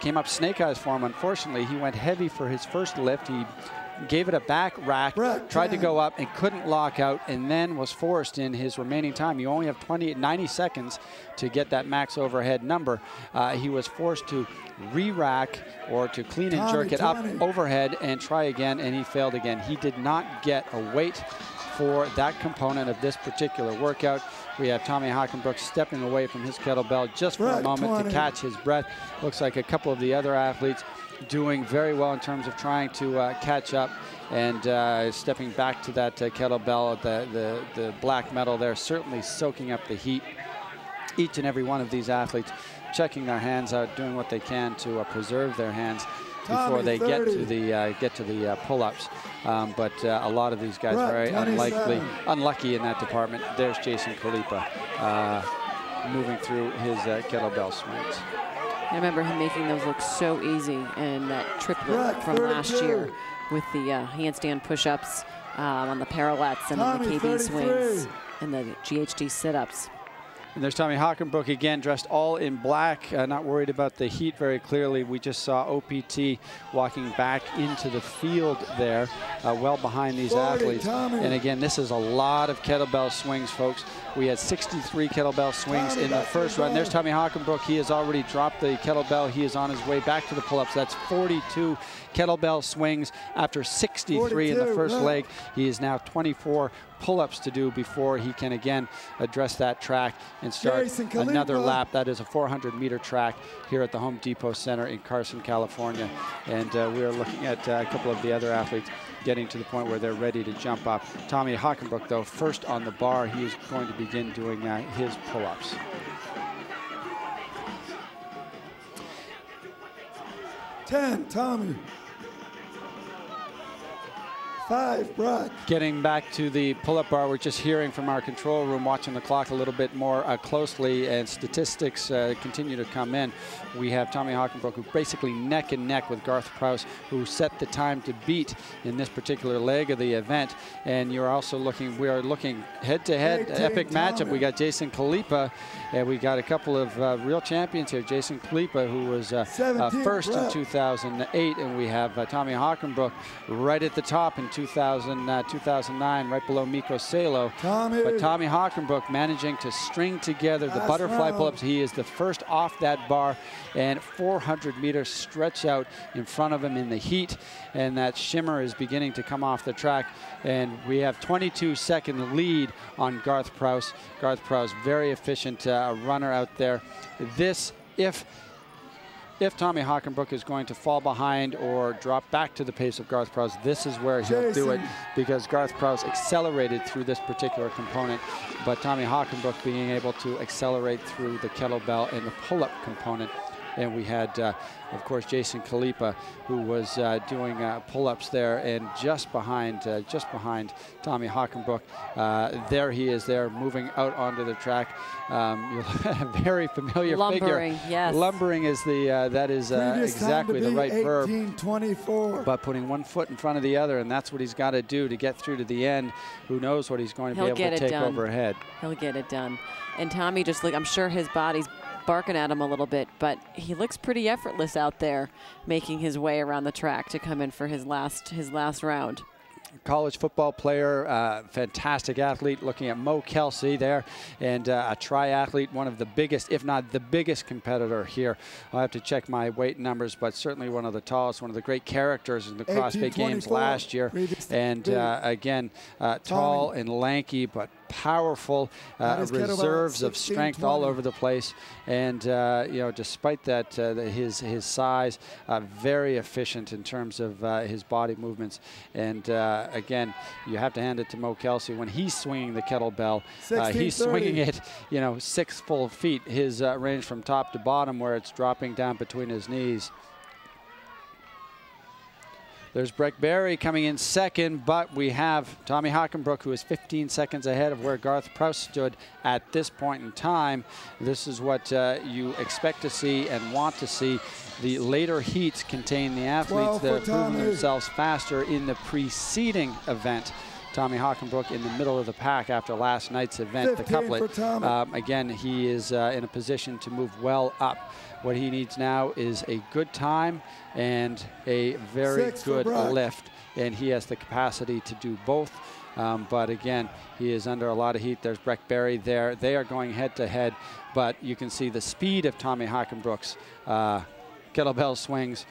came up snake eyes for him. Unfortunately, he went heavy for his first lift. He gave it a back rack, tried to go up and couldn't lock out, and then was forced in his remaining time. You only have 90 seconds to get that max overhead number. He was forced to re-rack or to clean and jerk it up overhead and try again, and he failed again. He did not get a weight for that component of this particular workout. We have Tommy Hockenbrook stepping away from his kettlebell just for a moment to catch his breath. Looks like a couple of the other athletes doing very well in terms of trying to catch up and stepping back to that kettlebell. The black metal there certainly soaking up the heat. Each and every one of these athletes checking their hands out, doing what they can to preserve their hands before they get to the pull-ups. But a lot of these guys very unlucky in that department. There's Jason Kalipa moving through his kettlebell swings. I remember him making those look so easy, and that triplet from last year with the handstand push-ups on the parallettes and then the KB swings and the GHD sit-ups. And there's Tommy Hockenbrook again, dressed all in black, not worried about the heat very clearly. We just saw OPT walking back into the field there, well behind these athletes. And again, this is a lot of kettlebell swings, folks. We had 63 kettlebell swings in the first run. There's Tommy Hockenbrook. He has already dropped the kettlebell. He is on his way back to the pull-ups. That's 42 kettlebell swings after 63 in the first leg. He is now 24 pull-ups to do before he can again address that track and start another lap. That is a 400-meter track here at the Home Depot Center in Carson, California. And we are looking at a couple of the other athletes getting to the point where they're ready to jump up. Tommy Hockenbrook, though, first on the bar. He is going to begin doing his pull-ups. Tommy. 5, Brock. Getting back to the pull-up bar, we're just hearing from our control room, watching the clock a little bit more closely, and statistics continue to come in. We have Tommy Hockenbrook, who basically neck and neck with Garth Prowse, who set the time to beat in this particular leg of the event. And you're also looking, we are looking head-to-head, epic matchup. We got Jason Kalipa, and we got a couple of real champions here. Jason Kalipa, who was first in 2008, and we have Tommy Hockenbrook right at the top in 2009, right below Mikko Salo. But Tommy Hockenbrook managing to string together the butterfly pull-ups. He is the first off that bar, and 400 meters stretch out in front of him in the heat, and that shimmer is beginning to come off the track, and we have 22-second lead on Garth Prowse. Garth Prowse, very efficient runner out there. This, if Tommy Hockenbrook is going to fall behind or drop back to the pace of Garth Prowse, this is where he'll do it, because Garth Prowse accelerated through this particular component, but Tommy Hockenbrook being able to accelerate through the kettlebell and the pull-up component. And we had, of course, Jason Kalipa, who was doing pull-ups there, and just behind Tommy Hockenbrook. There he is there, moving out onto the track. A very familiar Lumbering, figure. Yes. Lumbering is that is exactly the right verb. 18:24. But putting one foot in front of the other, and that's what he's got to do to get through to the end. Who knows what he's going to be able to take overhead. He'll get it done. And Tommy just I'm sure his body's barking at him a little bit, but he looks pretty effortless out there, making his way around the track to come in for his last round. College football player, fantastic athlete. Looking at Mo Kelsey there, and a triathlete, one of the biggest, if not the biggest competitor here. I'll have to check my weight numbers, but certainly one of the tallest, one of the great characters in the CrossFit Games last year. And again, tall and lanky, but powerful, reserves of strength all over the place. And, you know, despite that, his size, very efficient in terms of his body movements. And, again, you have to hand it to Mo Kelsey. When he's swinging the kettlebell, he's swinging it, you know, 6 full feet. His range from top to bottom where it's dropping down between his knees. There's Breck Berry coming in second, but we have Tommy Hockenbrook, who is 15 seconds ahead of where Garth Proust stood at this point in time. This is what you expect to see and want to see. The later heats contain the athletes that have proven themselves faster in the preceding event. Tommy Hockenbrook in the middle of the pack after last night's event, the couplet. Again, he is in a position to move well up. What he needs now is a good time and a very good lift, and he has the capacity to do both. But again, he is under a lot of heat. There's Breck Berry there. They are going head to head, but you can see the speed of Tommy Hockenbrook's kettlebell swings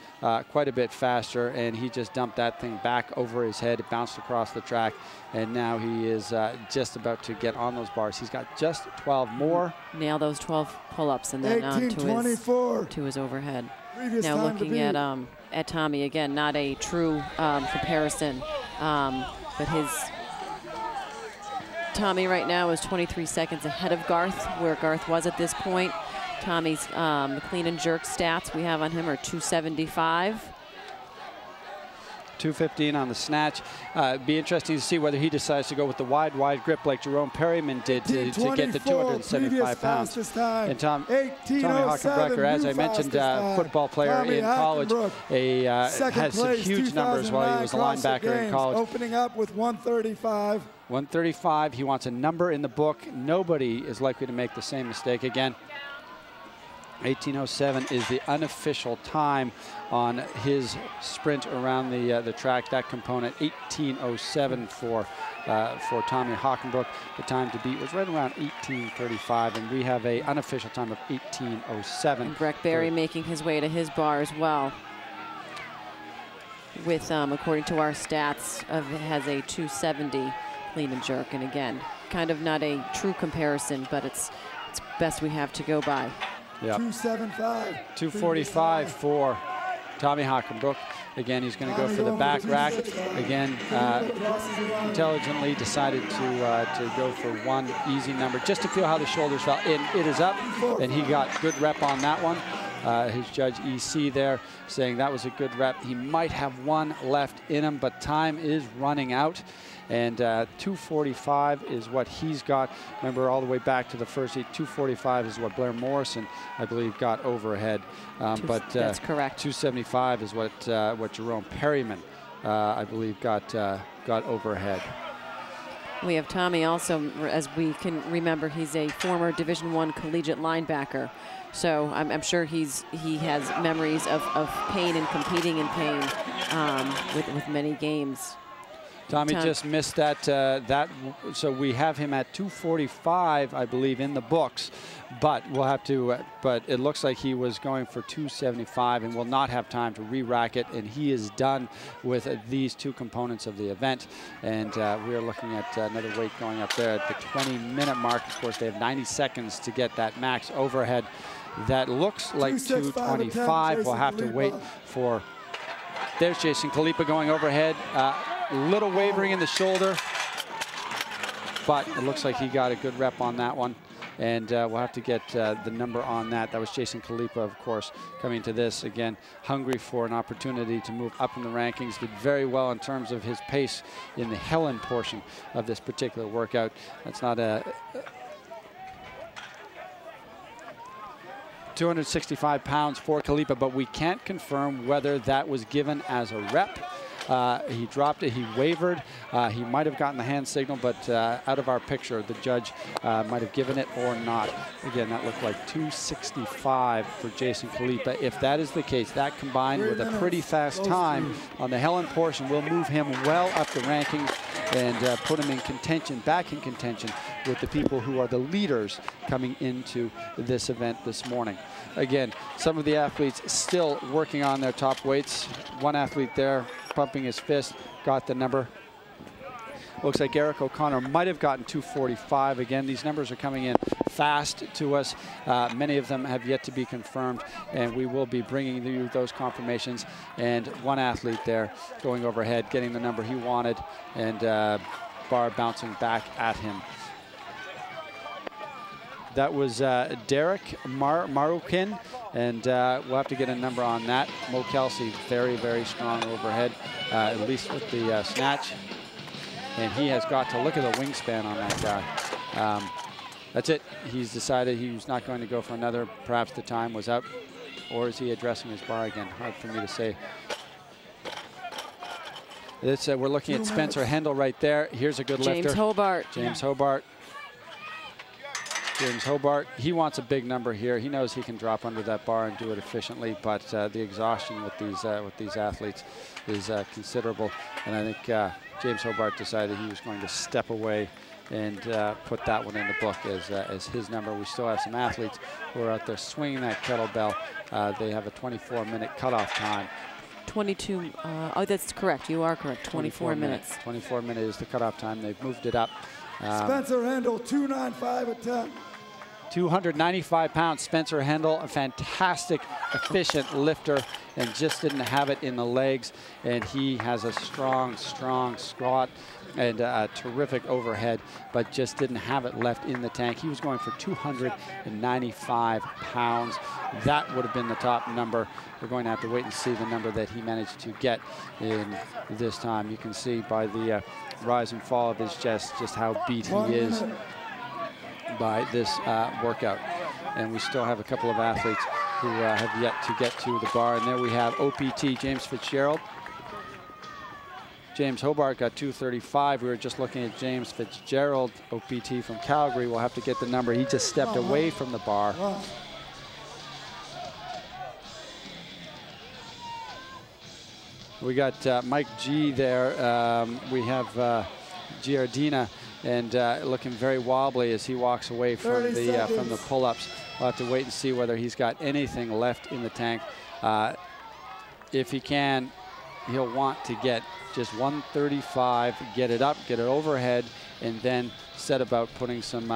quite a bit faster, and he just dumped that thing back over his head. It bounced across the track, and now he is just about to get on those bars. He's got just 12 more. Nail those 12 pull-ups and then on to his overhead. Now looking at Tommy, again, not a true comparison, but his Tommy right now is 23 seconds ahead of Garth, where Garth was at this point. Tommy's clean and jerk stats we have on him are 275. 215 on the snatch. Be interesting to see whether he decides to go with the wide grip like Jerome Perryman did to get the 275 pounds. And Tommy Hockenbrook, as I mentioned, football player in college, had some huge numbers while he was a linebacker in college. Opening up with 135. 135. He wants a number in the book. Nobody is likely to make the same mistake again. 18:07 is the unofficial time on his sprint around the track. That component, 18:07 for Tommy Hockenbrook. The time to beat was right around 18:35, and we have a unofficial time of 18:07. And Breck Berry making his way to his bar as well. With according to our stats, has a 270 clean and jerk, and again, kind of not a true comparison, but it's best we have to go by. Yep. 275. 245 for Tommy Hockenbrook. Again, he's going to go for the back rack. Again, intelligently decided to go for one easy number just to feel how the shoulders felt. And it is up, and he got good rep on that one. His judge EC there saying that was a good rep. He might have one left in him, but time is running out. And 245 is what he's got. Remember, all the way back to the first heat, 245 is what Blair Morrison, I believe, got overhead. But that's correct. 275 is what Jerome Perryman, I believe, got overhead. We have Tommy also, as we can remember, he's a former Division I collegiate linebacker. So I'm sure he has memories of pain and competing in pain with many games. Tommy just missed that, so we have him at 245, I believe, in the books, but we'll have to, but it looks like he was going for 275 and will not have time to re-rack it, and he is done with these two components of the event. And we are looking at another weight going up there at the 20-minute mark. Of course, they have 90 seconds to get that max overhead. That looks like 225. We'll have to wait for, there's Jason Kalipa going overhead. Little wavering in the shoulder, but it looks like he got a good rep on that one, and we'll have to get the number on that. That was Jason Kalipa, of course, coming to this again, hungry for an opportunity to move up in the rankings. Did very well in terms of his pace in the Helen portion of this particular workout. That's not a 265 pounds for Kalipa, but we can't confirm whether that was given as a rep. He dropped it, he wavered. He might have gotten the hand signal, but out of our picture, the judge might have given it or not. Again, that looked like 265 for Jason Kalipa. If that is the case, that combined with a pretty fast time on the Helen portion will move him well up the rankings and put him in contention, back in contention with the people who are the leaders coming into this event this morning. Again, some of the athletes still working on their top weights. One athlete there pumping his fist, got the number. Looks like Eric O'Connor might have gotten 2:45. Again, these numbers are coming in fast to us. Many of them have yet to be confirmed, and we will be bringing you those confirmations. And one athlete there going overhead, getting the number he wanted, and bar bouncing back at him. That was Derek Marukin, and we'll have to get a number on that. Mo Kelsey, very, very strong overhead, at least with the snatch. And he has got to look at the wingspan on that guy. That's it. He's decided he's not going to go for another. Perhaps the time was up, or is he addressing his bar again? Hard for me to say. This, we're looking at Spencer Hendel right there. Here's a good lifter. James Hobart. James Hobart. James Hobart, he wants a big number here. He knows he can drop under that bar and do it efficiently, but the exhaustion with these athletes is considerable. And I think James Hobart decided he was going to step away and put that one in the book as his number. We still have some athletes who are out there swinging that kettlebell. They have a 24-minute cutoff time. 22, oh, that's correct. You are correct. 24 minutes. 24 minutes is the cutoff time. They've moved it up. Spencer Hendel, 295 attempt. 295 pounds, Spencer Hendel, a fantastic, efficient lifter, and just didn't have it in the legs. And he has a strong, strong squat and a terrific overhead, but just didn't have it left in the tank. He was going for 295 pounds. That would have been the top number. We're going to have to wait and see the number that he managed to get in this time. You can see by the rise and fall of his chest just how beat he is by this workout. And we still have a couple of athletes who have yet to get to the bar. And there we have OPT James Fitzgerald. James Hobart got 235. We were just looking at James Fitzgerald, OPT from Calgary. We'll have to get the number. He just stepped away from the bar. We got Mike G there. We have Giardina, and looking very wobbly as he walks away from the pull-ups. We'll have to wait and see whether he's got anything left in the tank. If he can, he'll want to get just 135, get it up, get it overhead, and then set about putting some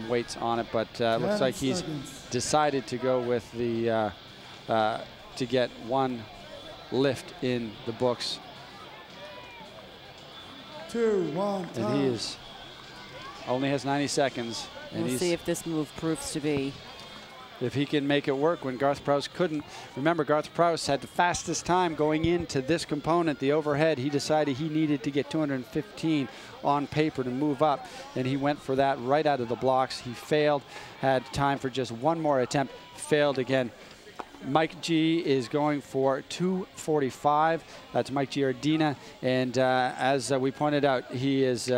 weights on it. But looks like he's decided to go with the to get one lift in the books. 2, 1, time. And he is only has 90 seconds. And we'll see if this move proves to be. If he can make it work when Garth Prowse couldn't. Remember, Garth Prowse had the fastest time going into this component, the overhead. He decided he needed to get 215 on paper to move up, and he went for that right out of the blocks. He failed, had time for just one more attempt, failed again. Mike G is going for 245. That's Mike Giardina, and as we pointed out, he is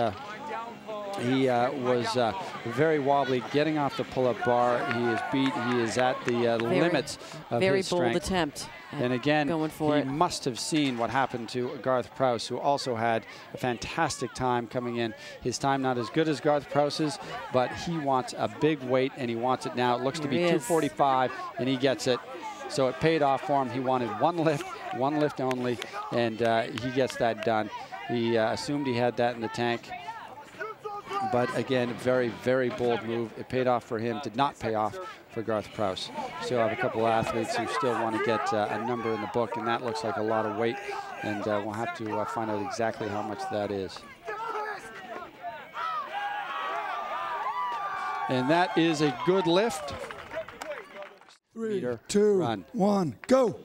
he was very wobbly getting off the pull-up bar. He is beat. He is at the limits of his strength. Very bold attempt. And again, going for he must have seen what happened to Garth Prowse, who also had a fantastic time coming in. His time not as good as Garth Prowse's, but he wants a big weight, and he wants it now. It looks to be 245, and he gets it. So it paid off for him. He wanted one lift only, and he gets that done. He assumed he had that in the tank. But again, very, very bold move. It paid off for him, did not pay off for Garth Prowse. Still have a couple of athletes who still want to get a number in the book, and that looks like a lot of weight, and we'll have to find out exactly how much that is. And that is a good lift. 3, 2, 1, go.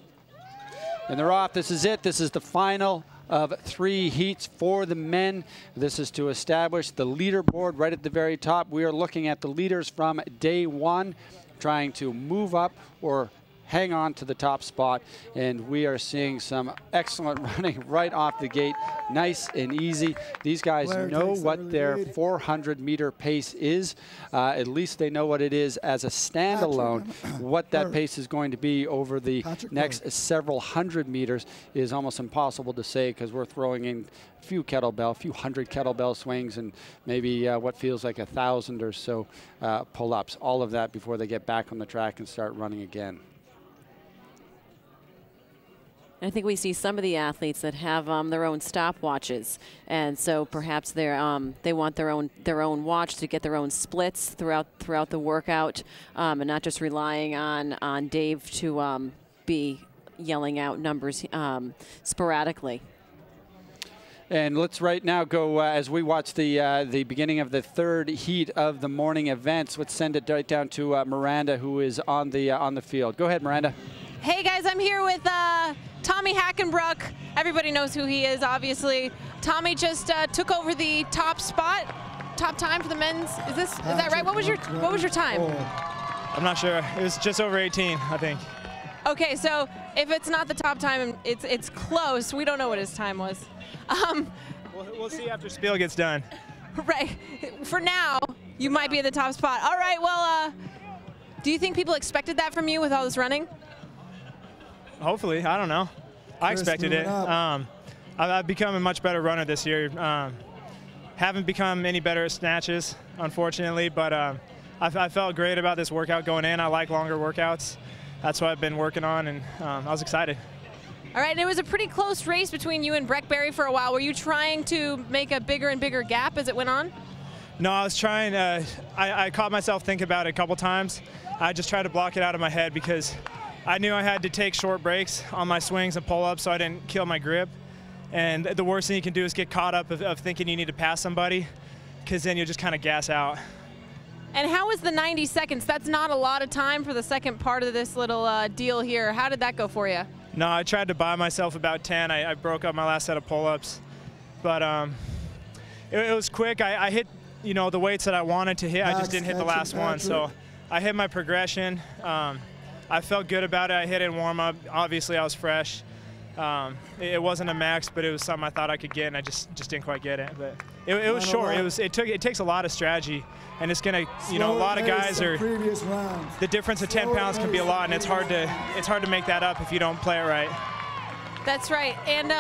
And they're off. This is it. This is the final of 3 heats for the men. This is to establish the leaderboard right at the very top. We are looking at the leaders from day 1, trying to move up or hang on to the top spot, and we are seeing some excellent running right off the gate. Nice and easy. These guys know what their 400-meter pace is. At least they know what it is as a standalone. What that pace is going to be over the next several hundred meters is almost impossible to say, because we're throwing in a few hundred kettlebell swings, and maybe what feels like 1,000 or so pull-ups. All of that before they get back on the track and start running again. I think we see some of the athletes that have their own stopwatches, and so perhaps they want their own watch to get their own splits throughout the workout, and not just relying on Dave to be yelling out numbers sporadically. And let's right now go as we watch the beginning of the third heat of the morning events. Let's send it right down to Miranda, who is on the field. Go ahead, Miranda. Hey guys, I'm here with Tommy Hackenbruck. Everybody knows who he is, obviously. Tommy just took over the top time for the men's. Is that right? What was your time? I'm not sure. It was just over 18, I think. Okay, so if it's not the top time, it's close. We don't know what his time was. We'll see after Spiel gets done. Right. For now, you might be at the top spot. All right. Well, do you think people expected that from you with all this running? Hopefully. I don't know. I expected it. I've become a much better runner this year. Haven't become any better at snatches, unfortunately, but I felt great about this workout going in. I like longer workouts. That's what I've been working on, and I was excited. All right, and it was a pretty close race between you and Breck Berry for a while. Were you trying to make a bigger and bigger gap as it went on? No, I was trying. I caught myself thinking about it a couple times. I just tried to block it out of my head because I knew I had to take short breaks on my swings and pull-ups so I didn't kill my grip. And the worst thing you can do is get caught up of thinking you need to pass somebody, because then you'll just kind of gas out. And how was the 90 seconds? That's not a lot of time for the second part of this little deal here. How did that go for you? No, I tried to buy myself about 10. I broke up my last set of pull-ups. But it was quick. I hit, the weights that I wanted to hit. I just didn't hit the last one. So I hit my progression. I felt good about it. I hit it in warm-up. Obviously, I was fresh. It wasn't a max, but it was something I thought I could get, and I just didn't quite get it. But it was short. It takes a lot of strategy, and it's gonna, a lot of guys are. The difference of 10 pounds can be a lot, and it's hard to make that up if you don't play it right. That's right. And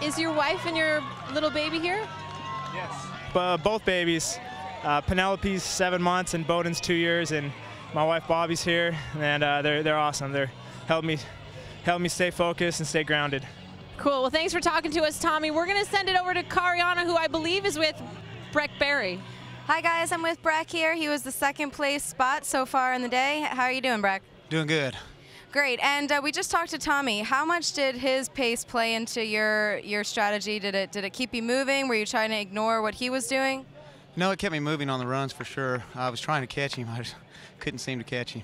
is your wife and your little baby here? Yes. Both babies. Penelope's 7 months, and Bowden's 2 years, and my wife Bobby's here, and they're awesome. They're help me stay focused and stay grounded. Cool. Well, thanks for talking to us, Tommy. We're going to send it over to Kariana, who I believe is with Breck Berry. Hi, guys. I'm with Breck here. He was the second place spot so far in the day. How are you doing, Breck? Doing good. Great. And we just talked to Tommy. How much did his pace play into your strategy? Did it keep you moving? Were you trying to ignore what he was doing? No, it kept me moving on the runs for sure. I was trying to catch him. I just couldn't seem to catch him.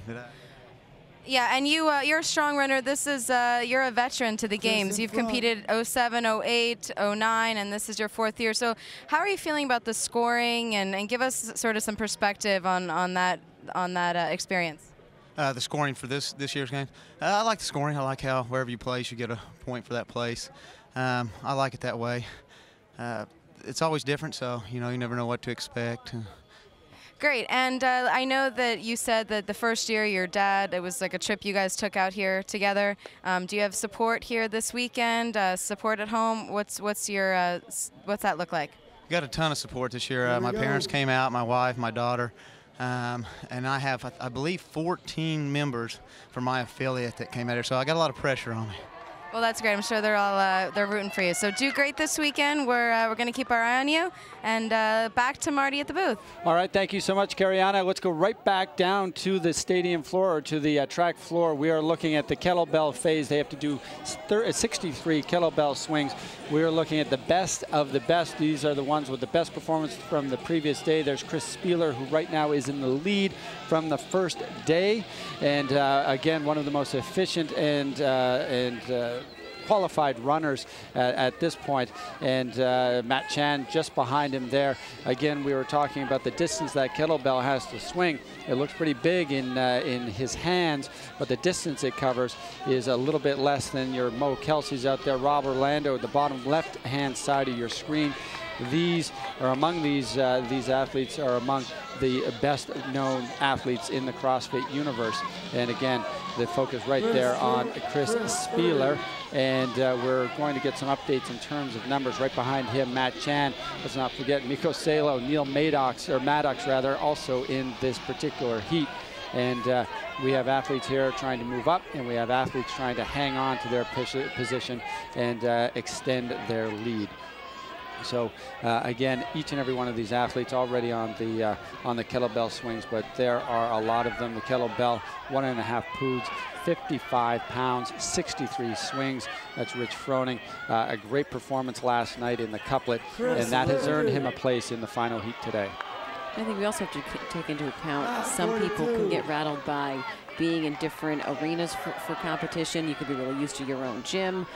Yeah, and you're a strong runner. This is you're a veteran to the games. You've competed 07, 08, 09, and this is your 4th year. So how are you feeling about the scoring? And give us sort of some perspective on that experience. The scoring for this year's game. I like the scoring. I like how wherever you place, you get a point for that place. I like it that way. It's always different, so you never know what to expect. Great, and I know that you said that the first year your dad, it was like a trip you guys took out here together. Do you have support here this weekend? Support at home? What's that look like? We got a ton of support this year. My parents came out, my wife, my daughter, and I have, I believe, 14 members from my affiliate that came out here. So I got a lot of pressure on me. Well, that's great. I'm sure they're all they're rooting for you. So do great this weekend. We're going to keep our eye on you. And back to Marty at the booth. All right. Thank you so much, Kariana. Let's go right back down to the stadium floor, or to the track floor. We are looking at the kettlebell phase. They have to do 63 kettlebell swings. We are looking at the best of the best. These are the ones with the best performance from the previous day. There's Chris Spieler, who right now is in the lead from the first day. And again, one of the most efficient and qualified runners at this point, and Matt Chan just behind him there. Again, we were talking about the distance that kettlebell has to swing. It looks pretty big in his hands, but the distance it covers is a little bit less than your Mo Kelsey's out there. Rob Orlando at the bottom left-hand side of your screen. These are among these athletes are among the best known athletes in the CrossFit universe. And again, the focus right there on Chris Spieler. And we're going to get some updates in terms of numbers. Right behind him, Matt Chan. Let's not forget Miko Salo, Neil Maddox, also in this particular heat. And we have athletes here trying to move up, and we have athletes trying to hang on to their position and extend their lead. So again, each and every one of these athletes already on the kettlebell swings, but there are a lot of them. The kettlebell, 1.5 poods, 55 pounds, 63 swings. That's Rich Froning. A great performance last night in the couplet, and that has earned him a place in the final heat today. I think we also have to take into account some people can get rattled by being in different arenas for competition. You could be really used to your own gym.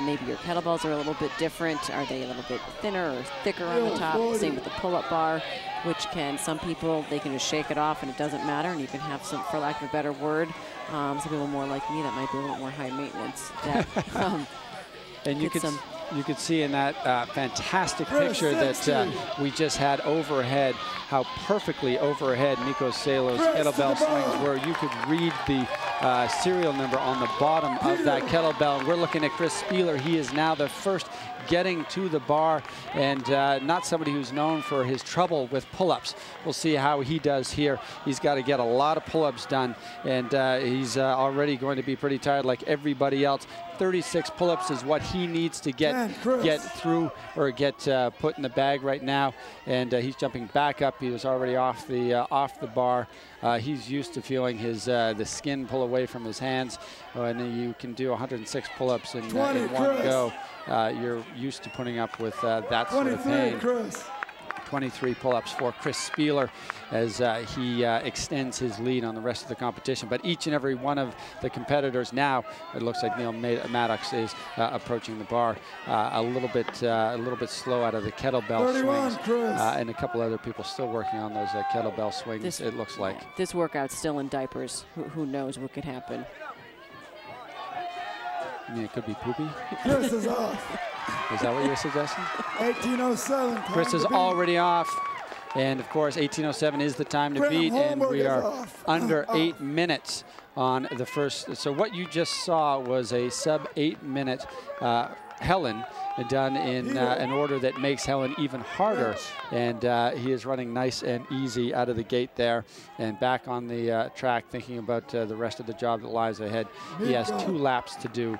Maybe your kettlebells are a little bit different. Are they a little bit thinner or thicker on the top? Same with the pull-up bar, which some people, they can just shake it off and it doesn't matter, and you can have some, for lack of a better word, some people more like me that might be a little more high maintenance. That, and you could see in that fantastic picture that we just had overhead, how perfectly overhead Mikko Salo's kettlebell swings were. You could read the serial number on the bottom of that kettlebell. And we're looking at Chris Spieler. He is now the first getting to the bar, and not somebody who's known for his trouble with pull-ups. We'll see how he does here. He's got to get a lot of pull-ups done, and he's already going to be pretty tired like everybody else. 36 pull-ups is what he needs to get through or get put in the bag right now, and he's jumping back up. He was already off the bar. He's used to feeling his the skin pull away from his hands, and you can do 106 pull-ups in one go. You're used to putting up with that sort of pain. 23 pull-ups for Chris Spieler as he extends his lead on the rest of the competition. But each and every one of the competitors now, it looks like Neil Maddox is approaching the bar a little bit slow out of the kettlebell swings, and a couple other people still working on those kettlebell swings. It looks like this workout's still in diapers. Who knows what could happen? I mean, it could be poopy. Chris is off. Is that what you're suggesting? 18:07. Chris is already off. And of course, 18:07 is the time to beat, and we are under 8 minutes on the first. So what you just saw was a sub-8 minute Helen done in an order that makes Helen even harder. And he is running nice and easy out of the gate there, and back on the track thinking about the rest of the job that lies ahead. He has 2 laps to do.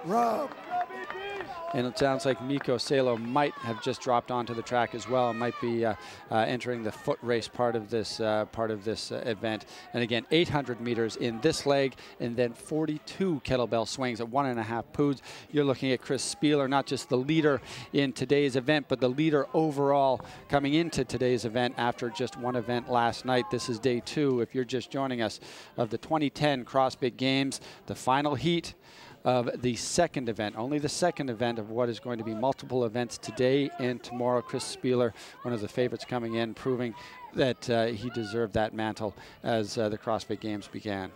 And it sounds like Mikko Salo might have just dropped onto the track as well, and might be entering the foot race part of this event. And again, 800 meters in this leg, and then 42 kettlebell swings at 1.5 poods. You're looking at Chris Spieler, not just the leader in today's event, but the leader overall coming into today's event after just one event last night. This is day 2, if you're just joining us, of the 2010 CrossFit Games, the final heat of the second event, only the second event of what is going to be multiple events today and tomorrow. Chris Spieler, one of the favorites coming in, proving that he deserved that mantle as the CrossFit Games began.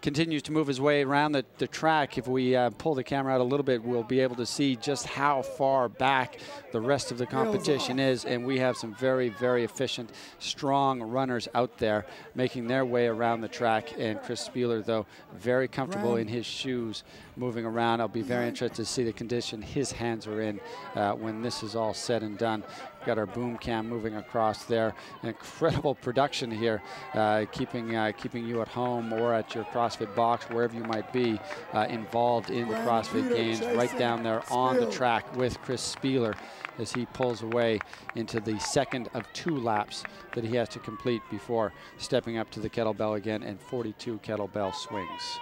Continues to move his way around the track. If we pull the camera out a little bit, we'll be able to see just how far back the rest of the competition is, and we have some very, very efficient, strong runners out there making their way around the track. And Chris Spieler, though, very comfortable in his shoes moving around. I'll be very interested to see the condition his hands are in when this is all said and done. Got our boom cam moving across there. An incredible production here, keeping you at home or at your CrossFit box, wherever you might be, involved in the CrossFit Games, right down there on the track with Chris Spieler as he pulls away into the second of 2 laps that he has to complete before stepping up to the kettlebell again, and 42 kettlebell swings.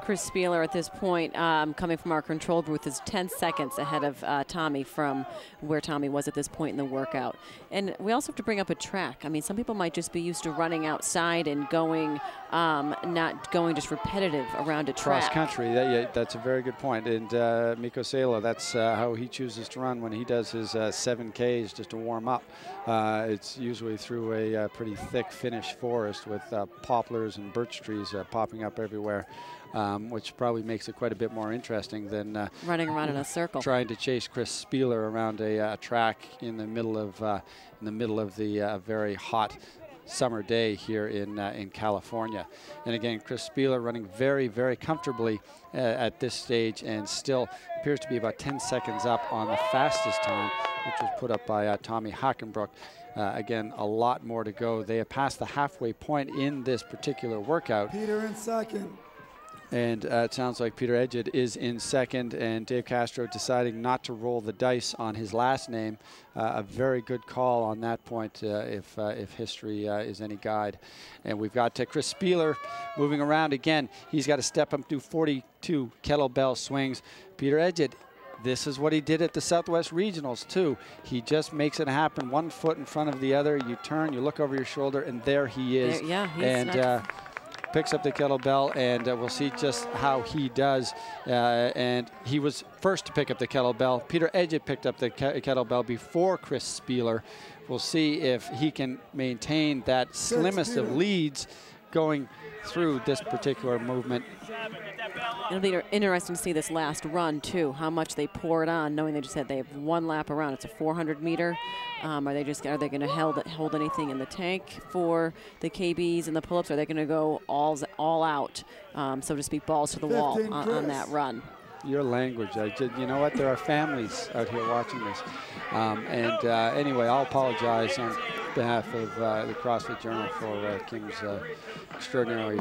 Chris Spieler at this point, coming from our control booth, is 10 seconds ahead of Tommy from where Tommy was at this point in the workout. And we also have to bring up a track. I mean, some people might just be used to running outside and going, not going just repetitive around a track. Cross country, that's a very good point. And Mikko Salo, that's how he chooses to run when he does his 7Ks just to warm up. It's usually through a pretty thick Finnish forest with poplars and birch trees popping up everywhere. Which probably makes it quite a bit more interesting than running around in a circle, trying to chase Chris Spieler around a track in the middle of the very hot summer day here in California. And again, Chris Spieler running very, very comfortably at this stage, and still appears to be about 10 seconds up on the fastest time, which was put up by Tommy Hockenbrook. Again, a lot more to go. They have passed the halfway point in this particular workout. Peter in second. And it sounds like Peter Edgett is in second, and Dave Castro deciding not to roll the dice on his last name. A very good call on that point, if history is any guide. And we've got Chris Spieler moving around again. He's got to step up to 42 kettlebell swings. Peter Edgett, this is what he did at the Southwest Regionals too. He just makes it happen, one foot in front of the other. You turn, you look over your shoulder, and there he is. He's picks up the kettlebell, and we'll see just how he does. And he was first to pick up the kettlebell. Peter Edgett picked up the kettlebell before Chris Spieler. We'll see if he can maintain that slimmest of leads going through this particular movement. It'll be interesting to see this last run too, how much they pour it on, knowing they just said they have one lap around. It's a 400 meter. Are they going to hold anything in the tank for the KBs and the pull-ups? Are they going to go all out, so to speak, balls to the wall on that run? Your language. You know what? There are families out here watching this. Anyway, I'll apologize on behalf of the CrossFit Journal for Kim's extraordinary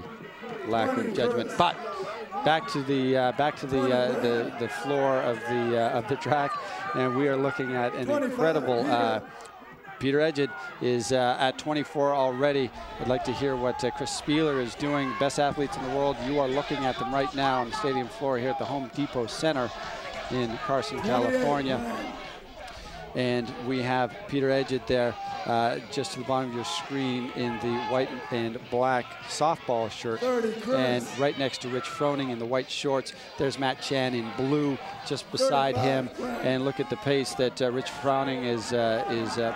lack of judgment. But back to the floor of the track, and we are looking at an incredible. Peter Edgett is at 24 already. I'd like to hear what Chris Spieler is doing. Best athletes in the world. You are looking at them right now on the stadium floor here at the Home Depot Center in Carson, California. And we have Peter Edgett there just to the bottom of your screen in the white and black softball shirt. And right next to Rich Froning in the white shorts, there's Matt Chan in blue just beside him. And look at the pace that Rich Froning is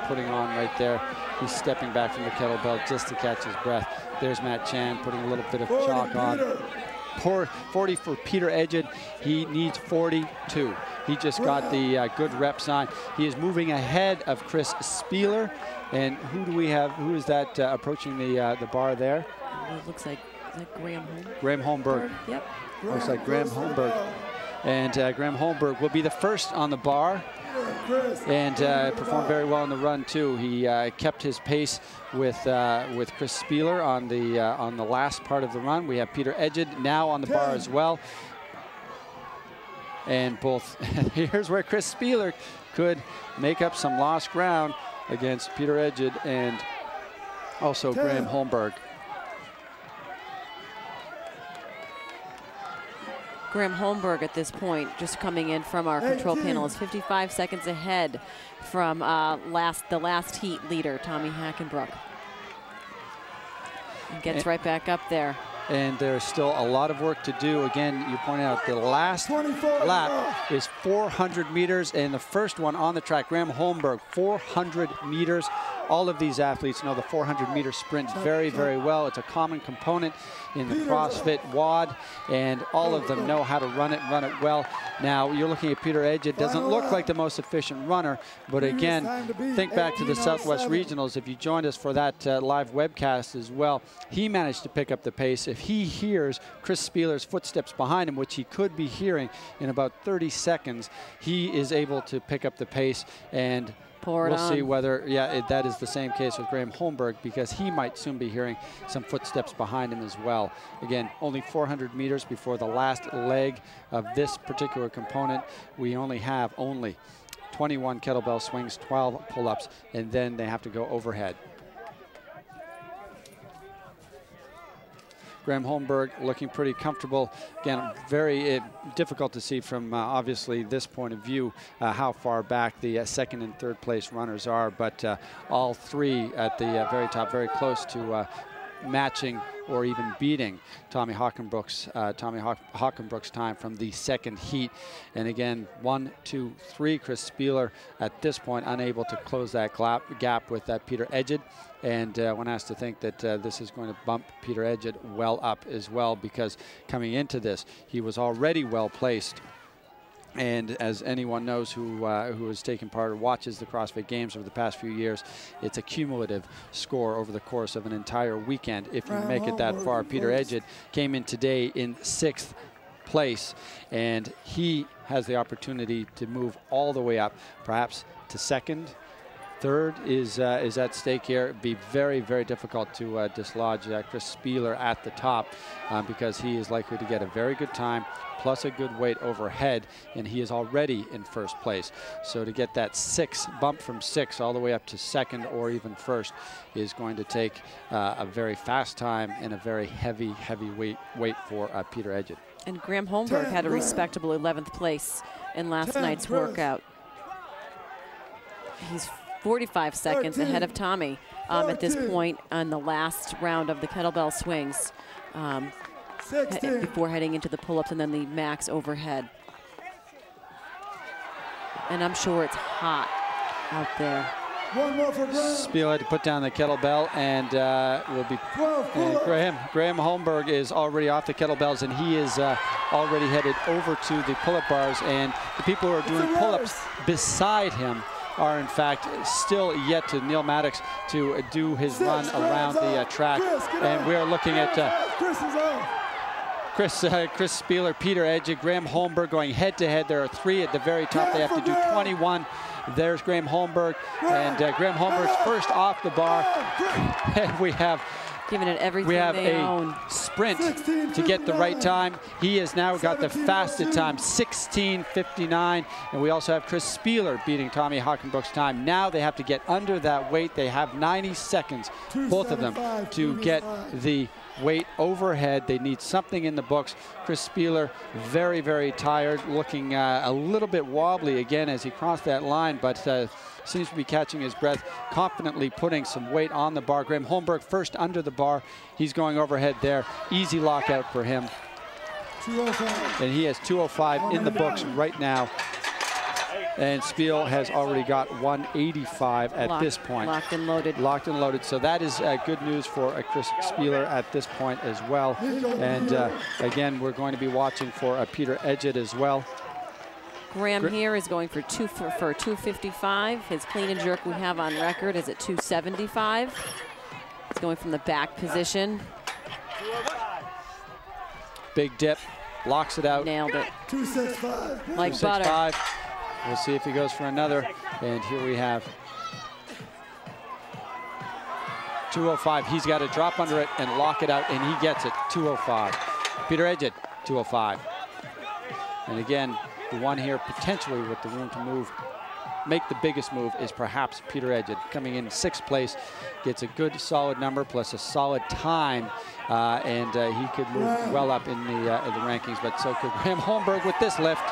putting on right there. He's stepping back from the kettlebell just to catch his breath. There's Matt Chan putting a little bit of chalk on. 40 for Peter Edgett. He needs 42. He just got the good reps on. He is moving ahead of Chris Spieler. And who do we have? Who is that approaching the bar there? It looks like, is that Graham Holmberg? Graham Holmberg. Yep. Looks like Graham Holmberg. And Graham Holmberg will be the first on the bar, and performed very well in the run too. He kept his pace with Chris Spieler on the last part of the run. We have Peter Edgett now on the bar as well. And both, here's where Chris Spieler could make up some lost ground against Peter Edgett and also Graham Holmberg. Graham Holmberg at this point, just coming in from our control panel, is 55 seconds ahead from the last heat leader, Tommy Hockenbrook. And gets right back up there. And there's still a lot of work to do. Again, you pointed out the last lap is 400 meters, and the first one on the track, Graham Holmberg, 400 meters. All of these athletes know the 400-meter sprint very, very well. It's a common component in the CrossFit WOD, and all of them know how to run it well. Now, you're looking at Peter Edgett. Doesn't look like the most efficient runner, but again, think back to the Southwest Regionals. If you joined us for that live webcast as well, he managed to pick up the pace. If he hears Chris Spieler's footsteps behind him, which he could be hearing in about 30 seconds, he is able to pick up the pace, and we'll see whether, that is the same case with Graham Holmberg, because he might soon be hearing some footsteps behind him as well. Again, only 400 meters before the last leg of this particular component. We only have 21 kettlebell swings, 12 pull-ups, and then they have to go overhead. Graham Holmberg looking pretty comfortable. Again, very difficult to see from obviously this point of view how far back the second and third place runners are, but all three at the very top, very close to matching or even beating Tommy Hockenbrook's time from the second heat. And again, 1, 2, 3, Chris Spieler at this point unable to close that gap with Peter Edgett. And one has to think that this is going to bump Peter Edgett well up as well, because coming into this, he was already well placed And as anyone knows who has taken part or watches the CrossFit Games over the past few years, it's a cumulative score over the course of an entire weekend. If you make it that far, Peter Edgett came in today in 6th place, and he has the opportunity to move all the way up, perhaps to 2nd. 3rd is at stake here. It'd be very, very difficult to dislodge Chris Spieler at the top because he is likely to get a very good time plus a good weight overhead, and he is already in 1st place. So to get that bump from 6 all the way up to 2nd or even 1st is going to take a very fast time and a very heavy weight for Peter Edgett. And Graham Holmberg had a respectable 11th place in last night's workout. He's 45 seconds ahead of Tommy at this point on the last round of the kettlebell swings before heading into the pull-ups and then the max overhead. And I'm sure it's hot out there. One more for Graham. Spiel had to put down the kettlebell, and will be. Graham Holmberg is already off the kettlebells, and he is already headed over to the pull-up bars. And the people who are doing pull-ups beside him are in fact still yet to Neil Maddox to do his run around the track. And we are looking at Chris Spieler, Peter Edgett, Graham Holmberg going head-to-head. There are 3 at the very top. They have to do 21. There's Graham Holmberg, and Graham Holmberg's first off the bar. And we have giving it everything they own. Sprint to get the right time. He has now got the fastest time, 16:59, and we also have Chris Spieler beating Tommy Hockenbrook's time. Now they have to get under that weight. They have 90 seconds, both of them, to get the weight overhead. They need something in the books. Chris Spieler, very, very tired, looking a little bit wobbly again as he crossed that line, but seems to be catching his breath, confidently putting some weight on the bar. Graham Holmberg first under the bar. He's going overhead there. Easy lockout for him. 205. And he has 205 in the books right now. And Spiel has already got 185 at this point. Locked and loaded. Locked and loaded. So that is good news for Chris Spieler at this point as well. And again, we're going to be watching for Peter Edgett as well. Graham here is going for 255. His clean and jerk we have on record is at 275. He's going from the back position. Big dip, locks it out. Nailed it. 265. Like 265. butter. We'll see if he goes for another. And here we have 205. He's got to drop under it and lock it out, and he gets it. 205. Peter Edgett, 205. And again, the one here potentially with the room to move, make the biggest move is perhaps Peter Edgett, coming in 6th place, gets a good solid number plus a solid time, and he could move well up in the rankings. But so could Graham Holmberg with this lift.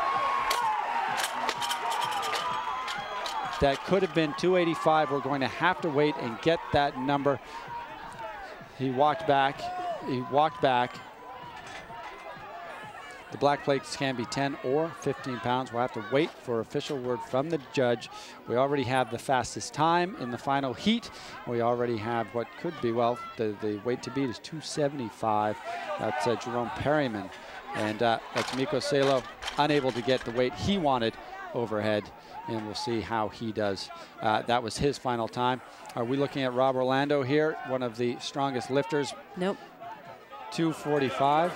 That could have been 285. We're going to have to wait and get that number. He walked back. He walked back. The black plates can be 10 or 15 pounds. We'll have to wait for official word from the judge. We already have the fastest time in the final heat. We already have what could be, well, the weight to beat is 275. That's Jerome Perryman. And that's Mikko Salo, unable to get the weight he wanted overhead. And we'll see how he does. That was his final time. Are we looking at Rob Orlando here, one of the strongest lifters? Nope. 245.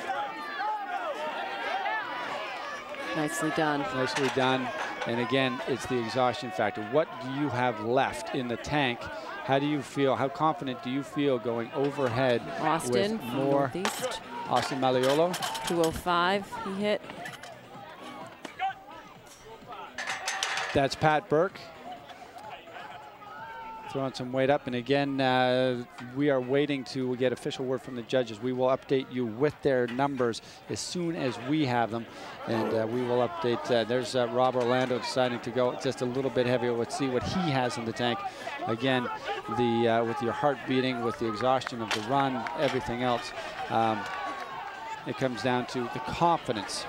Nicely done. Nicely done. And again, it's the exhaustion factor. What do you have left in the tank? How do you feel? How confident do you feel going overhead Austin, with more? Northeast. Austin Malleolo. 205 he hit. That's Pat Burke. Throwing some weight up. And again, we are waiting to get official word from the judges. We will update you with their numbers as soon as we have them. And we will update. There's Rob Orlando deciding to go just a little bit heavier. Let's see what he has in the tank. Again, with your heart beating, with the exhaustion of the run, everything else, it comes down to the confidence.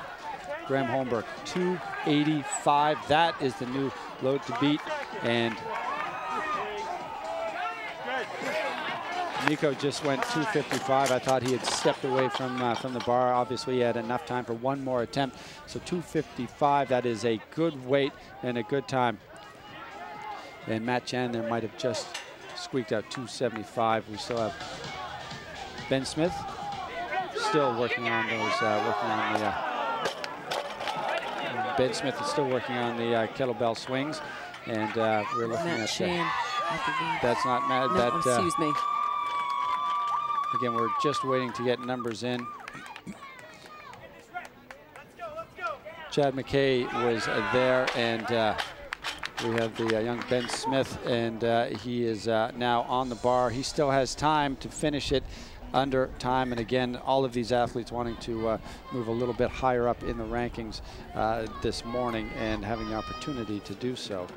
Graham Holmberg, 285. That is the new load to beat. And Nico just went 2:55. I thought he had stepped away from the bar. Obviously, he had enough time for one more attempt. So 2:55, that is a good weight and a good time. And Matt Chan there might have just squeaked out 2:75. We still have Ben Smith still working on those, Ben Smith is still working on the kettlebell swings. And we're looking Matt at Chan. that's not Matt. No, that, excuse me. Again, we're just waiting to get numbers in. Chad McKay was there, and we have the young Ben Smith, and he is now on the bar. He still has time to finish it under time, and again, all of these athletes wanting to move a little bit higher up in the rankings this morning and having the opportunity to do so.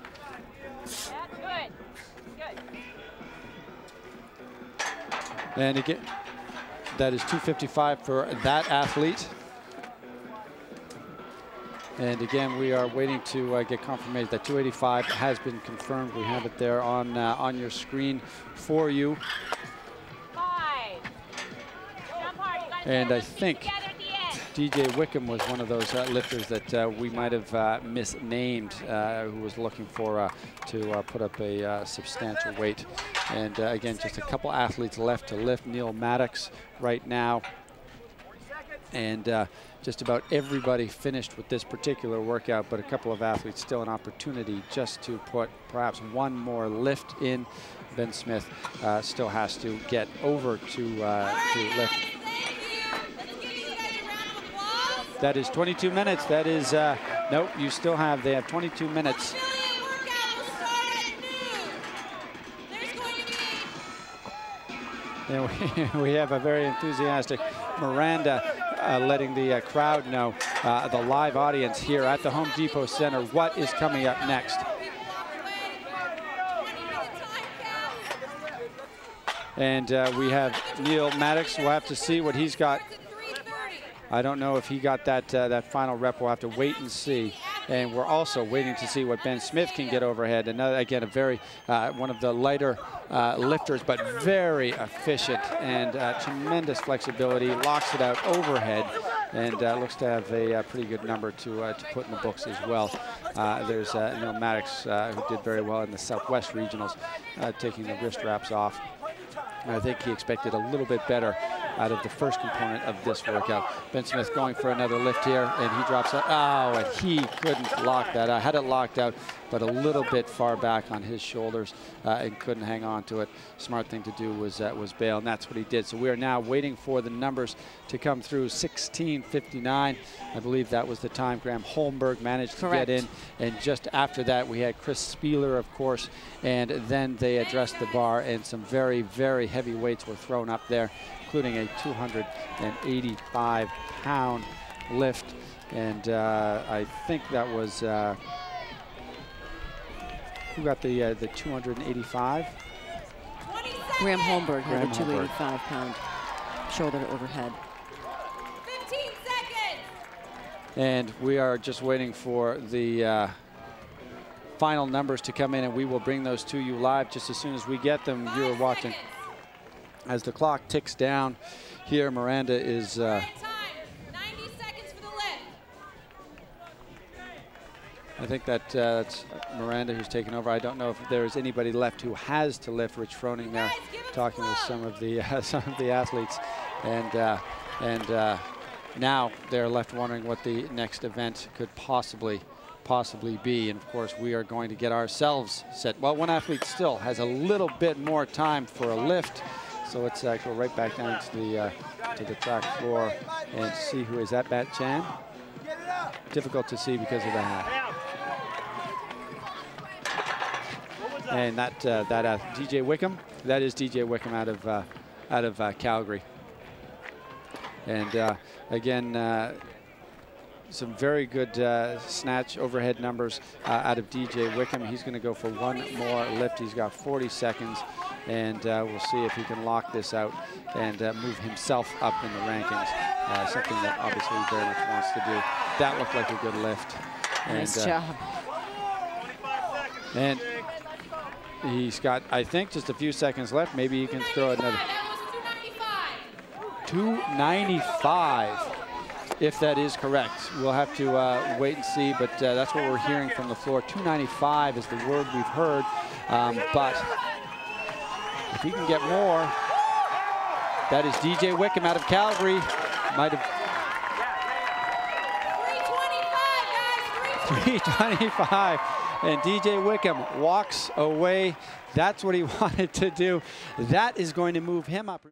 And again, that is 2:55 for that athlete. And again, we are waiting to get confirmation that 285 has been confirmed. We have it there on your screen for you. And I think DJ Wickham was one of those lifters that we might have misnamed, who was looking for to put up a substantial weight. And again, just a couple athletes left to lift. Neil Maddox right now. And just about everybody finished with this particular workout, but a couple of athletes still an opportunity just to put perhaps one more lift in. Ben Smith still has to get over to lift. That is 22 minutes. That is, nope, you still have, they have 22 minutes. And we have a very enthusiastic Miranda letting the crowd know, the live audience here at the Home Depot Center, what is coming up next. And we have Neil Maddox. We'll have to see what he's got. I don't know if he got that that final rep. We'll have to wait and see. And we're also waiting to see what Ben Smith can get overhead. Another, again, a very one of the lighter lifters, but very efficient and tremendous flexibility. Locks it out overhead, and looks to have a pretty good number to put in the books as well. There's Neil Maddox, who did very well in the Southwest Regionals, taking the wrist wraps off. I think he expected a little bit better out of the first component of this workout. Ben Smith going for another lift here, and he drops it. Oh, and he couldn't lock that. I had it locked out, but a little bit far back on his shoulders, and couldn't hang on to it. Smart thing to do was bail, and that's what he did. So we are now waiting for the numbers to come through. 16:59, I believe that was the time Graham Holmberg managed to get in. And just after that, we had Chris Spieler, of course, and then they addressed the bar, and some very, very heavy weights were thrown up there, including a 285-pound lift. And I think that was, who got the 285? Graham Holmberg had a 285-pound shoulder to overhead. 15 seconds. And we are just waiting for the final numbers to come in, and we will bring those to you live just as soon as we get them. You're watching as the clock ticks down here. Miranda is 90 seconds for the lift. I think that's Miranda who's taken over. I don't know if there is anybody left who has to lift. Rich Froning there talking with some of the athletes, and now they're left wondering what the next event could possibly be. And of course, we are going to get ourselves set. Well, one athlete still has a little bit more time for a lift, so let's go right back down to the track floor and see who is that. Matt Chan. Difficult to see because of the hat. And that DJ Wickham, that is DJ Wickham out of Calgary. And again, some very good snatch overhead numbers out of DJ Wickham. He's going to go for one more lift. He's got 40 seconds, and we'll see if he can lock this out and move himself up in the rankings. Something that obviously he very much wants to do. That looked like a good lift. Nice job. And He's got, I think, just a few seconds left. Maybe he can throw another. 295, if that is correct. We'll have to wait and see, but that's what we're hearing from the floor. 295 is the word we've heard, but if he can get more, that is DJ Wickham out of Calgary. Might have 325, and DJ Wickham walks away. That's what he wanted to do. That is going to move him up.